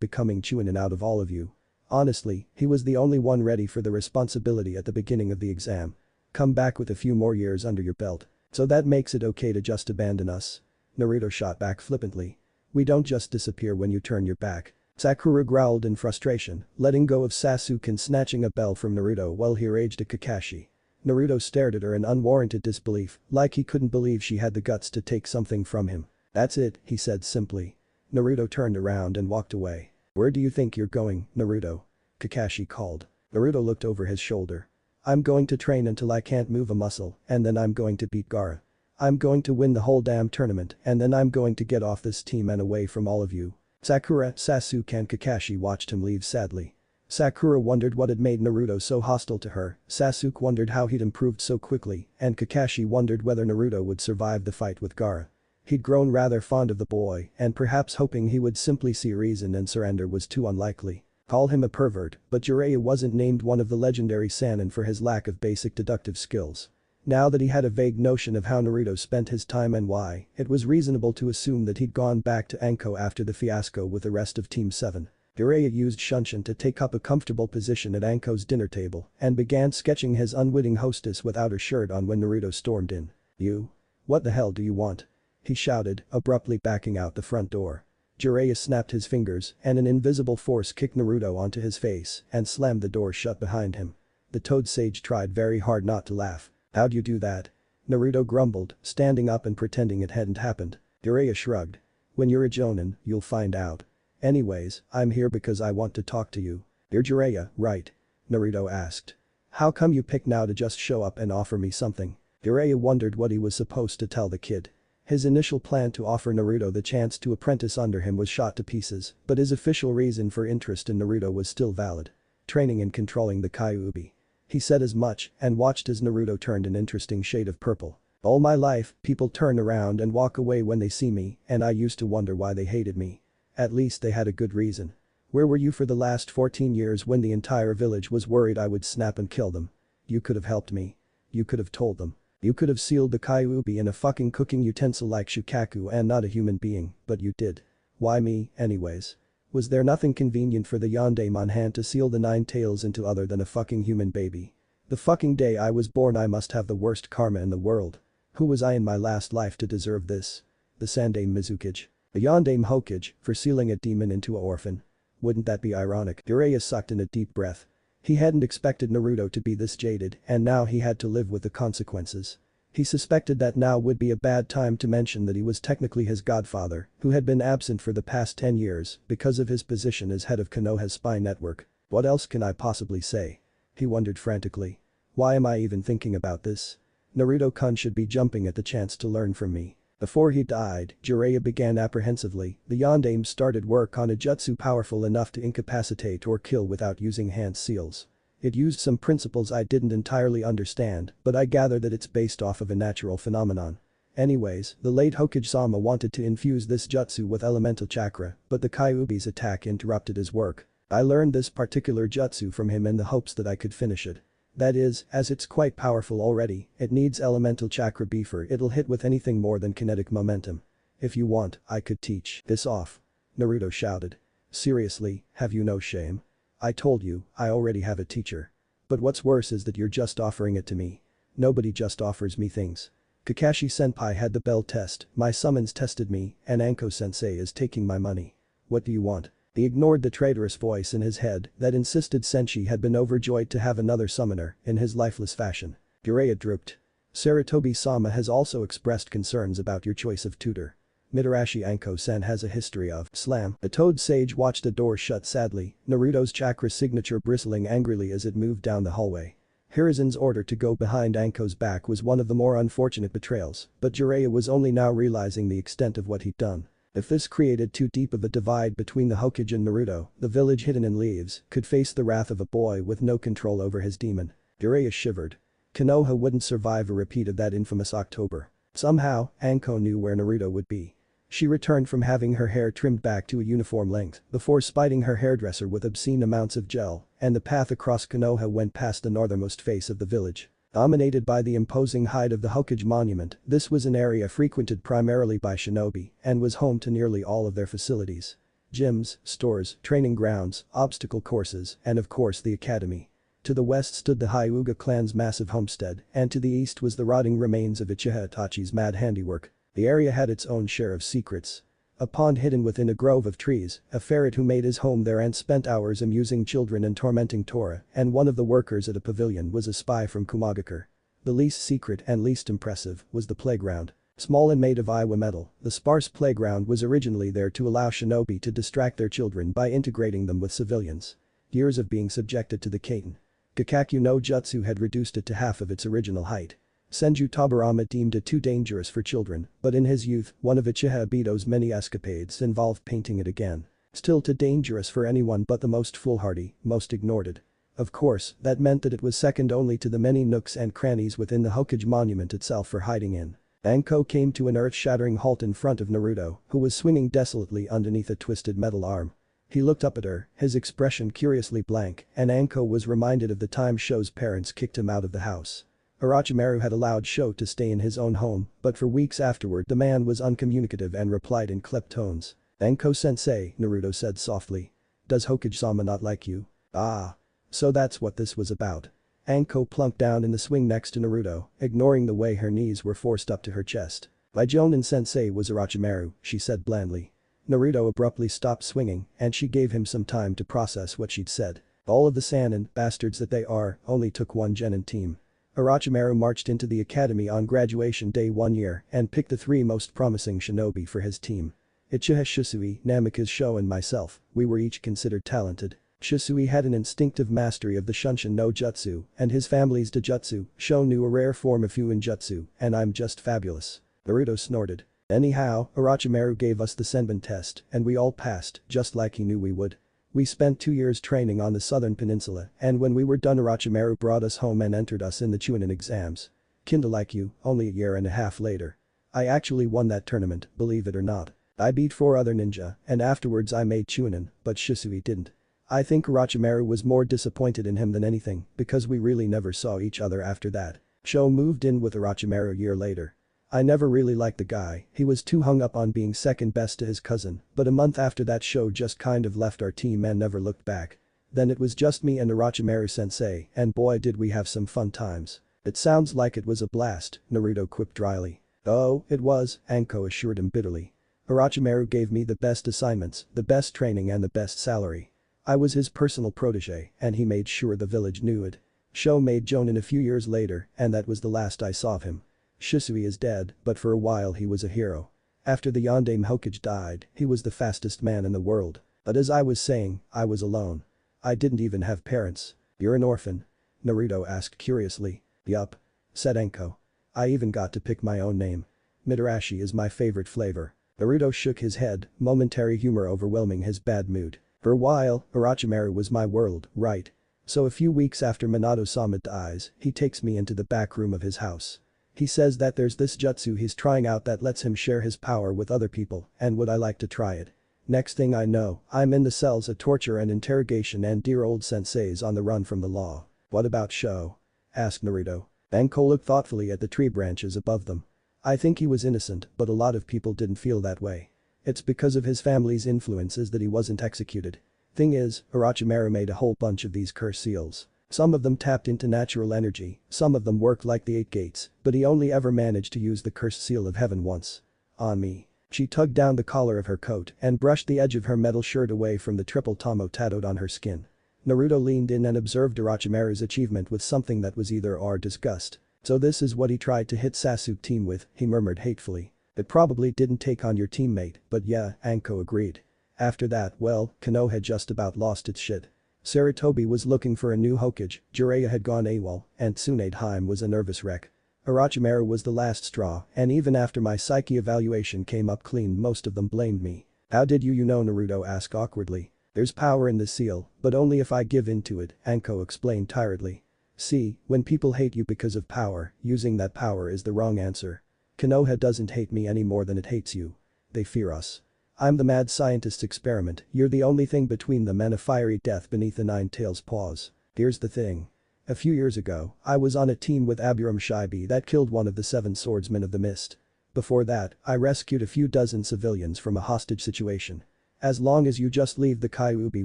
becoming Chunin out of all of you. Honestly, he was the only one ready for the responsibility at the beginning of the exam. Come back with a few more years under your belt. So that makes it okay to just abandon us?" Naruto shot back flippantly. "We don't just disappear when you turn your back." Sakura growled in frustration, letting go of Sasuke and snatching a bell from Naruto while he raged at Kakashi. Naruto stared at her in unwarranted disbelief, like he couldn't believe she had the guts to take something from him. "That's it," he said simply. Naruto turned around and walked away. "Where do you think you're going, Naruto?" Kakashi called. Naruto looked over his shoulder. "I'm going to train until I can't move a muscle, and then I'm going to beat Gaara. I'm going to win the whole damn tournament, and then I'm going to get off this team and away from all of you." Sakura, Sasuke and Kakashi watched him leave sadly. Sakura wondered what had made Naruto so hostile to her, Sasuke wondered how he'd improved so quickly, and Kakashi wondered whether Naruto would survive the fight with Gaara. He'd grown rather fond of the boy, and perhaps hoping he would simply see reason and surrender was too unlikely. Call him a pervert, but Jiraiya wasn't named one of the legendary Sannin for his lack of basic deductive skills. Now that he had a vague notion of how Naruto spent his time and why, it was reasonable to assume that he'd gone back to Anko after the fiasco with the rest of Team 7. Jiraiya used Shunshin to take up a comfortable position at Anko's dinner table and began sketching his unwitting hostess without her shirt on when Naruto stormed in. "You? What the hell do you want?" he shouted, abruptly backing out the front door. Jiraiya snapped his fingers and an invisible force kicked Naruto onto his face and slammed the door shut behind him. The Toad Sage tried very hard not to laugh. "How'd you do that?" Naruto grumbled, standing up and pretending it hadn't happened. Jiraiya shrugged. "When you're a Jonin, you'll find out. Anyways, I'm here because I want to talk to you." "You're Jiraiya, right?" Naruto asked. "How come you picked now to just show up and offer me something?" Jiraiya wondered what he was supposed to tell the kid. His initial plan to offer Naruto the chance to apprentice under him was shot to pieces, but his official reason for interest in Naruto was still valid. Training and controlling the Kyuubi. He said as much and watched as Naruto turned an interesting shade of purple. "All my life, people turn around and walk away when they see me, and I used to wonder why they hated me. At least they had a good reason. Where were you for the last 14 years when the entire village was worried I would snap and kill them? You could have helped me. You could have told them. You could have sealed the Kyuubi in a fucking cooking utensil like Shukaku and not a human being, but you did. Why me, anyways? Was there nothing convenient for the Yondaime on hand to seal the nine tails into other than a fucking human baby? The fucking day I was born I must have the worst karma in the world. Who was I in my last life to deserve this? The Sandaime Mizukage. The Yondaime Hokage, for sealing a demon into a orphan. Wouldn't that be ironic? Jiraiya sucked in a deep breath. He hadn't expected Naruto to be this jaded and now he had to live with the consequences. He suspected that now would be a bad time to mention that he was technically his godfather, who had been absent for the past 10 years because of his position as head of Konoha's spy network. What else can I possibly say? He wondered frantically. Why am I even thinking about this? Naruto-kun should be jumping at the chance to learn from me. Before he died, Jiraiya began apprehensively, the Yondaime started work on a jutsu powerful enough to incapacitate or kill without using hand seals. It used some principles I didn't entirely understand, but I gather that it's based off of a natural phenomenon. Anyways, the late Hokage-sama wanted to infuse this jutsu with elemental chakra, but the Kyuubi's attack interrupted his work. I learned this particular jutsu from him in the hopes that I could finish it. That is, as it's quite powerful already, it needs elemental chakra before it'll hit with anything more than kinetic momentum. If you want, I could teach this off. Naruto shouted. Seriously, have you no shame? I told you, I already have a teacher. But what's worse is that you're just offering it to me. Nobody just offers me things. Kakashi-senpai had the bell test, my summons tested me, and Anko-sensei is taking my money. What do you want? He ignored the traitorous voice in his head that insisted Senshi had been overjoyed to have another summoner in his lifeless fashion. Jiraiya drooped. Sarutobi-sama has also expressed concerns about your choice of tutor. Mitarashi Anko-sen has a history of slam. The toad sage watched the door shut sadly, Naruto's chakra signature bristling angrily as it moved down the hallway. Hirizen's order to go behind Anko's back was one of the more unfortunate betrayals, but Jiraiya was only now realizing the extent of what he'd done. If this created too deep of a divide between the Hokage and Naruto, the village hidden in leaves could face the wrath of a boy with no control over his demon. Jiraiya shivered. Konoha wouldn't survive a repeat of that infamous October. Somehow, Anko knew where Naruto would be. She returned from having her hair trimmed back to a uniform length before spiting her hairdresser with obscene amounts of gel, and the path across Konoha went past the northernmost face of the village. Dominated by the imposing height of the Hokage monument, this was an area frequented primarily by shinobi and was home to nearly all of their facilities. Gyms, stores, training grounds, obstacle courses, and of course the academy. To the west stood the Hyuga clan's massive homestead, and to the east was the rotting remains of Uchiha Itachi's mad handiwork. The area had its own share of secrets. A pond hidden within a grove of trees, a ferret who made his home there and spent hours amusing children and tormenting Tora, and one of the workers at a pavilion was a spy from Kumagakure. The least secret and least impressive was the playground. Small and made of Iwa metal, the sparse playground was originally there to allow shinobi to distract their children by integrating them with civilians. Years of being subjected to the Kaiten Kakakyu no Jutsu had reduced it to half of its original height. Senju Tabarama deemed it too dangerous for children, but in his youth, one of Uchiha Obito's many escapades involved painting it again. Still too dangerous for anyone but the most foolhardy, most ignored it. Of course, that meant that it was second only to the many nooks and crannies within the Hokage monument itself for hiding in. Anko came to an earth-shattering halt in front of Naruto, who was swinging desolately underneath a twisted metal arm. He looked up at her, his expression curiously blank, and Anko was reminded of the time Sho's parents kicked him out of the house. Orochimaru had allowed Sho to stay in his own home, but for weeks afterward the man was uncommunicative and replied in clipped tones. Anko-sensei, Naruto said softly. Does Hokage-sama not like you? Ah. So that's what this was about. Anko plunked down in the swing next to Naruto, ignoring the way her knees were forced up to her chest. My Jonin-sensei was Orochimaru, she said blandly. Naruto abruptly stopped swinging, and she gave him some time to process what she'd said. All of the Sannin, bastards that they are, only took one genin team. Orochimaru marched into the academy on graduation day 1 year and picked the 3 most promising shinobi for his team. Uchiha Shisui, Namikaze Sho and myself, we were each considered talented. Shisui had an instinctive mastery of the Shunshin no Jutsu, and his family's Dojutsu. Sho knew a rare form of Fuin Jutsu, and I'm just fabulous. Naruto snorted. Anyhow, Orochimaru gave us the Senbon test, and we all passed, just like he knew we would. We spent 2 years training on the southern peninsula, and when we were done Orochimaru brought us home and entered us in the Chunin exams. Kinda like you, only a year and a half later. I actually won that tournament, believe it or not. I beat 4 other ninja, and afterwards I made Chunin, but Shisui didn't. I think Orochimaru was more disappointed in him than anything, because we really never saw each other after that. Sho moved in with Orochimaru a year later. I never really liked the guy, he was too hung up on being second best to his cousin, but a month after that Sho just kind of left our team and never looked back. Then it was just me and Orochimaru sensei, and boy did we have some fun times. It sounds like it was a blast, Naruto quipped dryly. Oh, it was, Anko assured him bitterly. Orochimaru gave me the best assignments, the best training and the best salary. I was his personal protege, and he made sure the village knew it. Sho made Jonin a few years later, and that was the last I saw of him. Shisui is dead, but for a while he was a hero. After the Yondaime Hokage died, he was the fastest man in the world. But as I was saying, I was alone. I didn't even have parents. You're an orphan? Naruto asked curiously. Yup. Said Anko. I even got to pick my own name. Mitarashi is my favorite flavor. Naruto shook his head, momentary humor overwhelming his bad mood. For a while, Orochimaru was my world, right? So a few weeks after Minato-sama dies, he takes me into the back room of his house. He says that there's this jutsu he's trying out that lets him share his power with other people, and would I like to try it? Next thing I know, I'm in the cells of torture and interrogation and dear old sensei's on the run from the law. What about Sho? Asked Naruto. Anko looked thoughtfully at the tree branches above them. I think he was innocent, but a lot of people didn't feel that way. It's because of his family's influences that he wasn't executed. Thing is, Orochimaru made a whole bunch of these curse seals. Some of them tapped into natural energy, some of them worked like the 8 gates, but he only ever managed to use the cursed seal of heaven once. On me. She tugged down the collar of her coat and brushed the edge of her metal shirt away from the triple tomo tattooed on her skin. Naruto leaned in and observed Orochimaru's achievement with something that was either awe or disgust. So this is what he tried to hit Sasuke team with, he murmured hatefully. It probably didn't take on your teammate, but yeah, Anko agreed. After that, well, Konoha had just about lost its shit. Sarutobi was looking for a new Hokage, Jiraiya had gone AWOL, and Tsunadeheim was a nervous wreck. Orochimaru was the last straw, and even after my psyche evaluation came up clean most of them blamed me. How did you know, Naruto asked awkwardly. There's power in the seal, but only if I give in to it, Anko explained tiredly. See, when people hate you because of power, using that power is the wrong answer. Konoha doesn't hate me any more than it hates you. They fear us. I'm the mad scientist's experiment, you're the only thing between them and a fiery death beneath the Nine-Tails' paws. Here's the thing. A few years ago, I was on a team with Aburame Shibi that killed one of the 7 swordsmen of the mist. Before that, I rescued a few dozen civilians from a hostage situation. As long as you just leave the Kyuubi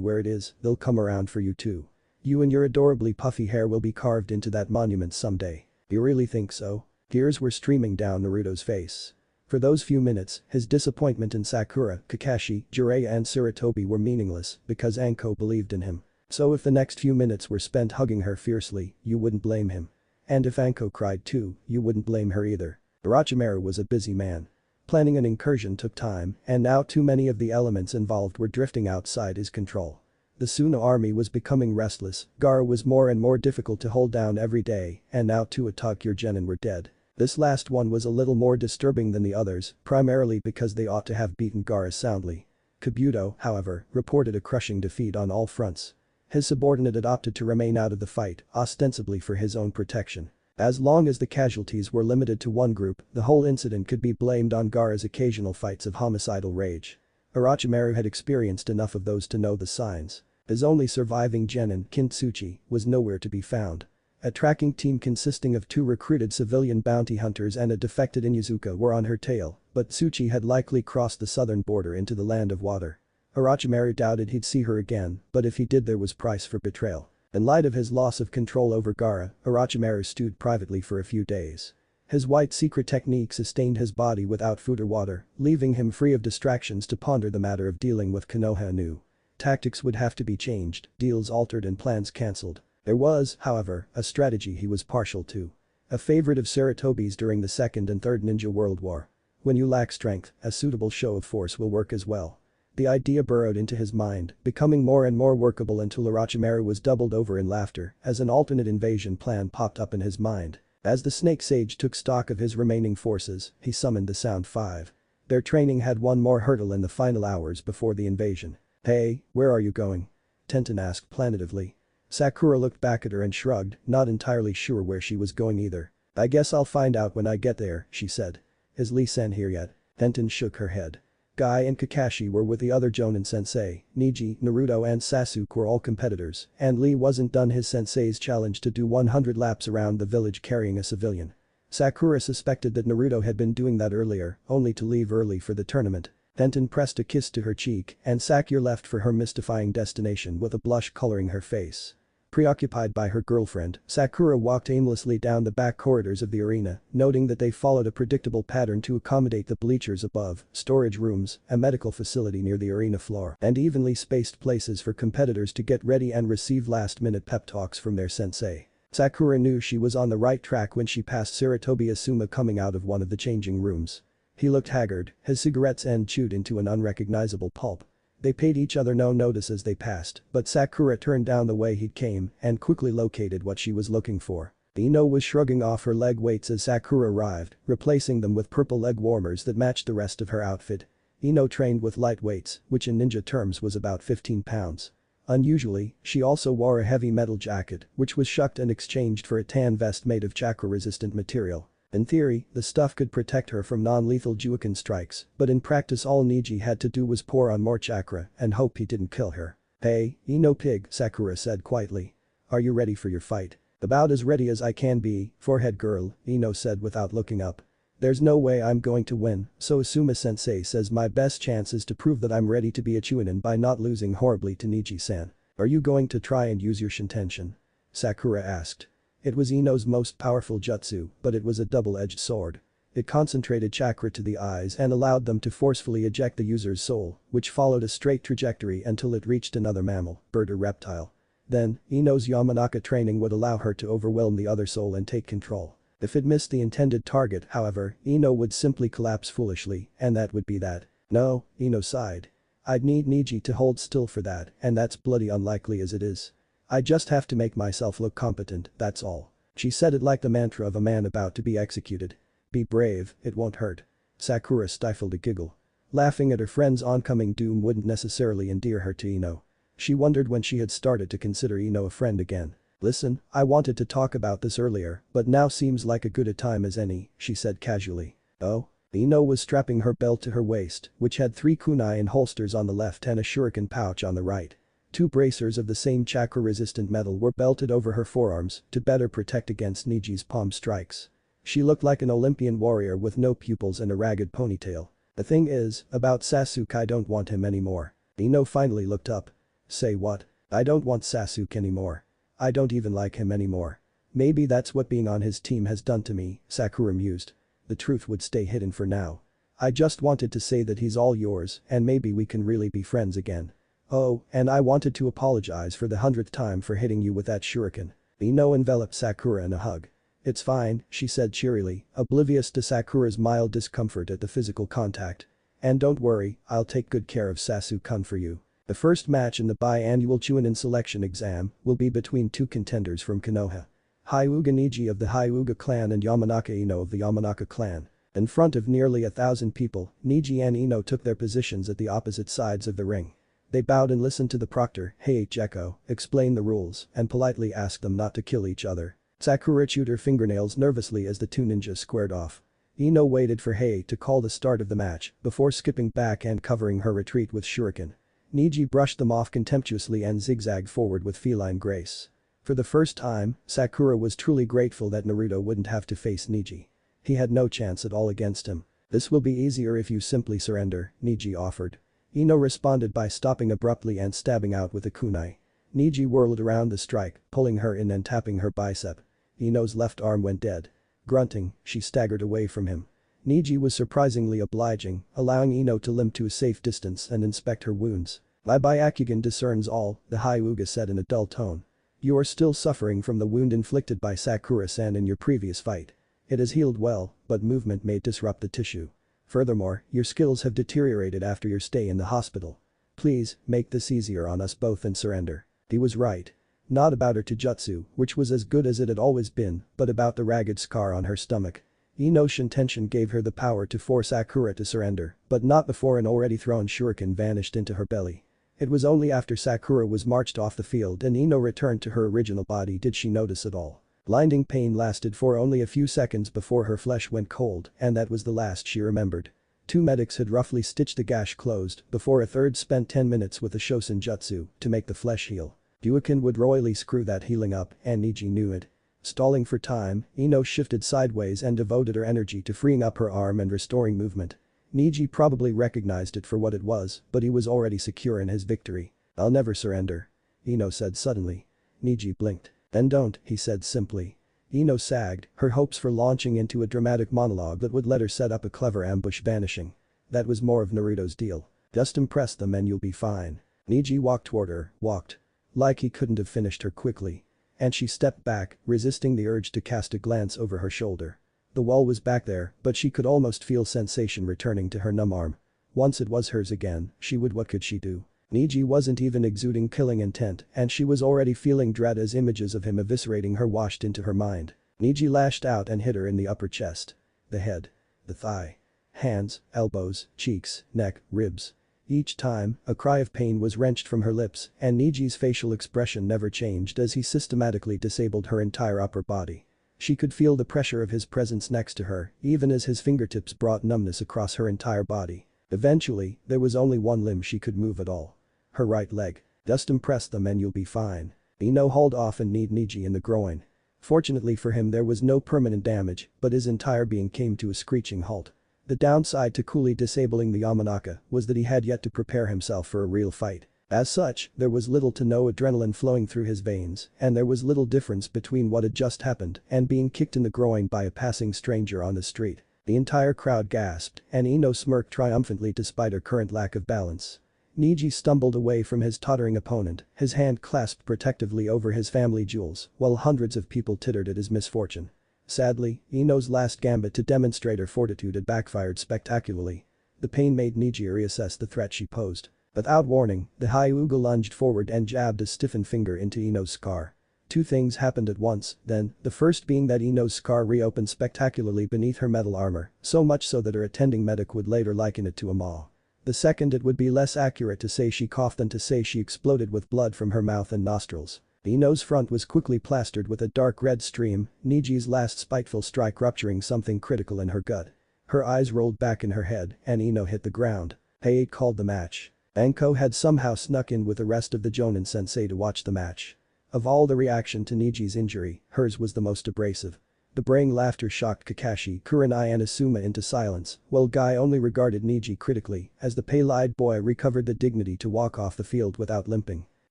where it is, they'll come around for you too. You and your adorably puffy hair will be carved into that monument someday. You really think so? Tears were streaming down Naruto's face. For those few minutes, his disappointment in Sakura, Kakashi, Jiraiya and Sarutobi were meaningless because Anko believed in him. So if the next few minutes were spent hugging her fiercely, you wouldn't blame him. And if Anko cried too, you wouldn't blame her either. Orochimaru was a busy man. Planning an incursion took time, and now too many of the elements involved were drifting outside his control. The Suno army was becoming restless, Gaara was more and more difficult to hold down every day, and now 2 Attack-your genin were dead. This last one was a little more disturbing than the others, primarily because they ought to have beaten Gaara soundly. Kabuto, however, reported a crushing defeat on all fronts. His subordinate had opted to remain out of the fight, ostensibly for his own protection. As long as the casualties were limited to one group, the whole incident could be blamed on Gaara's occasional fights of homicidal rage. Orochimaru had experienced enough of those to know the signs. His only surviving genin, Kintsuchi, was nowhere to be found. A tracking team consisting of 2 recruited civilian bounty hunters and a defected Inuzuka were on her tail, but Tsuchi had likely crossed the southern border into the land of water. Orochimaru doubted he'd see her again, but if he did there was price for betrayal. In light of his loss of control over Gaara, Orochimaru stewed privately for a few days. His white secret technique sustained his body without food or water, leaving him free of distractions to ponder the matter of dealing with Konoha anew. Tactics would have to be changed, deals altered and plans cancelled. There was, however, a strategy he was partial to. A favorite of Sarutobi's during the Second and Third Ninja World War. When you lack strength, a suitable show of force will work as well. The idea burrowed into his mind, becoming more and more workable until Orochimaru was doubled over in laughter as an alternate invasion plan popped up in his mind. As the Snake Sage took stock of his remaining forces, he summoned the Sound 5. Their training had one more hurdle in the final hours before the invasion. Hey, where are you going? Tenten asked plaintively. Sakura looked back at her and shrugged, not entirely sure where she was going either. I guess I'll find out when I get there, she said. Is Lee-san here yet? Tenten shook her head. Guy and Kakashi were with the other Jonin sensei, Neji, Naruto and Sasuke were all competitors, and Lee wasn't done his sensei's challenge to do 100 laps around the village carrying a civilian. Sakura suspected that Naruto had been doing that earlier, only to leave early for the tournament. Denton pressed a kiss to her cheek and Sakura left for her mystifying destination with a blush coloring her face. Preoccupied by her girlfriend, Sakura walked aimlessly down the back corridors of the arena, noting that they followed a predictable pattern to accommodate the bleachers above, storage rooms, a medical facility near the arena floor, and evenly spaced places for competitors to get ready and receive last-minute pep talks from their sensei. Sakura knew she was on the right track when she passed Saratobi Asuma coming out of one of the changing rooms. He looked haggard, his cigarette's end chewed into an unrecognizable pulp. They paid each other no notice as they passed, but Sakura turned down the way he came and quickly located what she was looking for. Ino was shrugging off her leg weights as Sakura arrived, replacing them with purple leg warmers that matched the rest of her outfit. Ino trained with light weights, which in ninja terms was about 15 pounds. Unusually, she also wore a heavy metal jacket, which was shucked and exchanged for a tan vest made of chakra-resistant material. In theory, the stuff could protect her from non-lethal Juukan strikes, but in practice all Neji had to do was pour on more chakra and hope he didn't kill her. "Hey, Ino pig," Sakura said quietly. "Are you ready for your fight?" "About as ready as I can be, forehead girl," Ino said without looking up. "There's no way I'm going to win, so Asuma-sensei says my best chance is to prove that I'm ready to be a Chunin by not losing horribly to Neji-san. Are you going to try and use your Shintention?" Sakura asked. It was Ino's most powerful jutsu, but it was a double-edged sword. It concentrated chakra to the eyes and allowed them to forcefully eject the user's soul, which followed a straight trajectory until it reached another mammal, bird or reptile. Then, Ino's Yamanaka training would allow her to overwhelm the other soul and take control. If it missed the intended target, however, Ino would simply collapse foolishly, and that would be that. "No," Ino sighed. "I'd need Neji to hold still for that, and that's bloody unlikely as it is. I just have to make myself look competent, that's all." She said it like the mantra of a man about to be executed. "Be brave, it won't hurt." Sakura stifled a giggle. Laughing at her friend's oncoming doom wouldn't necessarily endear her to Ino. She wondered when she had started to consider Ino a friend again. "Listen, I wanted to talk about this earlier, but now seems like a good a time as any," she said casually. "Oh?" Ino was strapping her belt to her waist, which had 3 kunai in holsters on the left and a shuriken pouch on the right. 2 bracers of the same chakra-resistant metal were belted over her forearms to better protect against Neji's palm strikes. She looked like an Olympian warrior with no pupils and a ragged ponytail. "The thing is, about Sasuke, I don't want him anymore." Ino finally looked up. "Say what?" "I don't want Sasuke anymore. I don't even like him anymore." "Maybe that's what being on his team has done to me," Sakura mused. "The truth would stay hidden for now. I just wanted to say that he's all yours and maybe we can really be friends again. Oh, and I wanted to apologize for the 100th time for hitting you with that shuriken." Ino enveloped Sakura in a hug. "It's fine," she said cheerily, oblivious to Sakura's mild discomfort at the physical contact. "And don't worry, I'll take good care of Sasuke-kun for you." The first match in the biannual Chunin selection exam will be between 2 contenders from Konoha. Hyuga Neji of the Hyuga clan and Yamanaka Ino of the Yamanaka clan. In front of nearly 1,000 people, Neji and Ino took their positions at the opposite sides of the ring. They bowed and listened to the proctor, Heiichiko, explain the rules and politely asked them not to kill each other. Sakura chewed her fingernails nervously as the 2 ninjas squared off. Ino waited for Hei to call the start of the match before skipping back and covering her retreat with shuriken. Neji brushed them off contemptuously and zigzagged forward with feline grace. For the first time, Sakura was truly grateful that Naruto wouldn't have to face Neji. He had no chance at all against him. "This will be easier if you simply surrender," Neji offered. Ino responded by stopping abruptly and stabbing out with a kunai. Neji whirled around the strike, pulling her in and tapping her bicep. Ino's left arm went dead. Grunting, she staggered away from him. Neji was surprisingly obliging, allowing Ino to limp to a safe distance and inspect her wounds. "My Byakugan discerns all," the Hyuga said in a dull tone. "You are still suffering from the wound inflicted by Sakura-san in your previous fight. It has healed well, but movement may disrupt the tissue. Furthermore, your skills have deteriorated after your stay in the hospital. Please, make this easier on us both and surrender." He was right. Not about her Taijutsu, which was as good as it had always been, but about the ragged scar on her stomach. Ino's Shintention gave her the power to force Sakura to surrender, but not before an already thrown shuriken vanished into her belly. It was only after Sakura was marched off the field and Ino returned to her original body did she notice it all. Blinding pain lasted for only a few seconds before her flesh went cold, and that was the last she remembered. Two medics had roughly stitched the gash closed before a third spent 10 minutes with the Shosen jutsu to make the flesh heal. Juiken would royally screw that healing up and Niji knew it. Stalling for time, Ino shifted sideways and devoted her energy to freeing up her arm and restoring movement. Niji probably recognized it for what it was, but he was already secure in his victory. "I'll never surrender," Ino said suddenly. Niji blinked. "Then don't," he said simply. Ino sagged, her hopes for launching into a dramatic monologue that would let her set up a clever ambush vanishing. That was more of Naruto's deal. "Just impress them and you'll be fine." Niji walked toward her, walked. Like he couldn't have finished her quickly. And she stepped back, resisting the urge to cast a glance over her shoulder. The wall was back there, but she could almost feel sensation returning to her numb arm. Once it was hers again, what could she do? Niji wasn't even exuding killing intent and she was already feeling dread as images of him eviscerating her washed into her mind. Niji lashed out and hit her in the upper chest. The head. The thigh. Hands, elbows, cheeks, neck, ribs. Each time, a cry of pain was wrenched from her lips and Niji's facial expression never changed as he systematically disabled her entire upper body. She could feel the pressure of his presence next to her, even as his fingertips brought numbness across her entire body. Eventually, there was only one limb she could move at all. Her right leg. "Just impress them and you'll be fine." Ino hauled off and kneed Niji in the groin. Fortunately for him there was no permanent damage, but his entire being came to a screeching halt. The downside to coolly disabling the Yamanaka was that he had yet to prepare himself for a real fight. As such, there was little to no adrenaline flowing through his veins, and there was little difference between what had just happened and being kicked in the groin by a passing stranger on the street. The entire crowd gasped, and Ino smirked triumphantly despite her current lack of balance. Niji stumbled away from his tottering opponent, his hand clasped protectively over his family jewels, while hundreds of people tittered at his misfortune. Sadly, Ino's last gambit to demonstrate her fortitude had backfired spectacularly. The pain made Niji reassess the threat she posed. Without warning, the Hyuga lunged forward and jabbed a stiffened finger into Ino's scar. Two things happened at once, then, the first being that Ino's scar reopened spectacularly beneath her metal armor, so much so that her attending medic would later liken it to a maw. The second, it would be less accurate to say she coughed than to say she exploded with blood from her mouth and nostrils. Ino's front was quickly plastered with a dark red stream, Niji's last spiteful strike rupturing something critical in her gut. Her eyes rolled back in her head and Ino hit the ground. Heiei called the match. Anko had somehow snuck in with the rest of the Jonin sensei to watch the match. Of all the reaction to Niji's injury, hers was the most abrasive. The braying laughter shocked Kakashi, Kurenai and Asuma into silence, while Guy only regarded Niji critically as the pale-eyed boy recovered the dignity to walk off the field without limping.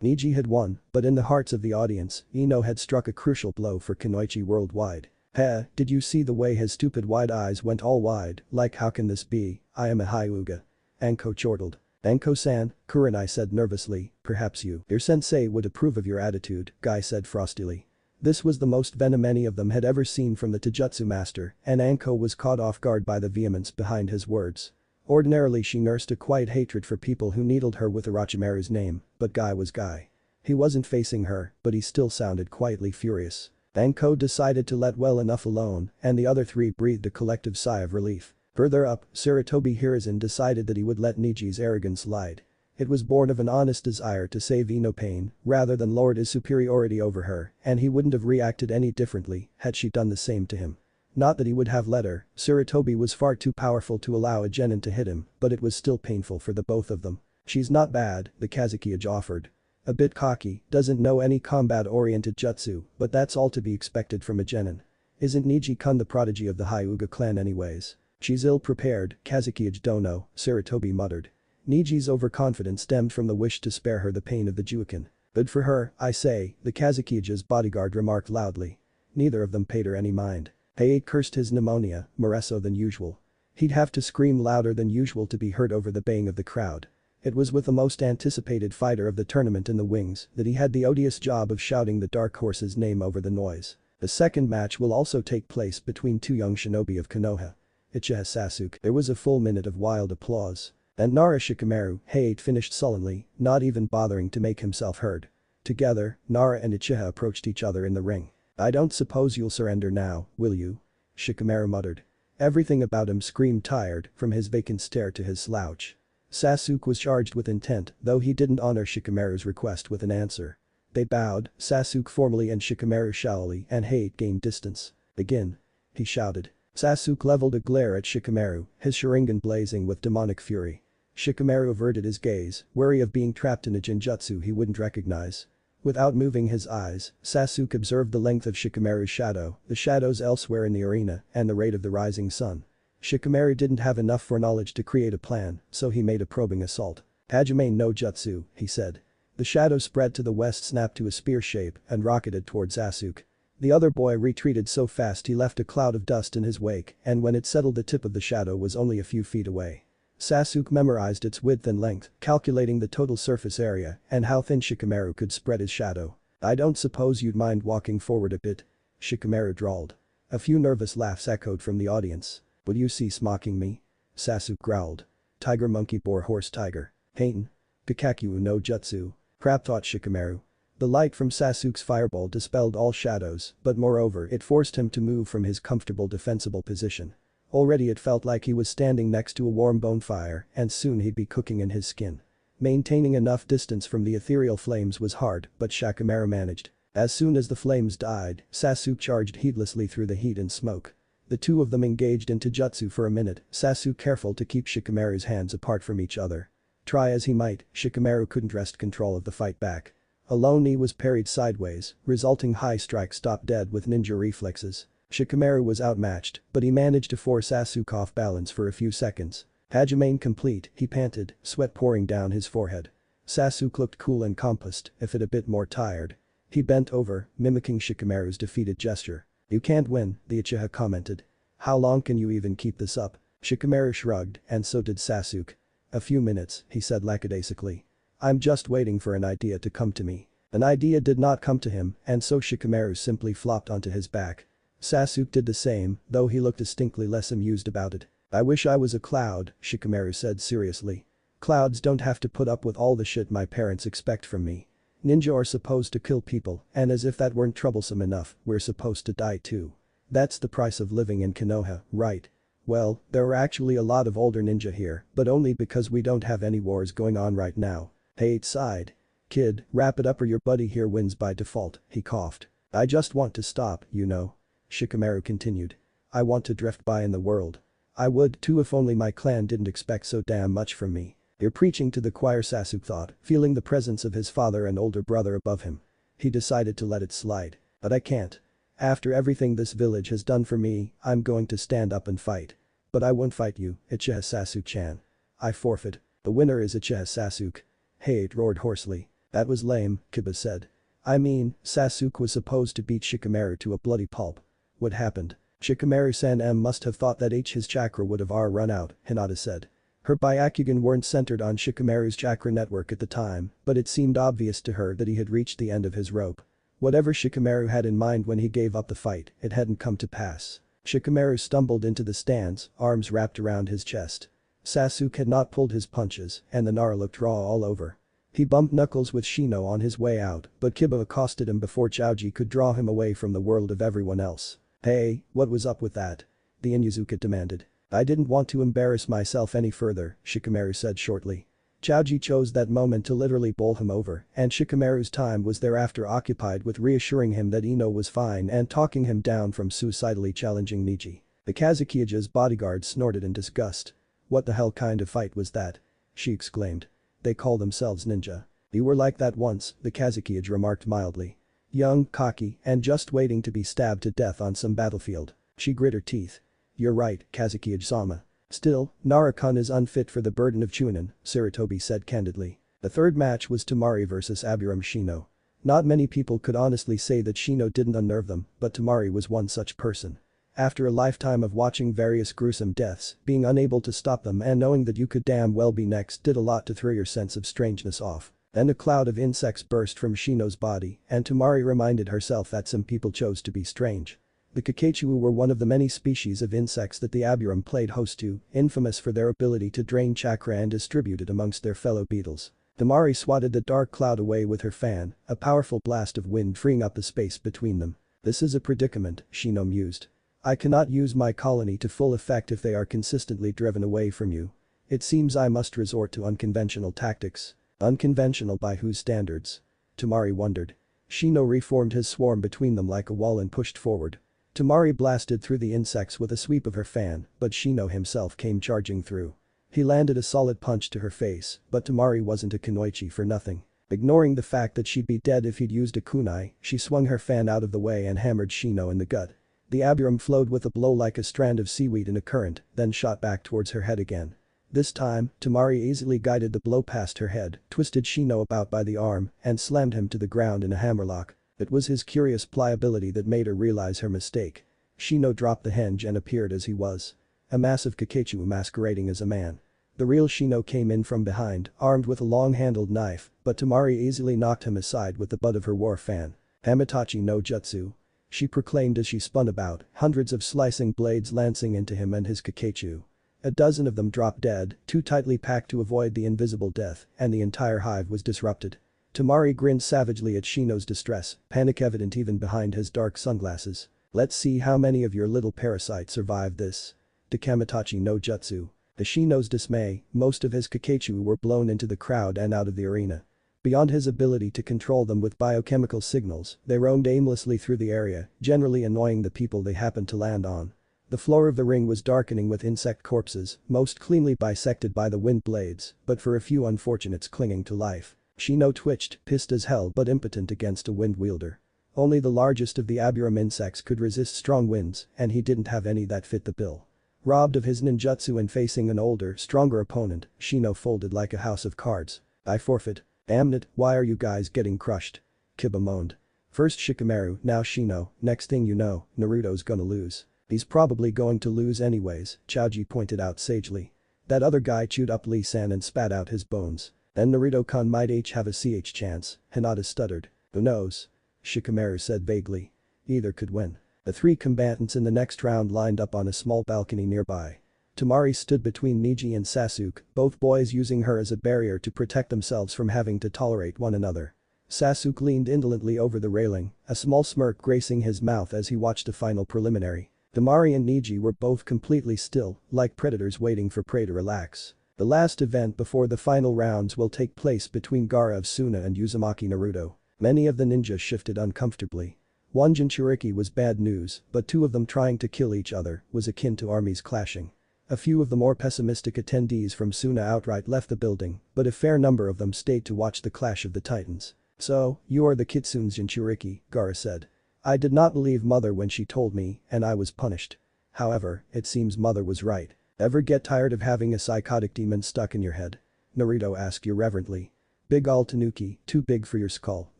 Niji had won, but in the hearts of the audience, Ino had struck a crucial blow for Kunoichi worldwide. "Heh, did you see the way his stupid wide eyes went all wide, like how can this be, I am a Hyuga?" Anko chortled. "Anko-san," Kurenai said nervously, "perhaps your sensei would approve of your attitude," Guy said frostily. This was the most venom any of them had ever seen from the Taijutsu master, and Anko was caught off guard by the vehemence behind his words. Ordinarily she nursed a quiet hatred for people who needled her with Orochimaru's name, but Guy was Guy. He wasn't facing her, but he still sounded quietly furious. Anko decided to let well enough alone, and the other three breathed a collective sigh of relief. Further up, Sarutobi Hiruzen decided that he would let Niji's arrogance slide. It was born of an honest desire to save Ino pain rather than lord his superiority over her, and he wouldn't have reacted any differently had she done the same to him. Not that he would have let her, Sarutobi was far too powerful to allow a genin to hit him, but it was still painful for the both of them. "She's not bad," the Kazekage offered. "A bit cocky, doesn't know any combat-oriented jutsu, but that's all to be expected from a genin. Isn't Niji-kun the prodigy of the Hyuga clan anyways?" "She's ill-prepared, Kazekage dono," Sarutobi muttered. Niji's overconfidence stemmed from the wish to spare her the pain of the Juiken. "Good for her, I say," the Kazekage's bodyguard remarked loudly. Neither of them paid her any mind. Heiei cursed his pneumonia, more so than usual. He'd have to scream louder than usual to be heard over the baying of the crowd. It was with the most anticipated fighter of the tournament in the wings that he had the odious job of shouting the Dark Horse's name over the noise. The second match will also take place between two young shinobi of Konoha. Uchiha Sasuke. There was a full minute of wild applause. And Nara Shikamaru, Heiei finished sullenly, not even bothering to make himself heard. Together, Nara and Uchiha approached each other in the ring. "I don't suppose you'll surrender now, will you?" Shikamaru muttered. Everything about him screamed tired, from his vacant stare to his slouch. Sasuke was charged with intent, though he didn't honor Shikamaru's request with an answer. They bowed, Sasuke formally and Shikamaru shallowly, and Heiei gained distance. "Begin," he shouted. Sasuke leveled a glare at Shikamaru, his Sharingan blazing with demonic fury. Shikamaru averted his gaze, wary of being trapped in a genjutsu he wouldn't recognize. Without moving his eyes, Sasuke observed the length of Shikamaru's shadow, the shadows elsewhere in the arena, and the rate of the rising sun. Shikamaru didn't have enough foreknowledge to create a plan, so he made a probing assault. "Hajime no Jutsu," he said. The shadow spread to the west, snapped to a spear shape, and rocketed towards Sasuke. The other boy retreated so fast he left a cloud of dust in his wake, and when it settled the tip of the shadow was only a few feet away. Sasuke memorized its width and length, calculating the total surface area and how thin Shikamaru could spread his shadow. "I don't suppose you'd mind walking forward a bit?" Shikamaru drawled. A few nervous laughs echoed from the audience. "Will you cease mocking me?" Sasuke growled. "Tiger monkey boar horse tiger. Haten. Kakakyu no jutsu." Crap, thought Shikamaru. The light from Sasuke's fireball dispelled all shadows, but moreover it forced him to move from his comfortable defensible position. Already it felt like he was standing next to a warm bonfire and soon he'd be cooking in his skin. Maintaining enough distance from the ethereal flames was hard, but Shikamaru managed. As soon as the flames died, Sasuke charged heedlessly through the heat and smoke. The two of them engaged into jutsu for a minute, Sasuke careful to keep Shikamaru's hands apart from each other. Try as he might, Shikamaru couldn't wrest control of the fight back. A low knee was parried sideways, resulting high strike stopped dead with ninja reflexes. Shikamaru was outmatched, but he managed to force Sasuke off balance for a few seconds. "Hajime complete," he panted, sweat pouring down his forehead. Sasuke looked cool and composed, if it a bit more tired. He bent over, mimicking Shikamaru's defeated gesture. "You can't win," the Uchiha commented. "How long can you even keep this up?" Shikamaru shrugged, and so did Sasuke. "A few minutes," he said lackadaisically. "I'm just waiting for an idea to come to me." An idea did not come to him, and so Shikamaru simply flopped onto his back. Sasuke did the same, though he looked distinctly less amused about it. "I wish I was a cloud," Shikamaru said seriously. "Clouds don't have to put up with all the shit my parents expect from me. Ninja are supposed to kill people, and as if that weren't troublesome enough, we're supposed to die too. That's the price of living in Konoha, right? Well, there are actually a lot of older ninja here, but only because we don't have any wars going on right now." Hate sighed. "Kid, wrap it up or your buddy here wins by default," he coughed. "I just want to stop, you know." Shikamaru continued. "I want to drift by in the world. I would too if only my clan didn't expect so damn much from me." "You're preaching to the choir," Sasuke thought, feeling the presence of his father and older brother above him. He decided to let it slide. "But I can't. After everything this village has done for me, I'm going to stand up and fight. But I won't fight you, Uchiha Sasuke-chan. I forfeit. The winner is Uchiha Sasuke." Hate roared hoarsely. "That was lame," Kiba said. "I mean, Sasuke was supposed to beat Shikamaru to a bloody pulp. What happened?" "Shikamaru-san must have thought that his chakra would have run out," Hinata said. Her Byakugan weren't centered on Shikamaru's chakra network at the time, but it seemed obvious to her that he had reached the end of his rope. Whatever Shikamaru had in mind when he gave up the fight, it hadn't come to pass. Shikamaru stumbled into the stands, arms wrapped around his chest. Sasuke had not pulled his punches, and the Nara looked raw all over. He bumped knuckles with Shino on his way out, but Kiba accosted him before Choji could draw him away from the world of everyone else. "Hey, what was up with that?" the Inuzuka demanded. "I didn't want to embarrass myself any further," Shikamaru said shortly. Choji chose that moment to literally bowl him over, and Shikamaru's time was thereafter occupied with reassuring him that Ino was fine and talking him down from suicidally challenging Niji. The Kazukiya's bodyguard snorted in disgust. "What the hell kind of fight was that?" she exclaimed. "They call themselves ninja. You were like that once," the Kazukiyage remarked mildly. "Young, cocky, and just waiting to be stabbed to death on some battlefield." She grit her teeth. "You're right, Kazukiyage-sama. Still, Naruto is unfit for the burden of Chunin," Sarutobi said candidly. The third match was Temari vs Aburame Shino. Not many people could honestly say that Shino didn't unnerve them, but Temari was one such person. After a lifetime of watching various gruesome deaths, being unable to stop them and knowing that you could damn well be next did a lot to throw your sense of strangeness off. Then a cloud of insects burst from Shino's body, and Temari reminded herself that some people chose to be strange. The Kakeichu were one of the many species of insects that the Aburame played host to, infamous for their ability to drain chakra and distribute it amongst their fellow beetles. Temari swatted the dark cloud away with her fan, a powerful blast of wind freeing up the space between them. "This is a predicament," Shino mused. "I cannot use my colony to full effect if they are consistently driven away from you. It seems I must resort to unconventional tactics." Unconventional by whose standards? Temari wondered. Shino reformed his swarm between them like a wall and pushed forward. Tamari blasted through the insects with a sweep of her fan, but Shino himself came charging through. He landed a solid punch to her face, but Tamari wasn't a kunoichi for nothing. Ignoring the fact that she'd be dead if he'd used a kunai, she swung her fan out of the way and hammered Shino in the gut. The abiram flowed with a blow like a strand of seaweed in a current, then shot back towards her head again. This time, Tamari easily guided the blow past her head, twisted Shino about by the arm, and slammed him to the ground in a hammerlock. It was his curious pliability that made her realize her mistake. Shino dropped the hinge and appeared as he was. A massive Kakechu masquerading as a man. The real Shino came in from behind, armed with a long-handled knife, but Tamari easily knocked him aside with the butt of her war fan. Hamitachi no Jutsu. She proclaimed as she spun about, hundreds of slicing blades lancing into him and his Kakechu. A dozen of them dropped dead, too tightly packed to avoid the invisible death, and the entire hive was disrupted. Tamari grinned savagely at Shino's distress, panic evident even behind his dark sunglasses. Let's see how many of your little parasites survive this. To Kamitachi no Jutsu. To Shino's dismay, most of his Kakechu were blown into the crowd and out of the arena. Beyond his ability to control them with biochemical signals, they roamed aimlessly through the area, generally annoying the people they happened to land on. The floor of the ring was darkening with insect corpses, most cleanly bisected by the wind blades, but for a few unfortunates clinging to life. Shino twitched, pissed as hell but impotent against a wind wielder. Only the largest of the abiram insects could resist strong winds, and he didn't have any that fit the bill. Robbed of his ninjutsu and facing an older, stronger opponent, Shino folded like a house of cards. I forfeit. Damn it, why are you guys getting crushed? Kiba moaned. First Shikamaru, now Shino, next thing you know, Naruto's gonna lose. He's probably going to lose anyways, Chaoji pointed out sagely. That other guy chewed up Lee-san and spat out his bones. Then Naruto-kun might have a chance, Hinata stuttered. Who knows? Shikamaru said vaguely. Either could win. The three combatants in the next round lined up on a small balcony nearby. Tamari stood between Niji and Sasuke, both boys using her as a barrier to protect themselves from having to tolerate one another. Sasuke leaned indolently over the railing, a small smirk gracing his mouth as he watched the final preliminary. Tamari and Niji were both completely still, like predators waiting for prey to relax. The last event before the final rounds will take place between Gaara of Suna and Uzumaki Naruto. Many of the ninjas shifted uncomfortably. One Jinchuriki was bad news, but two of them trying to kill each other was akin to armies clashing. A few of the more pessimistic attendees from Suna outright left the building, but a fair number of them stayed to watch the clash of the titans. So, you are the Kitsune's Jinchuriki, Gaara said. I did not believe Mother when she told me, and I was punished. However, it seems Mother was right. Ever get tired of having a psychotic demon stuck in your head? Naruto asked irreverently. Big ol' Tanuki, too big for your skull,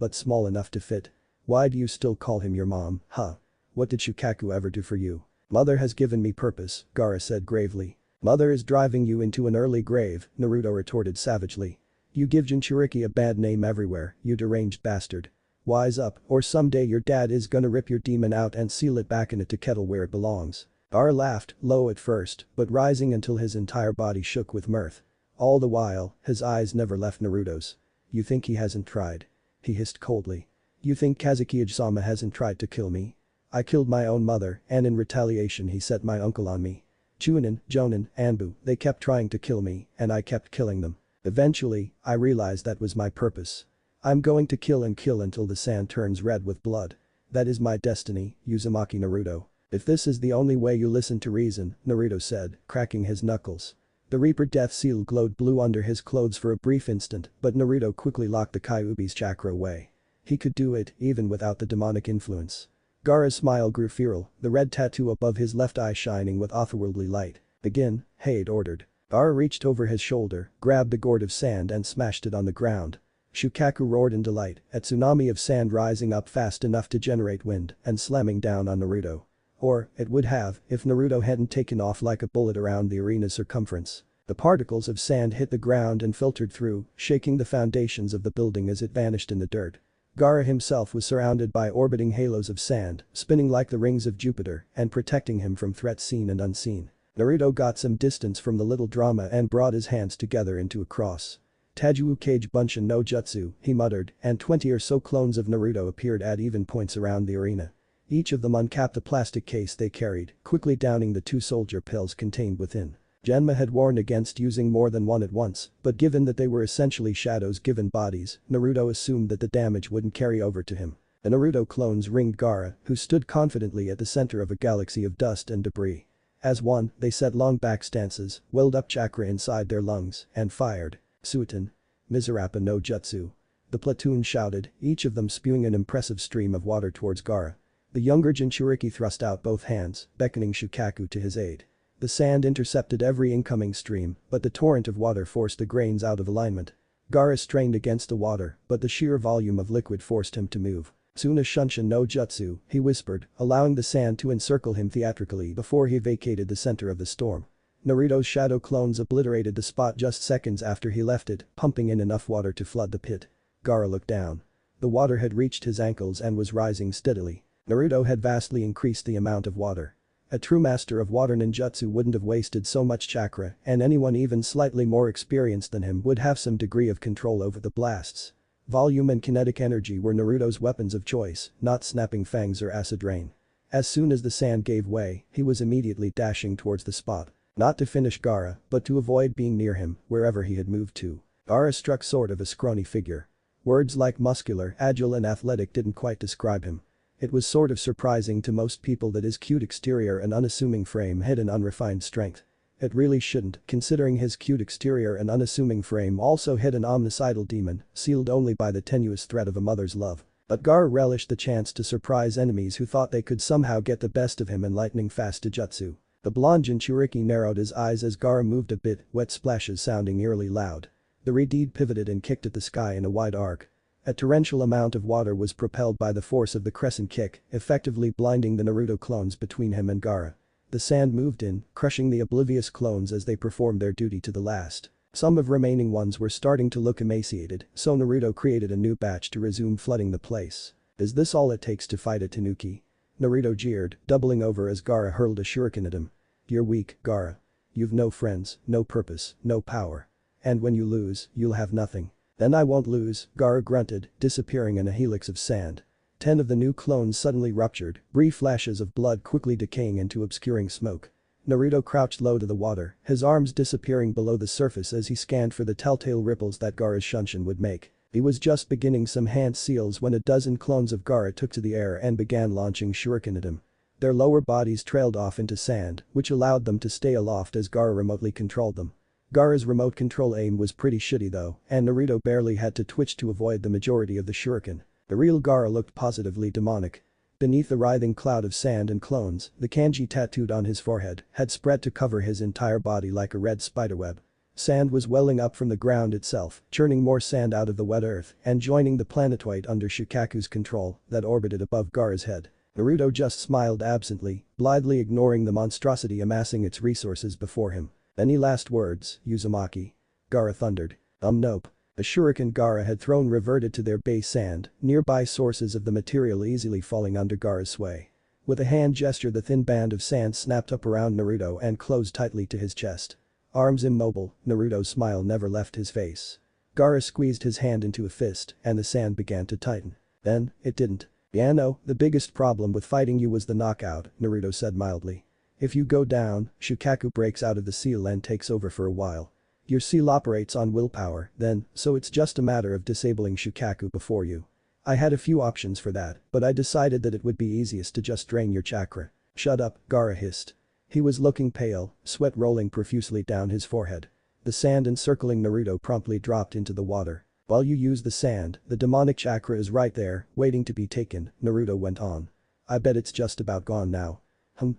but small enough to fit. Why do you still call him your mom, huh? What did Shukaku ever do for you? Mother has given me purpose, Gaara said gravely. Mother is driving you into an early grave, Naruto retorted savagely. You give Jinchuriki a bad name everywhere, you deranged bastard. Wise up, or someday your dad is gonna rip your demon out and seal it back in a kettle where it belongs. Gaara laughed, low at first, but rising until his entire body shook with mirth. All the while, his eyes never left Naruto's. You think he hasn't tried? He hissed coldly. You think Kazuki-sama hasn't tried to kill me? I killed my own mother, and in retaliation he set my uncle on me. Chunin, Jonin, Anbu, they kept trying to kill me, and I kept killing them. Eventually, I realized that was my purpose. I'm going to kill and kill until the sand turns red with blood. That is my destiny, Uzumaki Naruto. If this is the only way you listen to reason, Naruto said, cracking his knuckles. The Reaper Death Seal glowed blue under his clothes for a brief instant, but Naruto quickly locked the Kyuubi's chakra away. He could do it, even without the demonic influence. Gaara's smile grew feral, the red tattoo above his left eye shining with otherworldly light. Begin, Hade ordered. Gaara reached over his shoulder, grabbed the gourd of sand and smashed it on the ground. Shukaku roared in delight, a tsunami of sand rising up fast enough to generate wind and slamming down on Naruto. Or, it would have, if Naruto hadn't taken off like a bullet around the arena's circumference. The particles of sand hit the ground and filtered through, shaking the foundations of the building as it vanished in the dirt. Gaara himself was surrounded by orbiting halos of sand, spinning like the rings of Jupiter and protecting him from threats seen and unseen. Naruto got some distance from the little drama and brought his hands together into a cross. Tajuwu Kage Bunshin no Jutsu, he muttered, and 20 or so clones of Naruto appeared at even points around the arena. Each of them uncapped the plastic case they carried, quickly downing the 2 soldier pills contained within. Genma had warned against using more than one at once, but given that they were essentially shadows given bodies, Naruto assumed that the damage wouldn't carry over to him. The Naruto clones ringed Gaara, who stood confidently at the center of a galaxy of dust and debris. As one, they set long back stances, welled up chakra inside their lungs, and fired. Suiton. Mizurappa no Jutsu. The platoon shouted, each of them spewing an impressive stream of water towards Gaara. The younger Jinchuriki thrust out both hands, beckoning Shukaku to his aid. The sand intercepted every incoming stream, but the torrent of water forced the grains out of alignment. Gaara strained against the water, but the sheer volume of liquid forced him to move. Suna Shunshin no Jutsu, he whispered, allowing the sand to encircle him theatrically before he vacated the center of the storm. Naruto's shadow clones obliterated the spot just seconds after he left it, pumping in enough water to flood the pit. Gaara looked down. The water had reached his ankles and was rising steadily. Naruto had vastly increased the amount of water. A true master of water ninjutsu wouldn't have wasted so much chakra, and anyone even slightly more experienced than him would have some degree of control over the blasts. Volume and kinetic energy were Naruto's weapons of choice, not snapping fangs or acid rain. As soon as the sand gave way, he was immediately dashing towards the spot. Not to finish Gaara, but to avoid being near him, wherever he had moved to. Gaara struck sort of a scrawny figure. Words like muscular, agile and athletic didn't quite describe him. It was sort of surprising to most people that his cute exterior and unassuming frame hid an unrefined strength. It really shouldn't, considering his cute exterior and unassuming frame also hid an omnicidal demon, sealed only by the tenuous thread of a mother's love. But Gaara relished the chance to surprise enemies who thought they could somehow get the best of him in lightning-fast Jujutsu. The blonde Jinchuriki narrowed his eyes as Gaara moved a bit, wet splashes sounding eerily loud. The Redeed pivoted and kicked at the sky in a wide arc. A torrential amount of water was propelled by the force of the crescent kick, effectively blinding the Naruto clones between him and Gaara. The sand moved in, crushing the oblivious clones as they performed their duty to the last. Some of remaining ones were starting to look emaciated, so Naruto created a new batch to resume flooding the place. Is this all it takes to fight a Tanuki? Naruto jeered, doubling over as Gaara hurled a shuriken at him. You're weak, Gaara. You've no friends, no purpose, no power. And when you lose, you'll have nothing. Then I won't lose, Gaara grunted, disappearing in a helix of sand. 10 of the new clones suddenly ruptured, brief flashes of blood quickly decaying into obscuring smoke. Naruto crouched low to the water, his arms disappearing below the surface as he scanned for the telltale ripples that Gaara's Shunshin would make. He was just beginning some hand seals when a dozen clones of Gaara took to the air and began launching shuriken at him. Their lower bodies trailed off into sand, which allowed them to stay aloft as Gaara remotely controlled them. Gaara's remote control aim was pretty shitty though, and Naruto barely had to twitch to avoid the majority of the shuriken. The real Gaara looked positively demonic. Beneath the writhing cloud of sand and clones, the kanji tattooed on his forehead had spread to cover his entire body like a red spiderweb. Sand was welling up from the ground itself, churning more sand out of the wet earth and joining the planetoid under Shukaku's control that orbited above Gaara's head. Naruto just smiled absently, blithely ignoring the monstrosity amassing its resources before him. Any last words, Uzumaki? Gaara thundered. Nope. The shuriken Gaara had thrown reverted to their base sand, nearby sources of the material easily falling under Gaara's sway. With a hand gesture the thin band of sand snapped up around Naruto and closed tightly to his chest. Arms immobile, Naruto's smile never left his face. Gaara squeezed his hand into a fist and the sand began to tighten. Then, it didn't. Yeah, no, the biggest problem with fighting you was the knockout, Naruto said mildly. If you go down, Shukaku breaks out of the seal and takes over for a while. Your seal operates on willpower, then, so it's just a matter of disabling Shukaku before you. I had a few options for that, but I decided that it would be easiest to just drain your chakra. Shut up, Gaara hissed. He was looking pale, sweat rolling profusely down his forehead. The sand encircling Naruto promptly dropped into the water. While you use the sand, the demonic chakra is right there, waiting to be taken, Naruto went on. I bet it's just about gone now.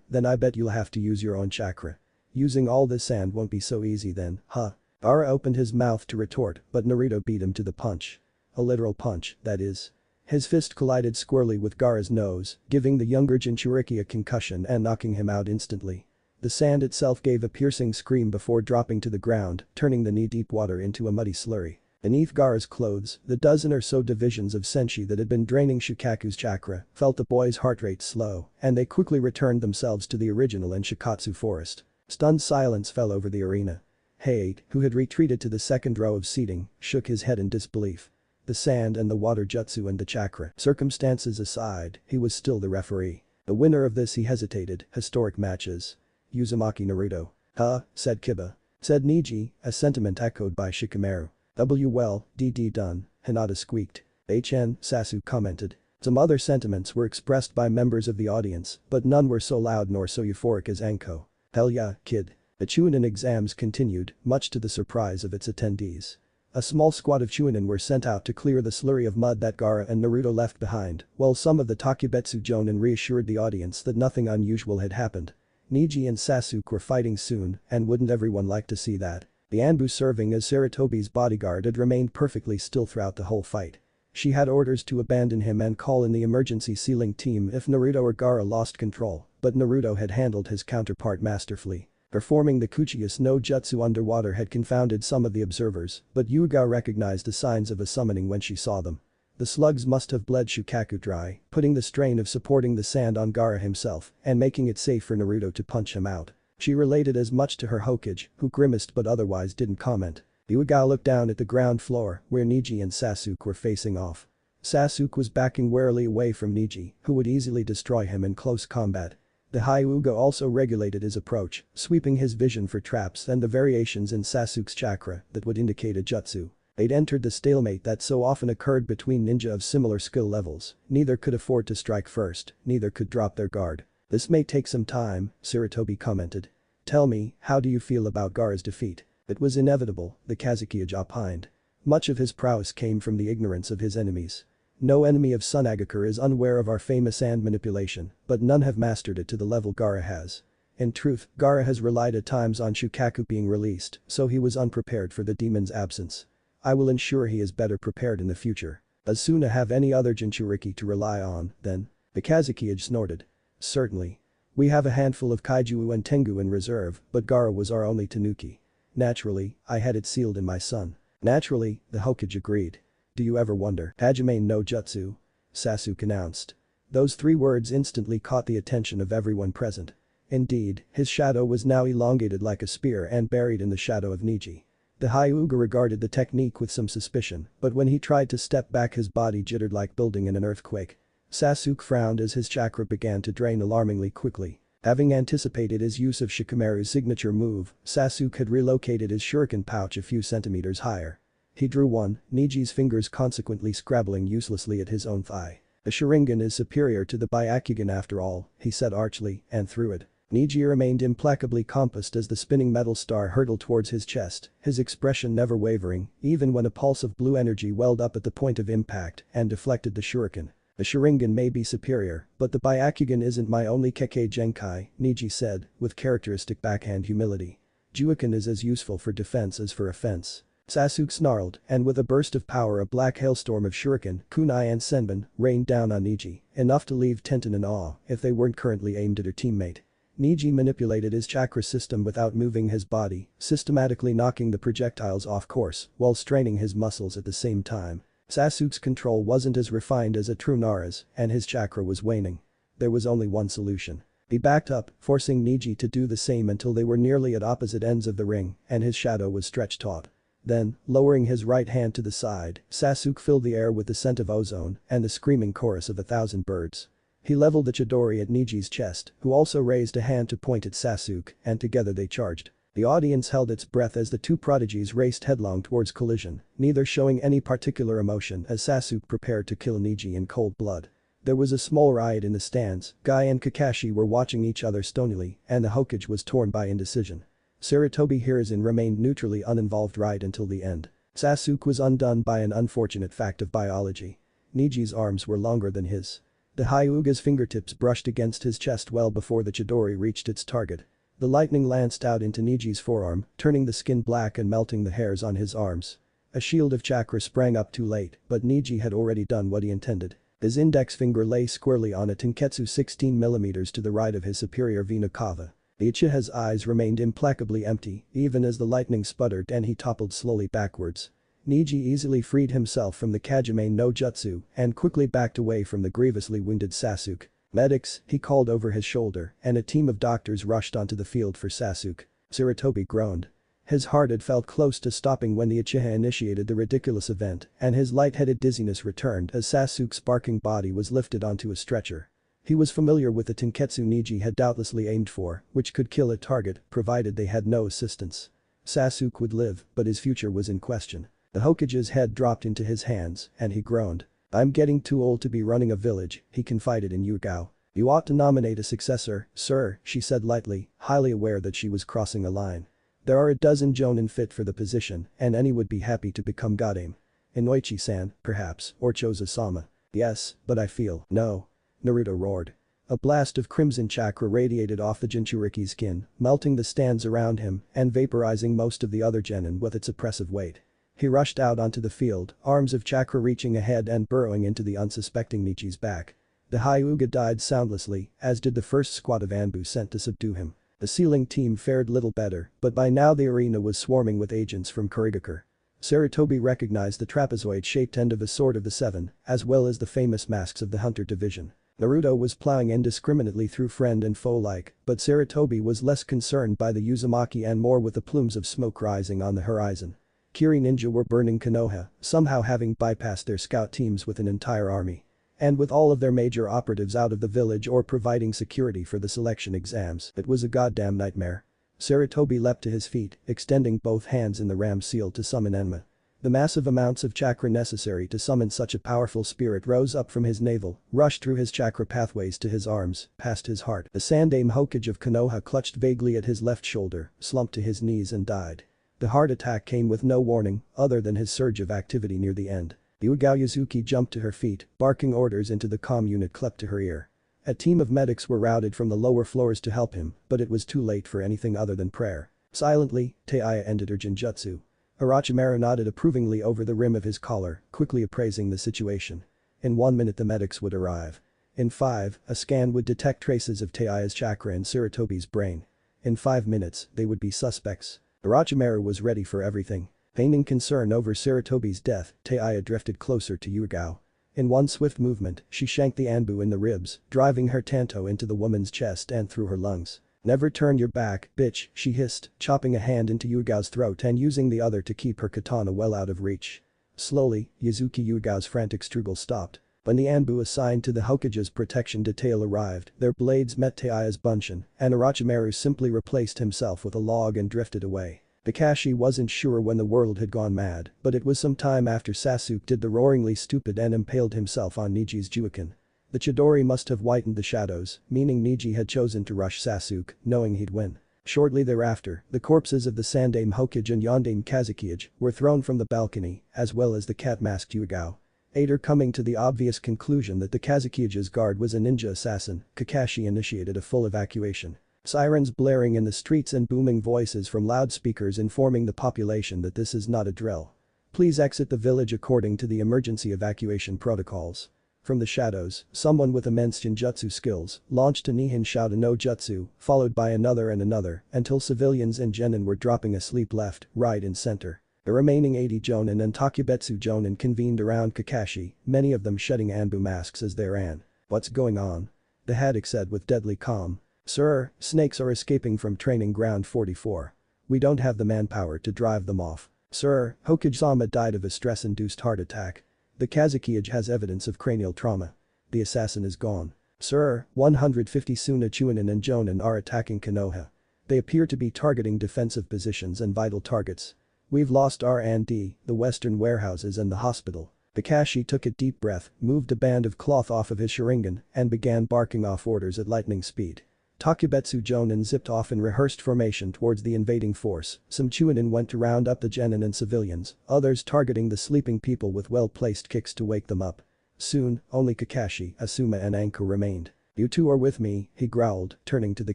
Then I bet you'll have to use your own chakra. Using all this sand won't be so easy then, huh? Gaara opened his mouth to retort, but Naruto beat him to the punch. A literal punch, that is. His fist collided squarely with Gaara's nose, giving the younger Jinchuriki a concussion and knocking him out instantly. The sand itself gave a piercing scream before dropping to the ground, turning the knee-deep water into a muddy slurry. Beneath Gaara's clothes, the dozen or so divisions of senshi that had been draining Shukaku's chakra felt the boy's heart rate slow, and they quickly returned themselves to the original in Shikatsu forest. Stunned silence fell over the arena. Height, who had retreated to the second row of seating, shook his head in disbelief. The sand and the water jutsu and the chakra, circumstances aside, he was still the referee. The winner of this, he hesitated, historic matches. Uzumaki Naruto. Huh, said Kiba. Said Niji, a sentiment echoed by Shikamaru. Well, DD done, Hinata squeaked. HN, Sasu commented. Some other sentiments were expressed by members of the audience, but none were so loud nor so euphoric as Anko. Hell yeah, kid. The Chunin exams continued, much to the surprise of its attendees. A small squad of Chunin were sent out to clear the slurry of mud that Gaara and Naruto left behind, while some of the Takebetsu Jonin reassured the audience that nothing unusual had happened. Neji and Sasuke were fighting soon, and wouldn't everyone like to see that? The Anbu serving as Sarutobi's bodyguard had remained perfectly still throughout the whole fight. She had orders to abandon him and call in the emergency sealing team if Naruto or Gaara lost control, but Naruto had handled his counterpart masterfully. Performing the Kuchius no Jutsu underwater had confounded some of the observers, but Yuga recognized the signs of a summoning when she saw them. The slugs must have bled Shukaku dry, putting the strain of supporting the sand on Gaara himself and making it safe for Naruto to punch him out. She related as much to her Hokage, who grimaced but otherwise didn't comment. Yuga looked down at the ground floor where Neji and Sasuke were facing off. Sasuke was backing warily away from Neji, who would easily destroy him in close combat. The Hyuga also regulated his approach, sweeping his vision for traps and the variations in Sasuke's chakra that would indicate a jutsu. They'd entered the stalemate that so often occurred between ninja of similar skill levels. Neither could afford to strike first, neither could drop their guard. This may take some time, Sarutobi commented. Tell me, how do you feel about Gaara's defeat? It was inevitable, the Kazekage opined. Much of his prowess came from the ignorance of his enemies. No enemy of Tsunagakure is unaware of our famous sand manipulation, but none have mastered it to the level Gaara has. In truth, Gaara has relied at times on Shukaku being released, so he was unprepared for the demon's absence. I will ensure he is better prepared in the future. Asuna have any other Jinchuriki to rely on, then? The Kazekage snorted. Certainly. We have a handful of Kaiju and Tengu in reserve, but Gaara was our only Tanuki. Naturally, I had it sealed in my son. Naturally, the Hokage agreed. Do you ever wonder? Hajime no Jutsu? Sasuke announced. Those 3 words instantly caught the attention of everyone present. Indeed, his shadow was now elongated like a spear and buried in the shadow of Neji. The Hyuga regarded the technique with some suspicion, but when he tried to step back his body jittered like building in an earthquake. Sasuke frowned as his chakra began to drain alarmingly quickly. Having anticipated his use of Shikamaru's signature move, Sasuke had relocated his shuriken pouch a few centimeters higher. He drew one, Neji's fingers consequently scrabbling uselessly at his own thigh. The Sharingan is superior to the Byakugan after all, he said archly, and threw it. Neji remained implacably composed as the spinning metal star hurtled towards his chest, his expression never wavering, even when a pulse of blue energy welled up at the point of impact and deflected the shuriken. The Sharingan may be superior, but the Byakugan isn't my only Kekkei Genkai, Neji said, with characteristic backhand humility. Juiken is as useful for defense as for offense. Sasuke snarled, and with a burst of power a black hailstorm of shuriken, kunai and senbon rained down on Neji, enough to leave Tenten in awe if they weren't currently aimed at her teammate. Neji manipulated his chakra system without moving his body, systematically knocking the projectiles off course while straining his muscles at the same time. Sasuke's control wasn't as refined as a true Nara's, and his chakra was waning. There was only one solution. He backed up, forcing Neji to do the same until they were nearly at opposite ends of the ring, and his shadow was stretched taut. Then, lowering his right hand to the side, Sasuke filled the air with the scent of ozone and the screaming chorus of 1,000 birds. He leveled the Chidori at Neji's chest, who also raised a hand to point at Sasuke, and together they charged. The audience held its breath as the 2 prodigies raced headlong towards collision, neither showing any particular emotion as Sasuke prepared to kill Neji in cold blood. There was a small riot in the stands, Guy and Kakashi were watching each other stonily, and the Hokage was torn by indecision. Sarutobi Hiruzen remained neutrally uninvolved right until the end. Sasuke was undone by an unfortunate fact of biology. Neji's arms were longer than his. The Hyuga's fingertips brushed against his chest well before the Chidori reached its target. The lightning lanced out into Neji's forearm, turning the skin black and melting the hairs on his arms. A shield of chakra sprang up too late, but Neji had already done what he intended. His index finger lay squarely on a Tenketsu 16mm to the right of his superior vena cava. The Uchiha's eyes remained implacably empty, even as the lightning sputtered and he toppled slowly backwards. Neji easily freed himself from the Kajime no Jutsu and quickly backed away from the grievously wounded Sasuke. Medics, he called over his shoulder, and a team of doctors rushed onto the field for Sasuke. Sarutobi groaned. His heart had felt close to stopping when the Uchiha initiated the ridiculous event, and his light-headed dizziness returned as Sasuke's barking body was lifted onto a stretcher. He was familiar with the Tenketsu Neji had doubtlessly aimed for, which could kill a target, provided they had no assistance. Sasuke would live, but his future was in question. The Hokage's head dropped into his hands, and he groaned. I'm getting too old to be running a village, he confided in Yugao. You ought to nominate a successor, sir, she said lightly, highly aware that she was crossing a line. There are a dozen jonin fit for the position, and any would be happy to become Godame. Inoichi-san, perhaps, or Choza-sama. Yes, but I feel, no. Naruto roared. A blast of crimson chakra radiated off the Jinchuriki's skin, melting the stands around him and vaporizing most of the other genin with its oppressive weight. He rushed out onto the field, arms of chakra reaching ahead and burrowing into the unsuspecting Nichi's back. The Hyuga died soundlessly, as did the first squad of Anbu sent to subdue him. The sealing team fared little better, but by now the arena was swarming with agents from Kurigakure. Sarutobi recognized the trapezoid-shaped end of a sword of the seven, as well as the famous masks of the Hunter Division. Naruto was plowing indiscriminately through friend and foe alike, but Sarutobi was less concerned by the Uzumaki and more with the plumes of smoke rising on the horizon. Kiri ninja were burning Konoha, somehow having bypassed their scout teams with an entire army. And with all of their major operatives out of the village or providing security for the selection exams, it was a goddamn nightmare. Sarutobi leapt to his feet, extending both hands in the ram seal to summon Enma. The massive amounts of chakra necessary to summon such a powerful spirit rose up from his navel, rushed through his chakra pathways to his arms, past his heart. The Sandaime Hokage of Konoha clutched vaguely at his left shoulder, slumped to his knees and died. The heart attack came with no warning, other than his surge of activity near the end. Yugao Yuzuki jumped to her feet, barking orders into the comm unit clept to her ear. A team of medics were routed from the lower floors to help him, but it was too late for anything other than prayer. Silently, Teiya ended her genjutsu. Orochimaru nodded approvingly over the rim of his collar, quickly appraising the situation. In 1 minute the medics would arrive. In 5, a scan would detect traces of Teiya's chakra in Sarutobi's brain. In 5 minutes, they would be suspects. Orochimaru was ready for everything. Feigning concern over Sarutobi's death, Teiya drifted closer to Yugao. In one swift movement, she shanked the Anbu in the ribs, driving her tanto into the woman's chest and through her lungs. Never turn your back, bitch, she hissed, chopping a hand into Yugao's throat and using the other to keep her katana well out of reach. Slowly, Yugao's frantic struggle stopped. When the Anbu assigned to the Hokage's protection detail arrived, their blades met Teiya's bunshin, and Orochimaru simply replaced himself with a log and drifted away. Kakashi wasn't sure when the world had gone mad, but it was some time after Sasuke did the roaringly stupid and impaled himself on Niji's Juuken. The Chidori must have whitened the shadows, meaning Niji had chosen to rush Sasuke, knowing he'd win. Shortly thereafter, the corpses of the Sandaime Hokage and Yondaime Kazekage were thrown from the balcony, as well as the cat-masked Yugao. Later, coming to the obvious conclusion that the Kazekage's guard was a ninja assassin, Kakashi initiated a full evacuation. Sirens blaring in the streets and booming voices from loudspeakers informing the population that this is not a drill. Please exit the village according to the emergency evacuation protocols. From the shadows, someone with immense genjutsu skills launched a Nihin Shouta no Jutsu, followed by another and another, until civilians and genin were dropping asleep left, right and center. The remaining 80 jonin and Takubetsu jonin convened around Kakashi, many of them shedding Anbu masks as they ran. What's going on? The Haddock said with deadly calm. Sir, snakes are escaping from training ground 44. We don't have the manpower to drive them off. Sir, Hokage-sama died of a stress-induced heart attack. The Kazekage has evidence of cranial trauma. The assassin is gone. Sir, 150 Suna Chunin and Jonin are attacking Konoha. They appear to be targeting defensive positions and vital targets. We've lost R&D, the western warehouses and the hospital. Kakashi took a deep breath, moved a band of cloth off of his Sharingan, and began barking off orders at lightning speed. Takubetsu Jonin zipped off in rehearsed formation towards the invading force. Some Chunin went to round up the genin and civilians, others targeting the sleeping people with well-placed kicks to wake them up. Soon, only Kakashi, Asuma and Anko remained. You two are with me, he growled, turning to the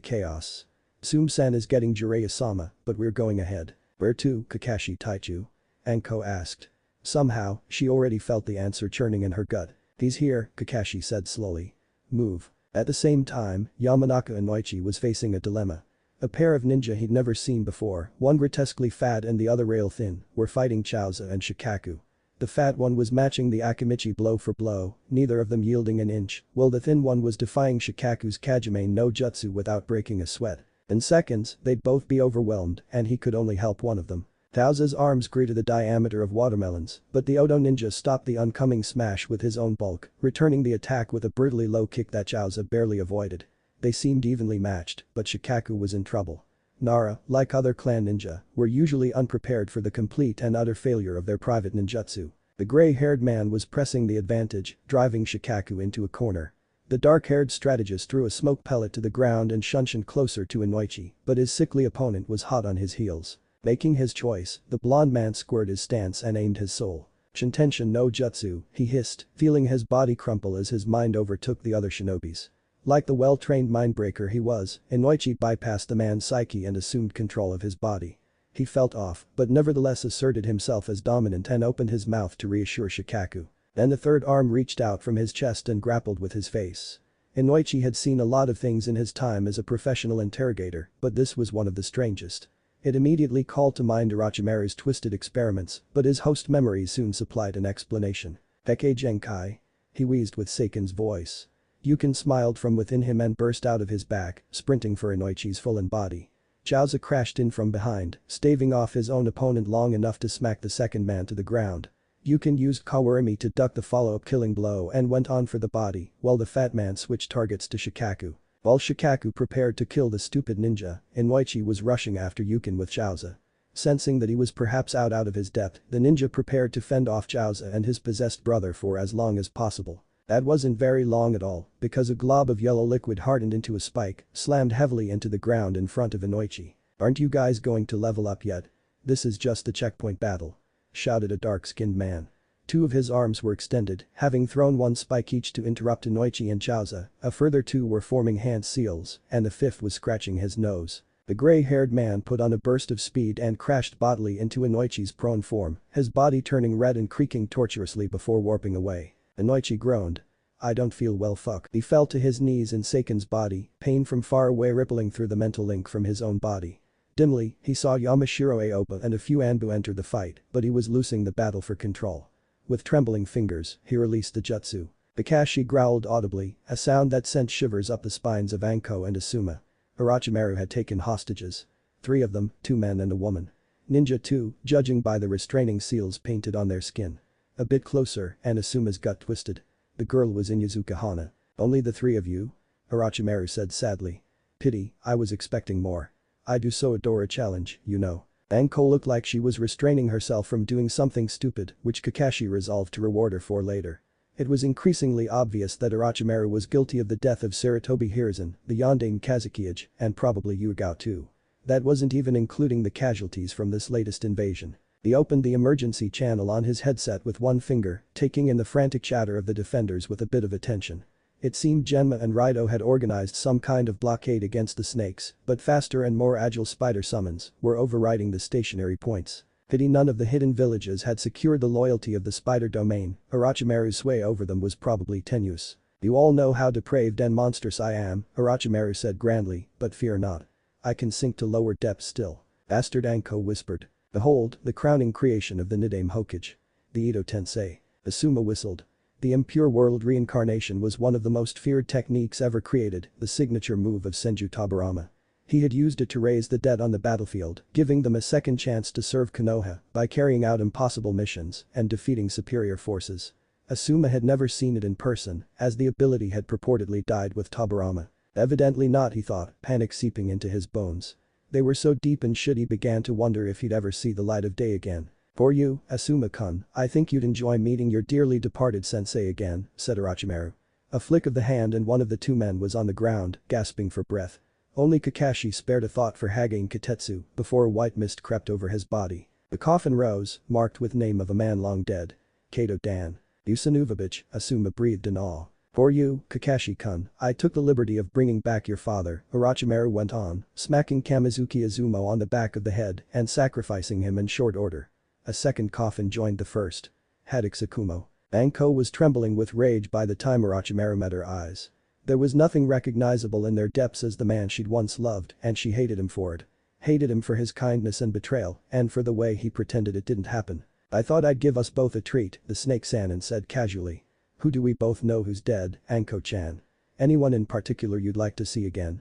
chaos. Sum-san is getting Jiraiya-sama, but we're going ahead. Where to, Kakashi Taichu? Anko asked. Somehow, she already felt the answer churning in her gut. He's here, Kakashi said slowly. Move. At the same time, Yamanaka Inoichi was facing a dilemma. A pair of ninja he'd never seen before, one grotesquely fat and the other rail thin, were fighting Chaozu and Shikaku. The fat one was matching the Akimichi blow for blow, neither of them yielding an inch, while the thin one was defying Shikaku's Kajime no Jutsu without breaking a sweat. In seconds, they'd both be overwhelmed, and he could only help one of them. Chaozu's arms grew to the diameter of watermelons, but the Odo ninja stopped the oncoming smash with his own bulk, returning the attack with a brutally low kick that Chaozu barely avoided. They seemed evenly matched, but Shikaku was in trouble. Nara, like other clan ninja, were usually unprepared for the complete and utter failure of their private ninjutsu. The gray-haired man was pressing the advantage, driving Shikaku into a corner. The dark-haired strategist threw a smoke pellet to the ground and shunshined closer to Inoichi, but his sickly opponent was hot on his heels. Making his choice, the blond man squared his stance and aimed his soul. "Shintention no jutsu," he hissed, feeling his body crumple as his mind overtook the other shinobis. Like the well-trained mindbreaker he was, Inoichi bypassed the man's psyche and assumed control of his body. He felt off, but nevertheless asserted himself as dominant and opened his mouth to reassure Shikaku. Then the third arm reached out from his chest and grappled with his face. Inoichi had seen a lot of things in his time as a professional interrogator, but this was one of the strangest. It immediately called to mind Orochimaru's twisted experiments, but his host memories soon supplied an explanation. "Heike Genkai?" he wheezed with Seiken's voice. Yukin smiled from within him and burst out of his back, sprinting for Inoichi's fallen body. Chaoza crashed in from behind, staving off his own opponent long enough to smack the second man to the ground. Yukin used Kawarimi to duck the follow-up killing blow and went on for the body, while the fat man switched targets to Shikaku. While Shikaku prepared to kill the stupid ninja, Inoichi was rushing after Yukin with Chaoza. Sensing that he was perhaps out of his depth, the ninja prepared to fend off Chaoza and his possessed brother for as long as possible. That wasn't very long at all, because a glob of yellow liquid hardened into a spike, slammed heavily into the ground in front of Inoichi. "Aren't you guys going to level up yet? This is just the checkpoint battle," shouted a dark-skinned man. Two of his arms were extended, having thrown one spike each to interrupt Inoichi and Chaoza, a further two were forming hand seals, and the fifth was scratching his nose. The gray-haired man put on a burst of speed and crashed bodily into Inoichi's prone form, his body turning red and creaking tortuously before warping away. Inoichi groaned. "I don't feel well, fuck." He fell to his knees in Seiken's body, pain from far away rippling through the mental link from his own body. Dimly, he saw Yamashiro Aoba and a few Anbu enter the fight, but he was losing the battle for control. With trembling fingers, he released the jutsu. Kakashi growled audibly, a sound that sent shivers up the spines of Anko and Asuma. Orochimaru had taken hostages. 3 of them, 2 men and a woman. Ninja too, judging by the restraining seals painted on their skin. A bit closer, and Asuma's gut twisted. The girl was Inuzuka Hana. "Only the 3 of you?" Orochimaru said sadly. "Pity, I was expecting more. I do so adore a challenge, you know." Anko looked like she was restraining herself from doing something stupid, which Kakashi resolved to reward her for later. It was increasingly obvious that Orochimaru was guilty of the death of Sarutobi Hiruzen, the Yondaime Kazukiage, and probably Yugao too. That wasn't even including the casualties from this latest invasion. He opened the emergency channel on his headset with one finger, taking in the frantic chatter of the defenders with a bit of attention. It seemed Genma and Raido had organized some kind of blockade against the snakes, but faster and more agile spider summons were overriding the stationary points. Pity none of the hidden villages had secured the loyalty of the spider domain. Orochimaru's sway over them was probably tenuous. "You all know how depraved and monstrous I am," Orochimaru said grandly, "but fear not. I can sink to lower depths still." Bastard Anko whispered. "Behold, the crowning creation of the Nidaime Hokage. The Edo Tensei." Asuma whistled. The impure world reincarnation was one of the most feared techniques ever created, the signature move of Senju Tabarama. He had used it to raise the dead on the battlefield, giving them a second chance to serve Konoha by carrying out impossible missions and defeating superior forces. Asuma had never seen it in person, as the ability had purportedly died with Tabarama. Evidently not, he thought, panic seeping into his bones. They were so deep in shit he began to wonder if he'd ever see the light of day again. "For you, Asuma-kun, I think you'd enjoy meeting your dearly departed sensei again," said Orochimaru. A flick of the hand and one of the 2 men was on the ground, gasping for breath. Only Kakashi spared a thought for Hage Katetsu before a white mist crept over his body. The coffin rose, marked with name of a man long dead. Kato Dan. "Usanuvabich," Asuma breathed in awe. "For you, Kakashi-kun, I took the liberty of bringing back your father," Orochimaru went on, smacking Kamizuki Izumo on the back of the head and sacrificing him in short order. A second coffin joined the first. Haddock Sakumo. Anko was trembling with rage by the time Orochimaru met her eyes. There was nothing recognizable in their depths as the man she'd once loved, and she hated him for it. Hated him for his kindness and betrayal, and for the way he pretended it didn't happen. "I thought I'd give us both a treat," the Snake Sannin said casually. "Who do we both know who's dead, Anko-chan? Anyone in particular you'd like to see again?"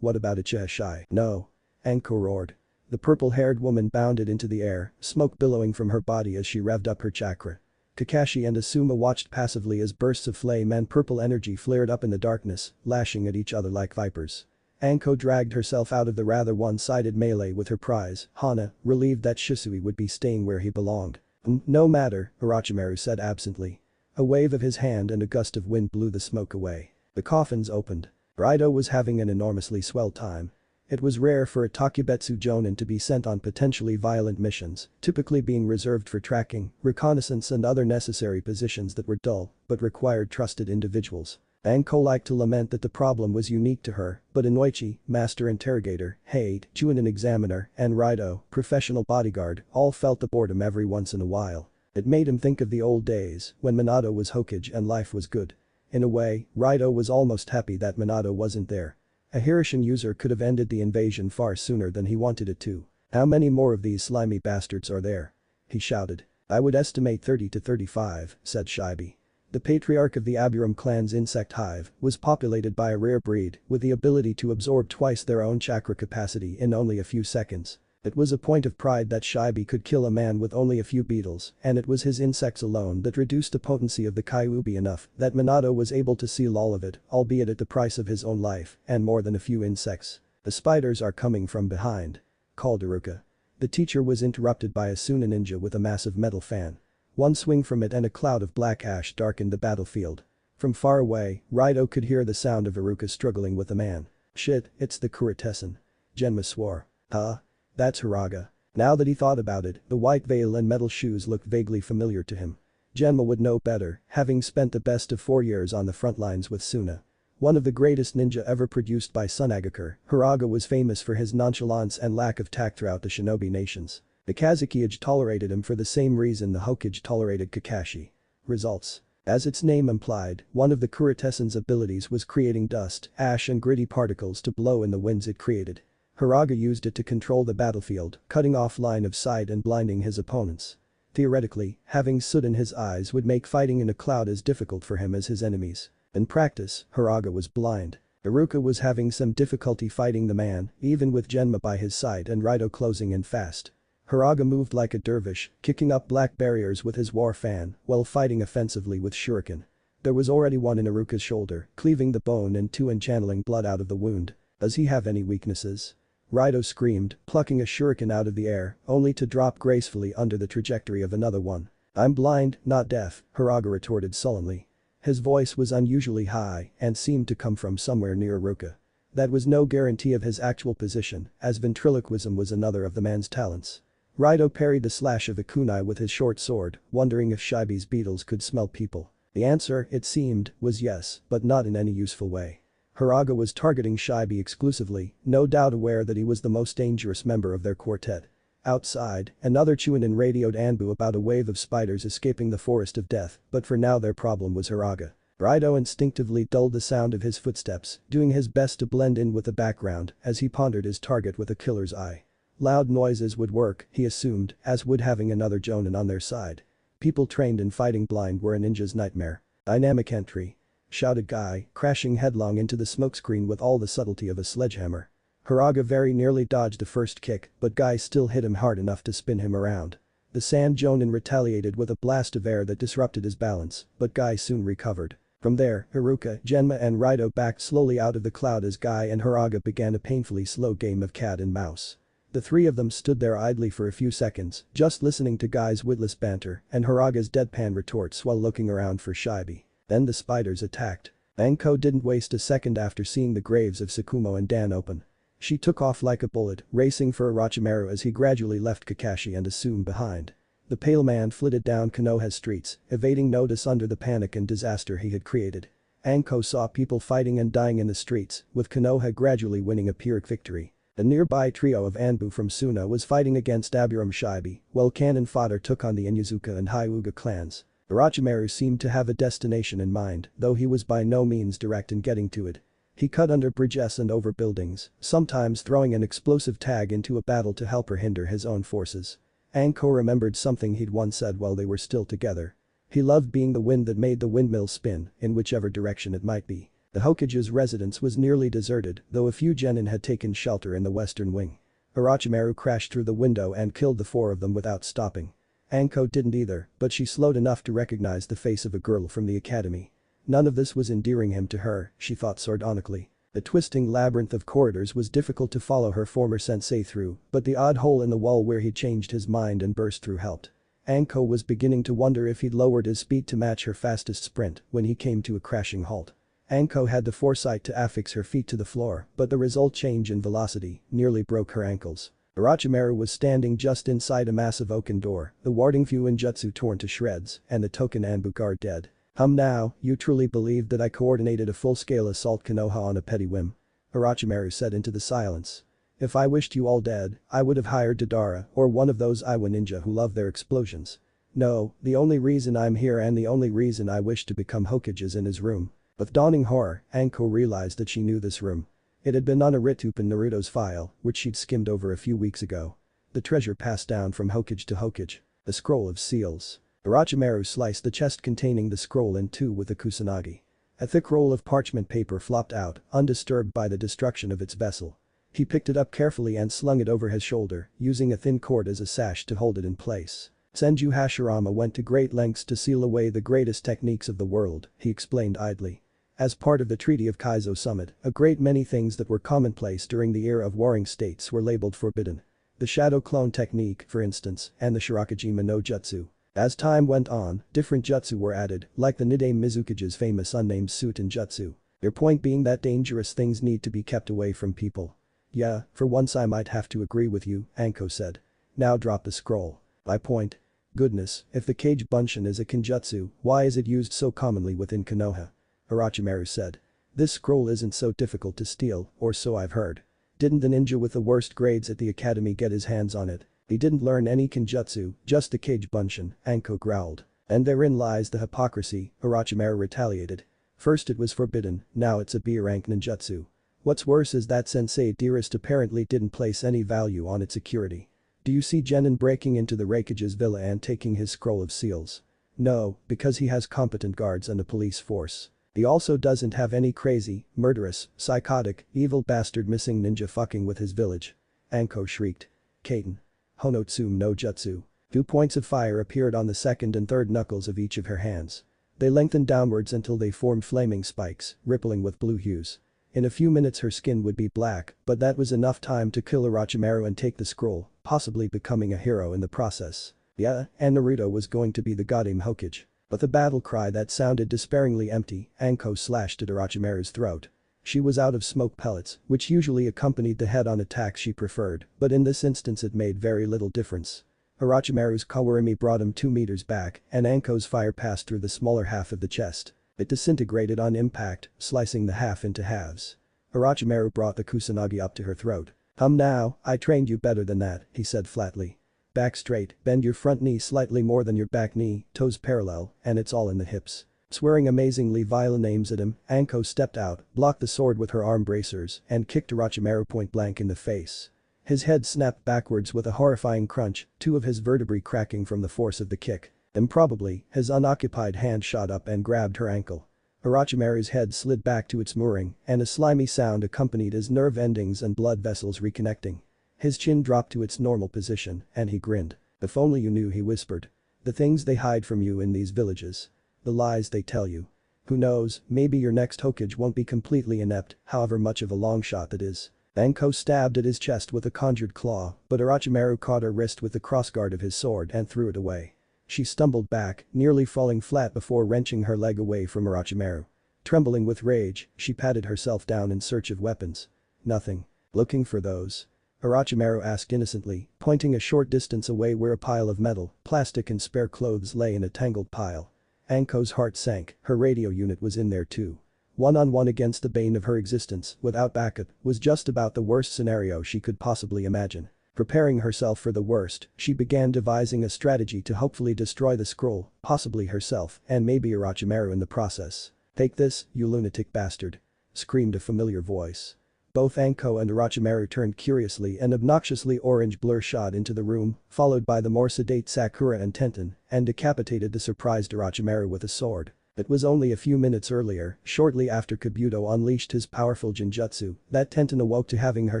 What about Ichiha-shai?" "No." Anko roared. The purple-haired woman bounded into the air, smoke billowing from her body as she revved up her chakra. Kakashi and Asuma watched passively as bursts of flame and purple energy flared up in the darkness, lashing at each other like vipers. Anko dragged herself out of the rather one-sided melee with her prize, Hana, relieved that Shisui would be staying where he belonged. No matter," Orochimaru said absently. A wave of his hand and a gust of wind blew the smoke away. The coffins opened. Raido was having an enormously swell time. It was rare for a Takubetsu Jonin to be sent on potentially violent missions, typically being reserved for tracking, reconnaissance and other necessary positions that were dull but required trusted individuals. Anko liked to lament that the problem was unique to her, but Inoichi, master interrogator, Hade, Chunin examiner, and Raido, professional bodyguard, all felt the boredom every once in a while. It made him think of the old days when Minato was Hokage and life was good. In a way, Raido was almost happy that Minato wasn't there. A Hirishin user could have ended the invasion far sooner than he wanted it to. "How many more of these slimy bastards are there?" he shouted. "I would estimate 30 to 35, said Shibi. The patriarch of the Aburum clan's insect hive was populated by a rare breed with the ability to absorb twice their own chakra capacity in only a few seconds. It was a point of pride that Shibi could kill a man with only a few beetles, and it was his insects alone that reduced the potency of the Kyuubi enough that Minato was able to seal all of it, albeit at the price of his own life and more than a few insects. "The spiders are coming from behind," called Iruka. The teacher was interrupted by a Suna ninja with a massive metal fan. One swing from it and a cloud of black ash darkened the battlefield. From far away, Raido could hear the sound of Iruka struggling with the man. "Shit, it's the Kuretessan," Genma swore. "Huh? That's Hiraga." Now that he thought about it, the white veil and metal shoes looked vaguely familiar to him. Genma would know better, having spent the best of 4 years on the front lines with Suna. One of the greatest ninja ever produced by Sunagakure, Hiraga was famous for his nonchalance and lack of tact throughout the shinobi nations. The Kazekage tolerated him for the same reason the Hokage tolerated Kakashi. Results. As its name implied, one of the Kuretessan's abilities was creating dust, ash and gritty particles to blow in the winds it created. Hiraga used it to control the battlefield, cutting off line of sight and blinding his opponents. Theoretically, having soot in his eyes would make fighting in a cloud as difficult for him as his enemies. In practice, Hiraga was blind. Iruka was having some difficulty fighting the man, even with Genma by his side and Raido closing in fast. Hiraga moved like a dervish, kicking up black barriers with his war fan while fighting offensively with shuriken. There was already one in Iruka's shoulder, cleaving the bone in two and channeling blood out of the wound. "Does he have any weaknesses?" Raido screamed, plucking a shuriken out of the air, only to drop gracefully under the trajectory of another one. "I'm blind, not deaf," Hiraga retorted sullenly. His voice was unusually high and seemed to come from somewhere near Iruka. That was no guarantee of his actual position, as ventriloquism was another of the man's talents. Raido parried the slash of a kunai with his short sword, wondering if Shibi's beetles could smell people. The answer, it seemed, was yes, but not in any useful way. Hiraga was targeting Shibi exclusively, no doubt aware that he was the most dangerous member of their quartet. Outside, another Chunin radioed Anbu about a wave of spiders escaping the forest of death, but for now their problem was Hiraga. Raido instinctively dulled the sound of his footsteps, doing his best to blend in with the background as he pondered his target with a killer's eye. Loud noises would work, he assumed, as would having another Jonin on their side. People trained in fighting blind were a ninja's nightmare. "Dynamic entry," shouted Guy, crashing headlong into the smokescreen with all the subtlety of a sledgehammer. Hiraga very nearly dodged the first kick, but Guy still hit him hard enough to spin him around. The Sand Jonin retaliated with a blast of air that disrupted his balance, but Guy soon recovered. From there, Iruka, Genma and Raido backed slowly out of the cloud as Guy and Hiraga began a painfully slow game of cat and mouse. The three of them stood there idly for a few seconds, just listening to Guy's witless banter and Hiraga's deadpan retorts while looking around for Shibi. Then the spiders attacked. Anko didn't waste a second after seeing the graves of Tsukumo and Dan open. She took off like a bullet, racing for Orochimaru as he gradually left Kakashi and Asum behind. The pale man flitted down Konoha's streets, evading notice under the panic and disaster he had created. Anko saw people fighting and dying in the streets, with Konoha gradually winning a Pyrrhic victory. A nearby trio of Anbu from Suna was fighting against Aburum Shibi, while cannon fodder took on the Inyazuka and Hyuga clans. Orochimaru seemed to have a destination in mind, though he was by no means direct in getting to it. He cut under bridges and over buildings, sometimes throwing an explosive tag into a battle to help or hinder his own forces. Anko remembered something he'd once said while they were still together. He loved being the wind that made the windmill spin, in whichever direction it might be. The Hokage's residence was nearly deserted, though a few genin had taken shelter in the western wing. Orochimaru crashed through the window and killed the four of them without stopping. Anko didn't either, but she slowed enough to recognize the face of a girl from the academy. None of this was endearing him to her, she thought sardonically. The twisting labyrinth of corridors was difficult to follow her former sensei through, but the odd hole in the wall where he'd changed his mind and burst through helped. Anko was beginning to wonder if he'd lowered his speed to match her fastest sprint when he came to a crashing halt. Anko had the foresight to affix her feet to the floor, but the result change in velocity nearly broke her ankles. Orochimaru was standing just inside a massive oaken door, the warding view Jutsu torn to shreds, and the token Anbu guard dead. Now, you truly believed that I coordinated a full-scale assault Konoha on a petty whim? Orochimaru said into the silence. If I wished you all dead, I would have hired Deidara or one of those Iwa ninja who love their explosions. No, the only reason I'm here and the only reason I wish to become Hokage is in his room. With dawning horror, Anko realized that she knew this room. It had been on a Ritup in Naruto's file, which she'd skimmed over a few weeks ago. The treasure passed down from Hokage to Hokage. The scroll of seals. Orochimaru sliced the chest containing the scroll in two with a kusanagi. A thick roll of parchment paper flopped out, undisturbed by the destruction of its vessel. He picked it up carefully and slung it over his shoulder, using a thin cord as a sash to hold it in place. Senju Hashirama went to great lengths to seal away the greatest techniques of the world, he explained idly. As part of the Treaty of Kaizo Summit, a great many things that were commonplace during the era of warring states were labeled forbidden. The shadow clone technique, for instance, and the Shirakajima no Jutsu. As time went on, different jutsu were added, like the Nidame Mizukage's famous unnamed Suiten Jutsu. Their point being that dangerous things need to be kept away from people. Yeah, for once I might have to agree with you, Anko said. Now drop the scroll. I point. Goodness, if the Kage Bunshin is a kinjutsu, why is it used so commonly within Konoha? Orochimaru said. This scroll isn't so difficult to steal, or so I've heard. Didn't the ninja with the worst grades at the academy get his hands on it? He didn't learn any kinjutsu, just the Kage Bunshin, Anko growled. And therein lies the hypocrisy, Orochimaru retaliated. First it was forbidden, now it's a B-rank ninjutsu. What's worse is that Sensei Dearest apparently didn't place any value on its security. Do you see Genin breaking into the Raikage's villa and taking his scroll of seals? No, because he has competent guards and a police force. He also doesn't have any crazy, murderous, psychotic, evil bastard missing ninja fucking with his village. Anko shrieked. Kaiten. Honotsume no Jutsu. 2 points of fire appeared on the second and third knuckles of each of her hands. They lengthened downwards until they formed flaming spikes, rippling with blue hues. In a few minutes her skin would be black, but that was enough time to kill Orochimaru and take the scroll, possibly becoming a hero in the process. Yeah, and Naruto was going to be the Goddamn Hokage. But the battle cry that sounded despairingly empty, Anko slashed at Orochimaru's throat. She was out of smoke pellets, which usually accompanied the head-on attacks she preferred, but in this instance it made very little difference. Orochimaru's Kawarimi brought him 2 meters back, and Anko's fire passed through the smaller half of the chest. It disintegrated on impact, slicing the half into halves. Orochimaru brought the kusanagi up to her throat. Now, I trained you better than that, he said flatly. Back straight, bend your front knee slightly more than your back knee, toes parallel, and it's all in the hips. Swearing amazingly vile names at him, Anko stepped out, blocked the sword with her arm bracers, and kicked Orochimaru point blank in the face. His head snapped backwards with a horrifying crunch, 2 of his vertebrae cracking from the force of the kick. Improbably, his unoccupied hand shot up and grabbed her ankle. Orochimaru's head slid back to its mooring, and a slimy sound accompanied his nerve endings and blood vessels reconnecting. His chin dropped to its normal position, and he grinned. If only you knew, he whispered. The things they hide from you in these villages. The lies they tell you. Who knows, maybe your next Hokage won't be completely inept, however much of a long shot that is. Anko stabbed at his chest with a conjured claw, but Orochimaru caught her wrist with the crossguard of his sword and threw it away. She stumbled back, nearly falling flat before wrenching her leg away from Orochimaru. Trembling with rage, she patted herself down in search of weapons. Nothing. Looking for those? Orochimaru asked innocently, pointing a short distance away where a pile of metal, plastic and spare clothes lay in a tangled pile. Anko's heart sank, her radio unit was in there too. One-on-one against the bane of her existence, without backup, was just about the worst scenario she could possibly imagine. Preparing herself for the worst, she began devising a strategy to hopefully destroy the scroll, possibly herself, and maybe Orochimaru in the process. Take this, you lunatic bastard. Screamed a familiar voice. Both Anko and Orochimaru turned curiously, an obnoxiously orange blur shot into the room, followed by the more sedate Sakura and Tenten, and decapitated the surprised Orochimaru with a sword. It was only a few minutes earlier, shortly after Kabuto unleashed his powerful Genjutsu, that Tenten awoke to having her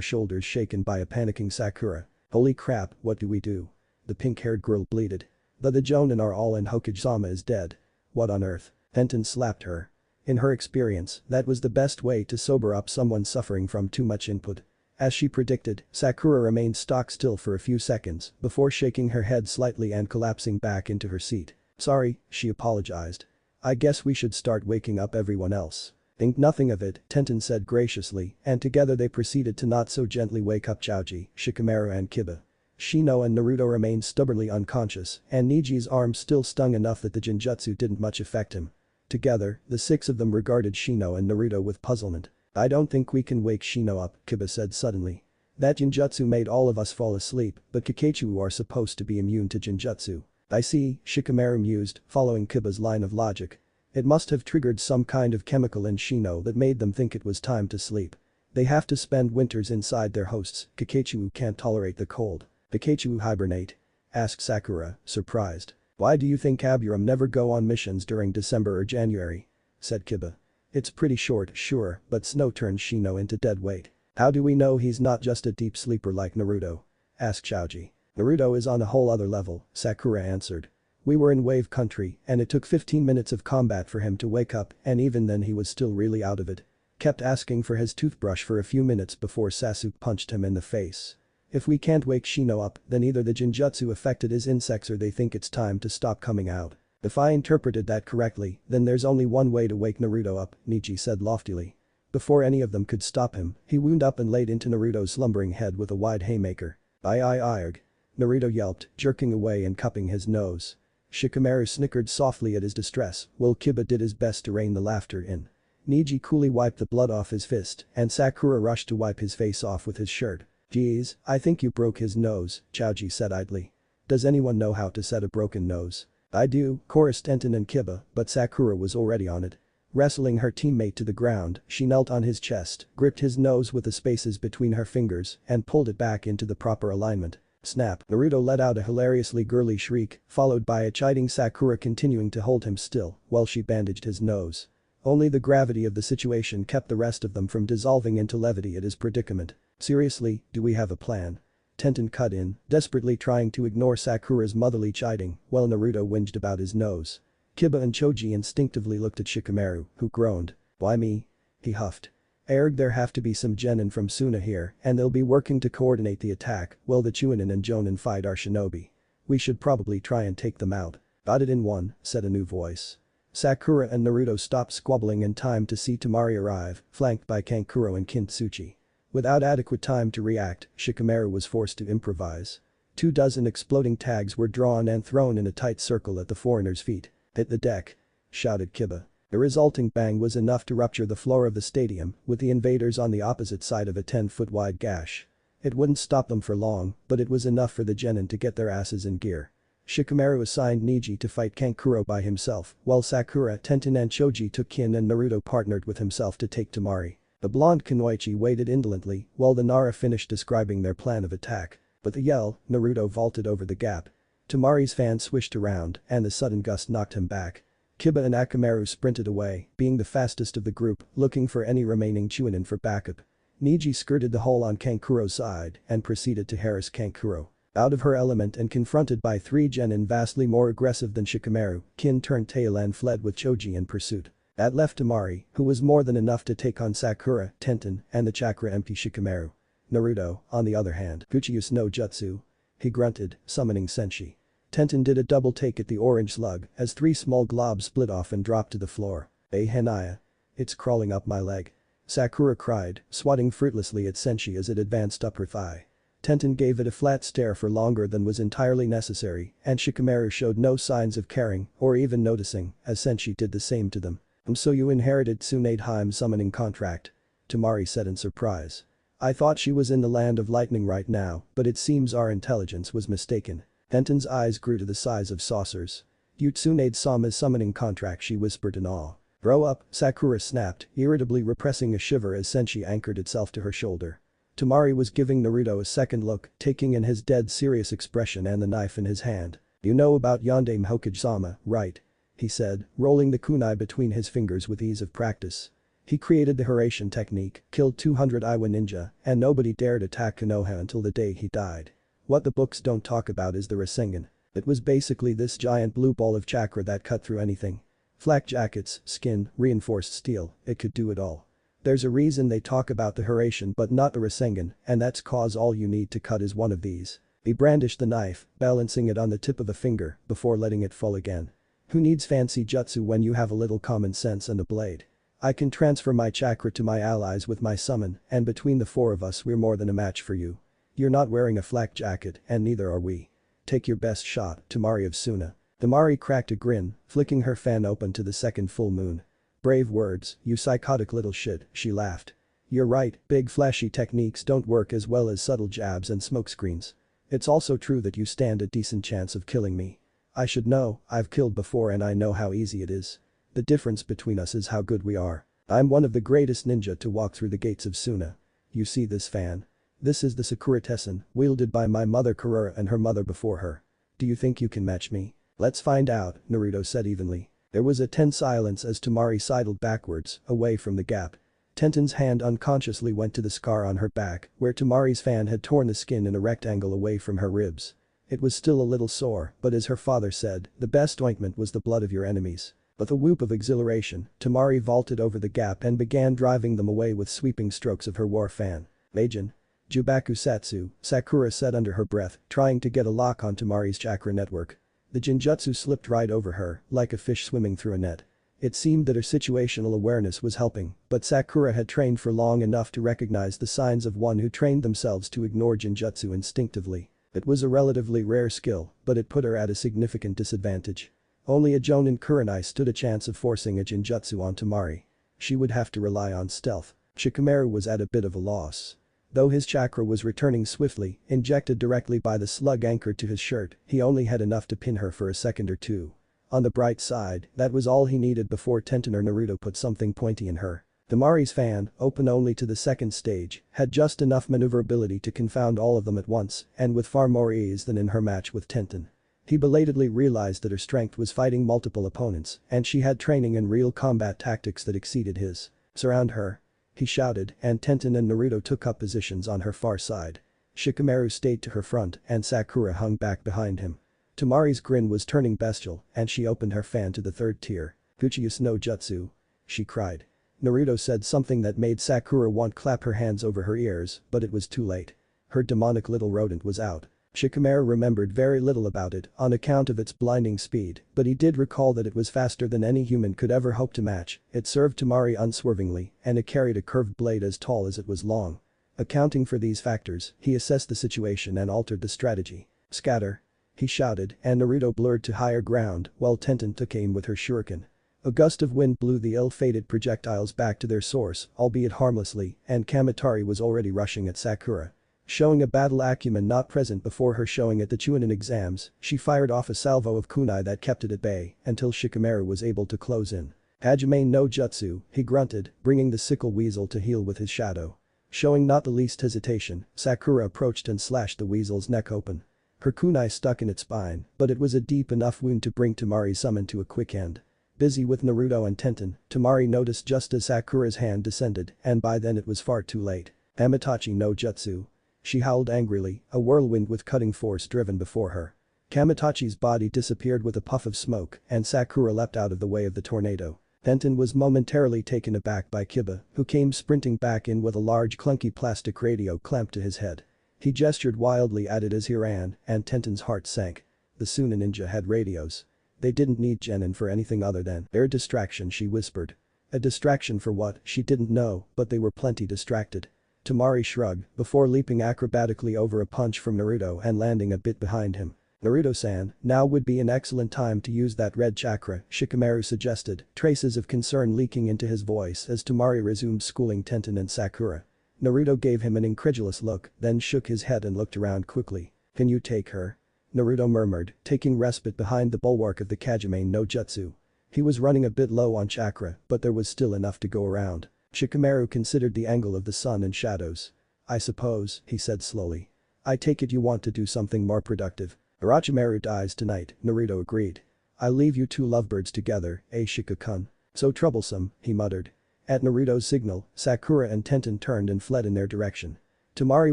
shoulders shaken by a panicking Sakura. Holy crap, what do we do? The pink-haired girl bleated. The Jonin are all and Hokage-sama is dead. What on earth? Tenten slapped her. In her experience, that was the best way to sober up someone suffering from too much input. As she predicted, Sakura remained stock still for a few seconds before shaking her head slightly and collapsing back into her seat. "Sorry," she apologized. "I guess we should start waking up everyone else." "Think nothing of it," Tenten said graciously, and together they proceeded to not so gently wake up Choji, Shikamaru and Kiba. Shino and Naruto remained stubbornly unconscious, and Niji's arm still stung enough that the genjutsu didn't much affect him. Together, the six of them regarded Shino and Naruto with puzzlement. "I don't think we can wake Shino up," Kiba said suddenly. "That genjutsu made all of us fall asleep, but Kakachu are supposed to be immune to genjutsu." "I see," Shikamaru mused, following Kiba's line of logic. It must have triggered some kind of chemical in Shino that made them think it was time to sleep. They have to spend winters inside their hosts, Kakachu can't tolerate the cold. "Kakachu hibernate?" asked Sakura, surprised. "Why do you think Aburam never go on missions during December or January?" said Kiba. "It's pretty short, sure, but snow turns Shino into dead weight." "How do we know he's not just a deep sleeper like Naruto?" asked Choji. "Naruto is on a whole other level," Sakura answered. "We were in wave country and it took 15 minutes of combat for him to wake up and even then he was still really out of it. Kept asking for his toothbrush for a few minutes before Sasuke punched him in the face. If we can't wake Shino up, then either the genjutsu affected his insects or they think it's time to stop coming out. If I interpreted that correctly, then there's only one way to wake Naruto up," Niji said loftily. Before any of them could stop him, he wound up and laid into Naruto's slumbering head with a wide haymaker. "Arg," Naruto yelped, jerking away and cupping his nose. Shikamaru snickered softly at his distress, while Kiba did his best to rein the laughter in. Niji coolly wiped the blood off his fist, and Sakura rushed to wipe his face off with his shirt. "Geez, I think you broke his nose," Choji said idly. "Does anyone know how to set a broken nose?" "I do," chorused Tenten and Kiba, but Sakura was already on it. Wrestling her teammate to the ground, she knelt on his chest, gripped his nose with the spaces between her fingers, and pulled it back into the proper alignment. Snap! Naruto let out a hilariously girly shriek, followed by a chiding Sakura continuing to hold him still while she bandaged his nose. Only the gravity of the situation kept the rest of them from dissolving into levity at his predicament. "Seriously, do we have a plan?" Tenten cut in, desperately trying to ignore Sakura's motherly chiding while Naruto whinged about his nose. Kiba and Choji instinctively looked at Shikamaru, who groaned. "Why me?" he huffed. "There have to be some genin from Suna here and they'll be working to coordinate the attack while the Chunin and Jonin fight our shinobi. We should probably try and take them out." "Got it in one," said a new voice. Sakura and Naruto stopped squabbling in time to see Temari arrive, flanked by Kankuro and Kintsuchi. Without adequate time to react, Shikamaru was forced to improvise. 24 exploding tags were drawn and thrown in a tight circle at the foreigner's feet. "Hit the deck!" shouted Kiba. The resulting bang was enough to rupture the floor of the stadium, with the invaders on the opposite side of a 10-foot wide gash. It wouldn't stop them for long, but it was enough for the genin to get their asses in gear. Shikamaru assigned Niji to fight Kankuro by himself, while Sakura, Tenten and Choji took Kin and Naruto partnered with himself to take Temari. The blonde Kunoichi waited indolently while the Nara finished describing their plan of attack. With a yell, Naruto vaulted over the gap. Temari's fan swished around and the sudden gust knocked him back. Kiba and Akamaru sprinted away, being the fastest of the group, looking for any remaining Chunin for backup. Niji skirted the hole on Kankuro's side and proceeded to harass Kankuro. Out of her element and confronted by 3 genin vastly more aggressive than Shikamaru, Kin turned tail and fled with Choji in pursuit. That left Temari, who was more than enough to take on Sakura, Tenten, and the chakra-empty Shikamaru. Naruto, on the other hand, Uchius no Jutsu. He grunted, summoning Senshi. Tenten did a double take at the orange slug as 3 small globs split off and dropped to the floor. "Hey Hanaya. It's crawling up my leg." Sakura cried, swatting fruitlessly at Senshi as it advanced up her thigh. Tenten gave it a flat stare for longer than was entirely necessary and Shikamaru showed no signs of caring or even noticing as Senshi did the same to them. "So you inherited Tsunadeheim's summoning contract?" Temari said in surprise. "I thought she was in the land of lightning right now, but it seems our intelligence was mistaken." Tenten's eyes grew to the size of saucers. "You Tsunade-sama's summoning contract," she whispered in awe. "Grow up," Sakura snapped, irritably repressing a shiver as Senshi anchored itself to her shoulder. Temari was giving Naruto a second look, taking in his dead serious expression and the knife in his hand. "You know about Yondaime Hokage-sama, right?" he said, rolling the kunai between his fingers with ease of practice. He created the Hiraishin technique, killed 200 Iwa ninja, and nobody dared attack Konoha until the day he died. What the books don't talk about is the Rasengan. It was basically this giant blue ball of chakra that cut through anything. Flak jackets, skin, reinforced steel, it could do it all. There's a reason they talk about the Hiraishin but not the Rasengan, and that's cause all you need to cut is one of these. He brandished the knife, balancing it on the tip of a finger before letting it fall again. Who needs fancy jutsu when you have a little common sense and a blade? I can transfer my chakra to my allies with my summon, and between the four of us we're more than a match for you. You're not wearing a flak jacket, and neither are we. Take your best shot, Tamari of Suna. Tamari cracked a grin, flicking her fan open to the second full moon. Brave words, you psychotic little shit, she laughed. You're right, big flashy techniques don't work as well as subtle jabs and smokescreens. It's also true that you stand a decent chance of killing me. I should know, I've killed before and I know how easy it is. The difference between us is how good we are. I'm one of the greatest ninja to walk through the gates of Suna. You see this fan? This is the Sakura Tessin, wielded by my mother Kurura and her mother before her. Do you think you can match me? Let's find out, Naruto said evenly. There was a tense silence as Tamari sidled backwards, away from the gap. Tenten's hand unconsciously went to the scar on her back, where Tamari's fan had torn the skin in a rectangle away from her ribs. It was still a little sore, but as her father said, the best ointment was the blood of your enemies. With a whoop of exhilaration, Tamari vaulted over the gap and began driving them away with sweeping strokes of her war fan. Meijin. Jubaku Satsu, Sakura said under her breath, trying to get a lock on Tamari's chakra network. The Jinjutsu slipped right over her, like a fish swimming through a net. It seemed that her situational awareness was helping, but Sakura had trained for long enough to recognize the signs of one who trained themselves to ignore Jinjutsu instinctively. It was a relatively rare skill, but it put her at a significant disadvantage. Only a Jonin Kurenai stood a chance of forcing a Jinjutsu on Tamari. She would have to rely on stealth. Shikamaru was at a bit of a loss. Though his chakra was returning swiftly, injected directly by the slug anchored to his shirt, he only had enough to pin her for a second or two. On the bright side, that was all he needed before Tenten or Naruto put something pointy in her. Tamari's fan, open only to the second stage, had just enough maneuverability to confound all of them at once, and with far more ease than in her match with Tenten. He belatedly realized that her strength was fighting multiple opponents, and she had training in real combat tactics that exceeded his. Surround her. He shouted, and Tenten and Naruto took up positions on her far side. Shikamaru stayed to her front, and Sakura hung back behind him. Tamari's grin was turning bestial, and she opened her fan to the third tier. Guchius no Jutsu. She cried. Naruto said something that made Sakura want to clap her hands over her ears, but it was too late. Her demonic little rodent was out. Shikamaru remembered very little about it on account of its blinding speed, but he did recall that it was faster than any human could ever hope to match. It served Tamari unswervingly, and it carried a curved blade as tall as it was long. Accounting for these factors, he assessed the situation and altered the strategy. Scatter. He shouted, and Naruto blurred to higher ground while Tenten took aim with her shuriken. A gust of wind blew the ill-fated projectiles back to their source, albeit harmlessly, and Kamatari was already rushing at Sakura. Showing a battle acumen not present before her showing at the Chunin exams, she fired off a salvo of kunai that kept it at bay until Shikamaru was able to close in. Hajime no Jutsu, he grunted, bringing the sickle weasel to heel with his shadow. Showing not the least hesitation, Sakura approached and slashed the weasel's neck open. Her kunai stuck in its spine, but it was a deep enough wound to bring Tamari's summon to a quick end. Busy with Naruto and Tenten, Tamari noticed just as Sakura's hand descended, and by then it was far too late. Amatachi no Jutsu. She howled angrily, a whirlwind with cutting force driven before her. Kamatachi's body disappeared with a puff of smoke, and Sakura leapt out of the way of the tornado. Tenten was momentarily taken aback by Kiba, who came sprinting back in with a large clunky plastic radio clamped to his head. He gestured wildly at it as he ran, and Tenten's heart sank. The Suna ninja had radios. They didn't need Genin for anything other than their distraction, she whispered. A distraction for what, she didn't know, but they were plenty distracted. Tamari shrugged before leaping acrobatically over a punch from Naruto and landing a bit behind him. Naruto-san, now would be an excellent time to use that red chakra, Shikamaru suggested, traces of concern leaking into his voice as Tamari resumed schooling Tenten and Sakura. Naruto gave him an incredulous look, then shook his head and looked around quickly. Can you take her? Naruto murmured, taking respite behind the bulwark of the Kajime no Jutsu. He was running a bit low on chakra, but there was still enough to go around. Shikamaru considered the angle of the sun and shadows. I suppose, he said slowly. I take it you want to do something more productive. Orochimaru dies tonight, Naruto agreed. I'll leave you two lovebirds together, Shika-kun. So troublesome, he muttered. At Naruto's signal, Sakura and Tenten turned and fled in their direction. Tamari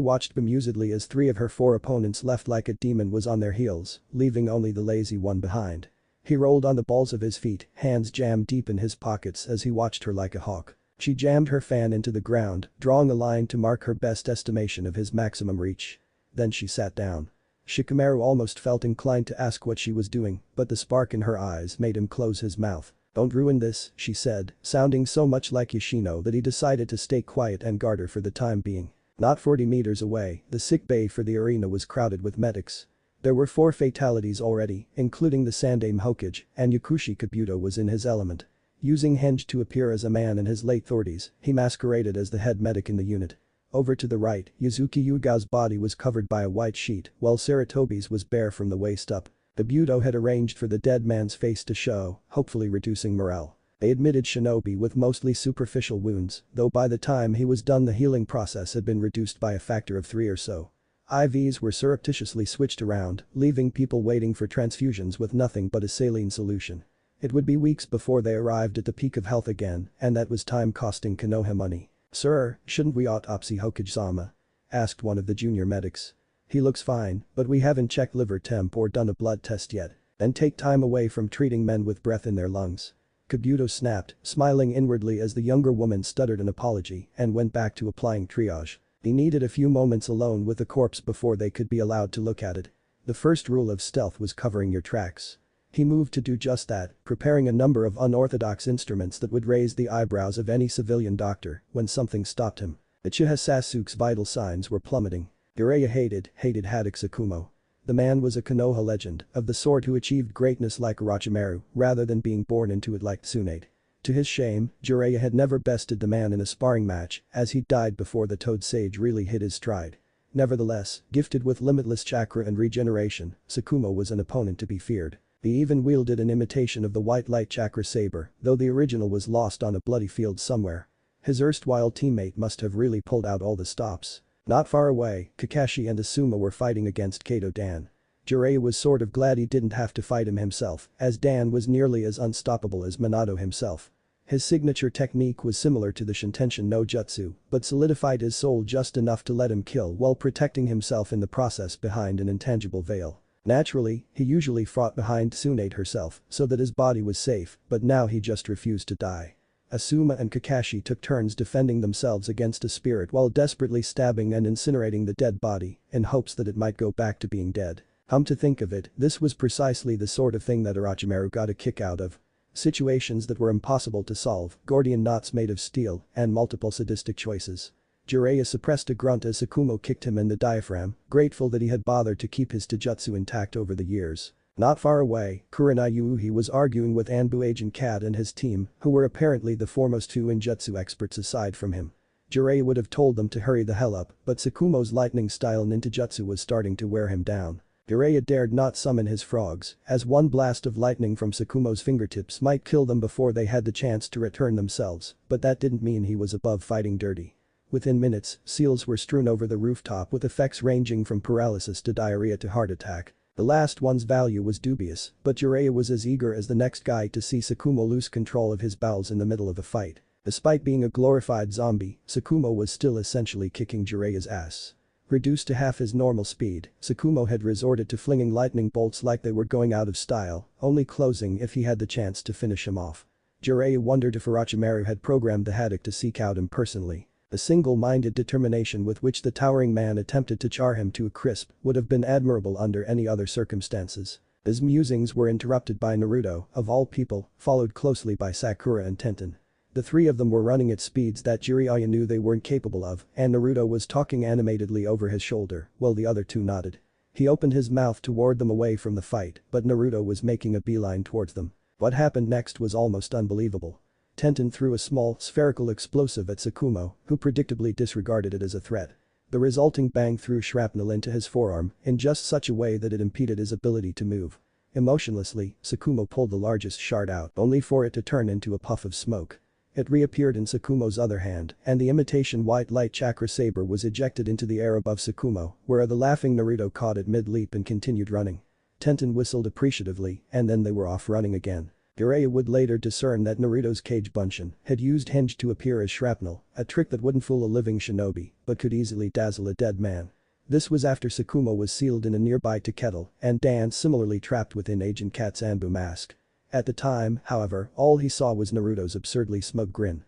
watched bemusedly as 3 of her 4 opponents left like a demon was on their heels, leaving only the lazy one behind. He rolled on the balls of his feet, hands jammed deep in his pockets as he watched her like a hawk. She jammed her fan into the ground, drawing a line to mark her best estimation of his maximum reach. Then she sat down. Shikamaru almost felt inclined to ask what she was doing, but the spark in her eyes made him close his mouth. "Don't ruin this," she said, sounding so much like Yoshino that he decided to stay quiet and guard her for the time being. Not 40 meters away, the sick bay for the arena was crowded with medics. There were 4 fatalities already, including the Sandaime Hokage, and Yakushi Kabuto was in his element. Using henge to appear as a man in his late 30s, he masqueraded as the head medic in the unit. Over to the right, Yuzuki Yugao's body was covered by a white sheet, while Saratobi's was bare from the waist up. Kabuto had arranged for the dead man's face to show, hopefully reducing morale. They admitted Shinobi with mostly superficial wounds, though by the time he was done the healing process had been reduced by a factor of 3 or so. IVs were surreptitiously switched around, leaving people waiting for transfusions with nothing but a saline solution. It would be weeks before they arrived at the peak of health again, and that was time costing Konoha money. "Sir, shouldn't we autopsy Hokage-sama?" asked one of the junior medics. "He looks fine, but we haven't checked liver temp or done a blood test yet. Then take time away from treating men with breath in their lungs." Kabuto snapped, smiling inwardly as the younger woman stuttered an apology and went back to applying triage. They needed a few moments alone with the corpse before they could be allowed to look at it. The first rule of stealth was covering your tracks. He moved to do just that, preparing a number of unorthodox instruments that would raise the eyebrows of any civilian doctor when something stopped him. Uchiha Sasuke's vital signs were plummeting. Jiraiya hated Haddock Tsukumo. The man was a Konoha legend, of the sort who achieved greatness like Orochimaru rather than being born into it like Tsunade. To his shame, Jiraiya had never bested the man in a sparring match, as he died before the Toad Sage really hit his stride. Nevertheless, gifted with limitless chakra and regeneration, Tsukumo was an opponent to be feared. He even wielded an imitation of the white light chakra saber, though the original was lost on a bloody field somewhere. His erstwhile teammate must have really pulled out all the stops. Not far away, Kakashi and Asuma were fighting against Kato Dan. Jiraiya was sort of glad he didn't have to fight him himself, as Dan was nearly as unstoppable as Minato himself. His signature technique was similar to the Shintenshin no Jutsu, but solidified his soul just enough to let him kill while protecting himself in the process behind an intangible veil. Naturally, he usually fought behind Tsunade herself so that his body was safe, but now he just refused to die. Asuma and Kakashi took turns defending themselves against a spirit while desperately stabbing and incinerating the dead body in hopes that it might go back to being dead. Come to think of it, this was precisely the sort of thing that Orochimaru got a kick out of. Situations that were impossible to solve, Gordian knots made of steel, and multiple sadistic choices. Jiraiya suppressed a grunt as Tsukumo kicked him in the diaphragm, grateful that he had bothered to keep his taijutsu intact over the years. Not far away, Kurenai Yuuhi was arguing with Anbu Agent Cat and his team, who were apparently the foremost 2 ninjutsu experts aside from him. Jiraiya would have told them to hurry the hell up, but Tsukumo's lightning-style ninjutsu was starting to wear him down. Jiraiya dared not summon his frogs, as one blast of lightning from Tsukumo's fingertips might kill them before they had the chance to return themselves, but that didn't mean he was above fighting dirty. Within minutes, seals were strewn over the rooftop with effects ranging from paralysis to diarrhea to heart attack. The last one's value was dubious, but Jiraiya was as eager as the next guy to see Tsukumo lose control of his bowels in the middle of a fight. Despite being a glorified zombie, Tsukumo was still essentially kicking Jiraiya's ass. Reduced to half his normal speed, Tsukumo had resorted to flinging lightning bolts like they were going out of style, only closing if he had the chance to finish him off. Jiraiya wondered if Orochimaru had programmed the Haddock to seek out him personally. The single-minded determination with which the towering man attempted to char him to a crisp would have been admirable under any other circumstances. His musings were interrupted by Naruto, of all people, followed closely by Sakura and Tenten. The 3 of them were running at speeds that Jiraiya knew they weren't capable of, and Naruto was talking animatedly over his shoulder, while the other 2 nodded. He opened his mouth to ward them away from the fight, but Naruto was making a beeline towards them. What happened next was almost unbelievable. Tenten threw a small, spherical explosive at Tsukumo, who predictably disregarded it as a threat. The resulting bang threw shrapnel into his forearm in just such a way that it impeded his ability to move. Emotionlessly, Tsukumo pulled the largest shard out, only for it to turn into a puff of smoke. It reappeared in Tsukumo's other hand, and the imitation white light chakra saber was ejected into the air above Tsukumo, where the laughing Naruto caught it mid-leap and continued running. Tenten whistled appreciatively, and then they were off running again. Jiraiya would later discern that Naruto's Kage Bunshin had used henge to appear as shrapnel, a trick that wouldn't fool a living shinobi, but could easily dazzle a dead man. This was after Tsukumo was sealed in a nearby kettle and Dan similarly trapped within Agent Cat's Anbu mask. At the time, however, all he saw was Naruto's absurdly smug grin.